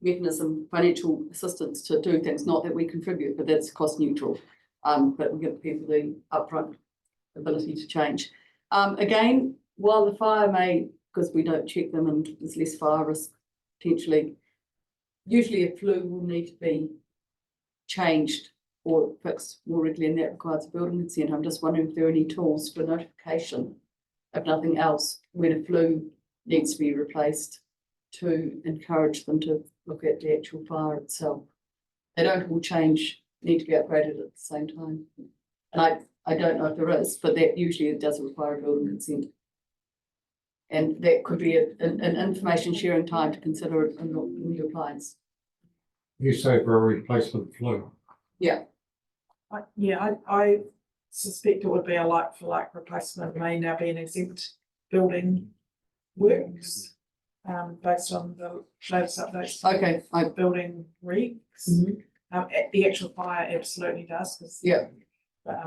mechanism, financial assistance to do things, not that we contribute, but that's cost neutral. But we give people the upfront ability to change. Again, while the fire may, because we don't check them and there's less fire risk potentially, usually a flue will need to be changed or fixed more regularly, and that requires a building consent. I'm just wondering if there are any tools for notification, if nothing else, when a flue needs to be replaced, to encourage them to look at the actual fire itself. They don't all need to be upgraded at the same time. And I don't know if there is, but that usually it does require a building consent. And that could be an information sharing time to consider it in new appliance. You say for a replacement flue. Yeah. I suspect it would be a like for like replacement, may now be an exempt building works. Based on the latest updates. Okay. Building regs. The actual fire absolutely does, because but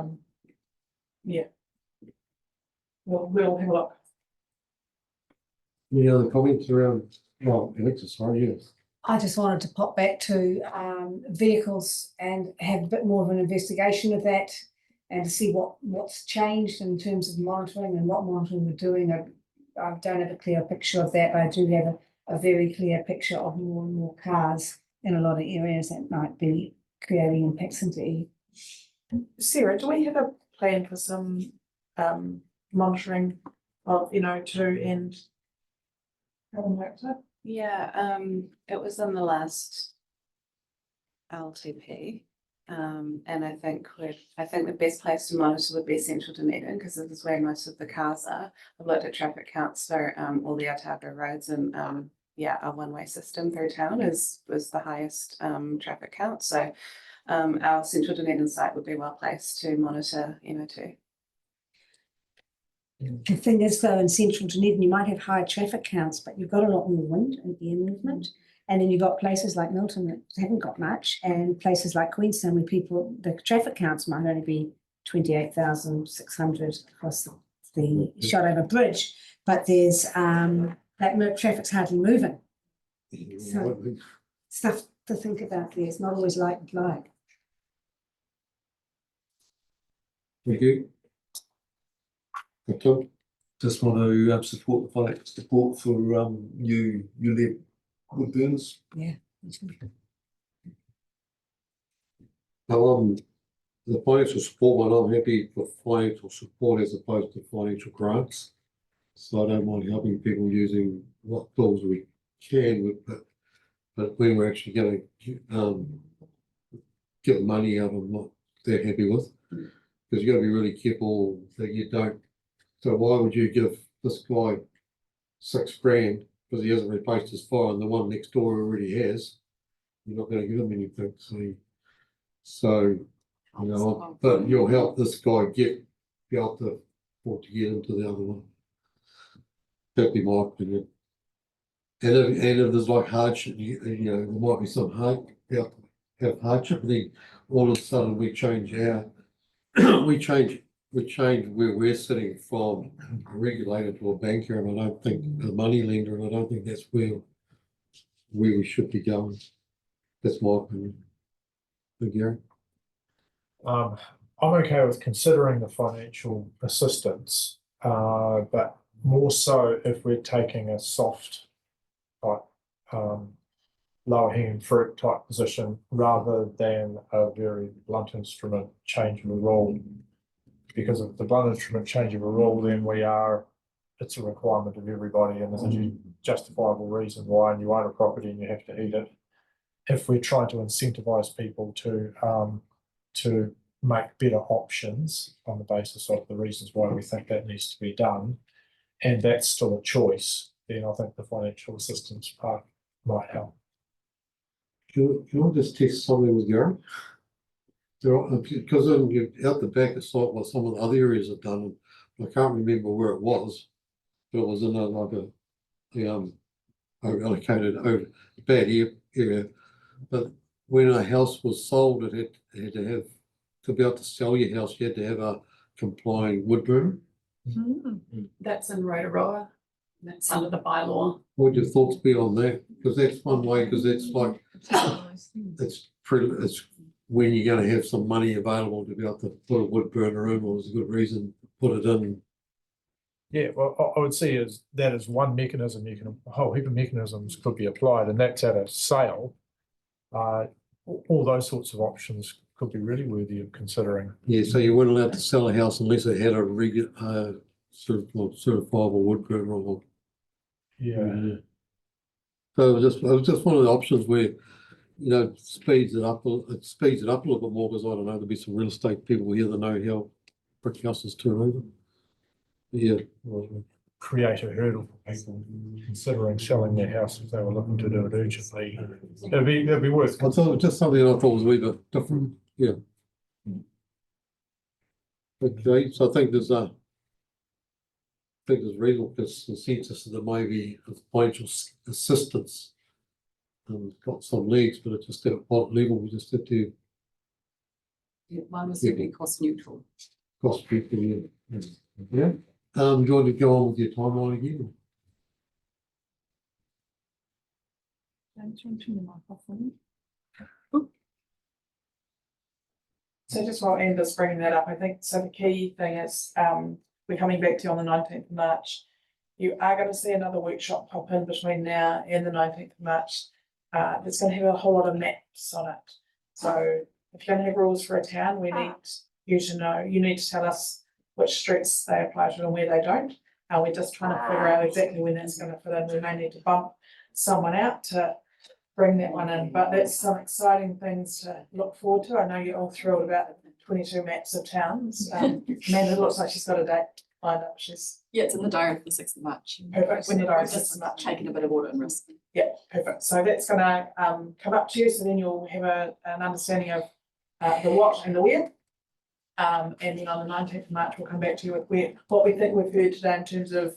we'll have a look. Any other comments around, well, Alexa, sorry, yes. I just wanted to pop back to vehicles and have a bit more of an investigation of that and to see what's changed in terms of monitoring and what monitoring we're doing. I don't have a clear picture of that, but I do have a very clear picture of more and more cars in a lot of areas that might be creating impacts into E. Sarah, do we have a plan for some monitoring of NO2 and carbon dioxide? Yeah, it was in the last LTP. And I think the best place to monitor would be Central Dunedin, because this is where most of the cars are. I've looked at traffic counts for all the Otago roads, and our one-way system through town was the highest traffic count. So our Central Dunedin site would be well placed to monitor NO2. The thing is, though, in Central Dunedin, you might have higher traffic counts, but you've got a lot more wind and air movement. And then you've got places like Milton that haven't got much, and places like Queenstown where the traffic counts might only be 28,600 across the Shotover Bridge, but there's that traffic's hardly moving. So stuff to think about there. It's not always like. Thank you. Okay. Just want to support the financial support for you live wood burners. Yeah. The financial support one, I'm happy for financial support as opposed to financial grants. So I don't mind helping people using what tools we can with, but when we're actually going to get money out of what they're happy with, because you've got to be really careful that you don't. So why would you give this guy $6,000 because he hasn't replaced his fire and the one next door already has? You're not going to give him anything. So but you'll help this guy be able to afford to get into the other one. That'd be my opinion. And if there's like hardship, there might be some hardship, and then all of a sudden we change we change where we're sitting from a regulator to a banker, and I don't think a money lender, and I don't think that's where we should be going. That's my opinion. Gary? I'm okay with considering the financial assistance, but more so if we're taking a soft type, lower hanging fruit type position rather than a very blunt instrument change of the rule because of the blunt instrument change of a rule, then it's a requirement of everybody, and there's a justifiable reason why, and you own a property and you have to heat it. If we're trying to incentivize people to make better options on the basis of the reasons why we think that needs to be done, and that's still a choice, then I think the financial assistance part might help. Can I just test something with Gary? Because out the back, it's like what some of the other areas have done. I can't remember where it was, but it was in allocated over a bad area. But when a house was sold, it had to have, to be able to sell your house, you had to have a complying wood burner. That's in Rotorua. That's under the bylaw. What would your thoughts be on that? Because that's one way, because it's like, it's when you're going to have some money available to be able to put a wood burner in, or there's a good reason to put it in. Yeah, well, I would see as that is one mechanism. You can, a whole heap of mechanisms could be applied, and that's at a sale. All those sorts of options could be really worthy of considering. Yeah, so you weren't allowed to sell a house unless it had a regular certifiable wood burner or. Yeah. So it was just one of the options where, it speeds it up a little bit more, because I don't know, there'll be some real estate people here that know how brick houses turn over. Yeah. Create a hurdle for people considering selling their house if they were looking to do it urgently. That'd be worth. I thought it was just something I thought was a wee bit different. Yeah. Okay, so I think there's reasonable consensus that there may be financial assistance. Got some legs, but it's just at what level we just have to. Yeah, mine was to be cost neutral. Cost people, yeah. Yeah. Do you want to go on with your timeline again? So just while Amber's bringing that up, I think, so the key thing is, we're coming back to you on the 19th of March. You are going to see another workshop pop in between now and the 19th of March. It's going to have a whole lot of maps on it. So if you're going to have rules for a town, we need you to know, you need to tell us which streets they apply to and where they don't. And we're just trying to figure out exactly when that's going to fit in. We may need to bump someone out to bring that one in, but that's some exciting things to look forward to. I know you're all thrilled about 22 maps of towns. Amanda looks like she's got a date lined up. Yeah, it's in the diary for the 6th of March. Perfect. When the diary is Just taking a bit of order and risk. Yeah, perfect. So that's gonna come up to you, so then you'll have an understanding of the what and the where. And then on the 19th of March, we'll come back to you with what we think we've heard today in terms of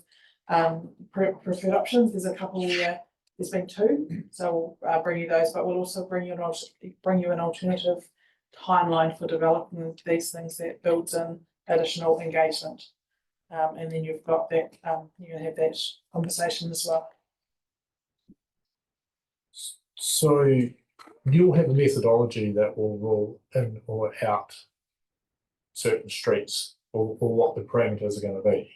preferred options. There's a couple where there's been two, so we'll bring you those, but we'll also bring you an alternative timeline for developing these things that builds in additional engagement. And then you've got that, you can have that conversation as well. So you'll have a methodology that will rule in or out certain streets, or what the parameters are going to be.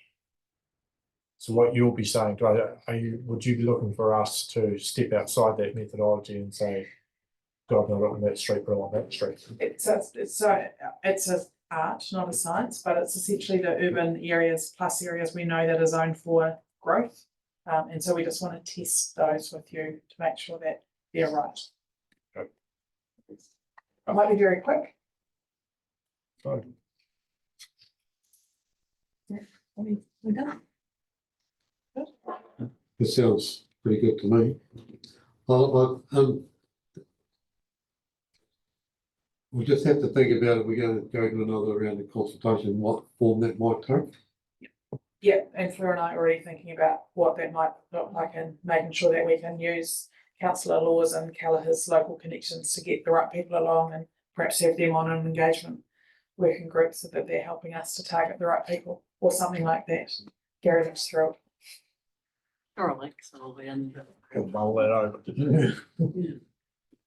So what you'll be saying, would you be looking for us to step outside that methodology and say, God, no, on that street, but on that street? It's a art, not a science, but it's essentially the urban areas plus areas we know that are zoned for growth. And so we just want to test those with you to make sure that they're right. Okay. It might be very quick. Fine. Yeah, we're done. This sounds pretty good to me. We just have to think about it. We're going to go to another round of consultation, what form that might take. Yeah, and Fleur and I are already thinking about what that might look like and making sure that we can use councillor Laws and Callaghan's local connections to get the right people along, and perhaps have them on an engagement working group so that they're helping us to target the right people or something like that. Gary looks thrilled. Or Alex, I'll be in. Mull that over.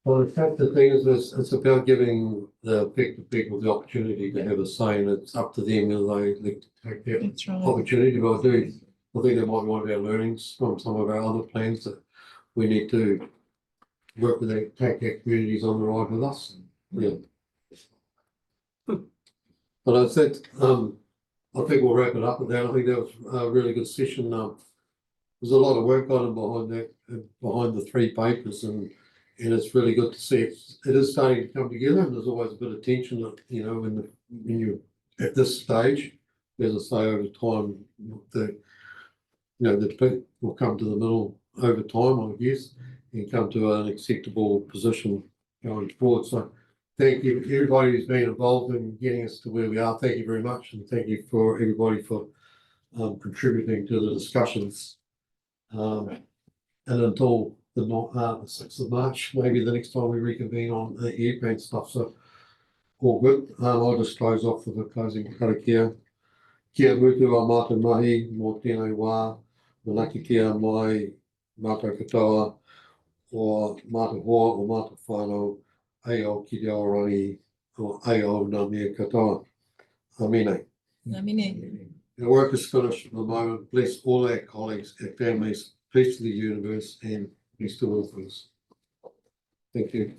Well, in fact, the thing is, it's about giving the affected people the opportunity to have a say, and it's up to them whether they take that opportunity. But I think that might be one of our learnings from some of our other plans, that we need to work with that, take our communities on the ride with us. Yeah. But I said, I think we'll wrap it up with that. I think that was a really good session. There's a lot of work on behind that, behind the 3 papers, and it's really good to see it is starting to come together. And there's always a bit of tension that, you know, when you're at this stage, as I say, over time, the people will come to the middle over time, I guess, and come to an acceptable position going forward. So thank you, everybody who's been involved in getting us to where we are. Thank you very much, and thank you for everybody for contributing to the discussions. And until the 6th of March, maybe the next time we reconvene on the airplane stuff. So all good. I'll just close off with a closing karakia. Kia mutu a mātou mahi, mō tēnei wā, manaki kia mai mātou katoa, o mātou hoa, o mātou whānau, ao ki te aorangi, o ao ngā mea katoa. Amine. Amine. Our work is finished at the moment. Bless all our colleagues, our families, peace to the universe, and peace to all things. Thank you.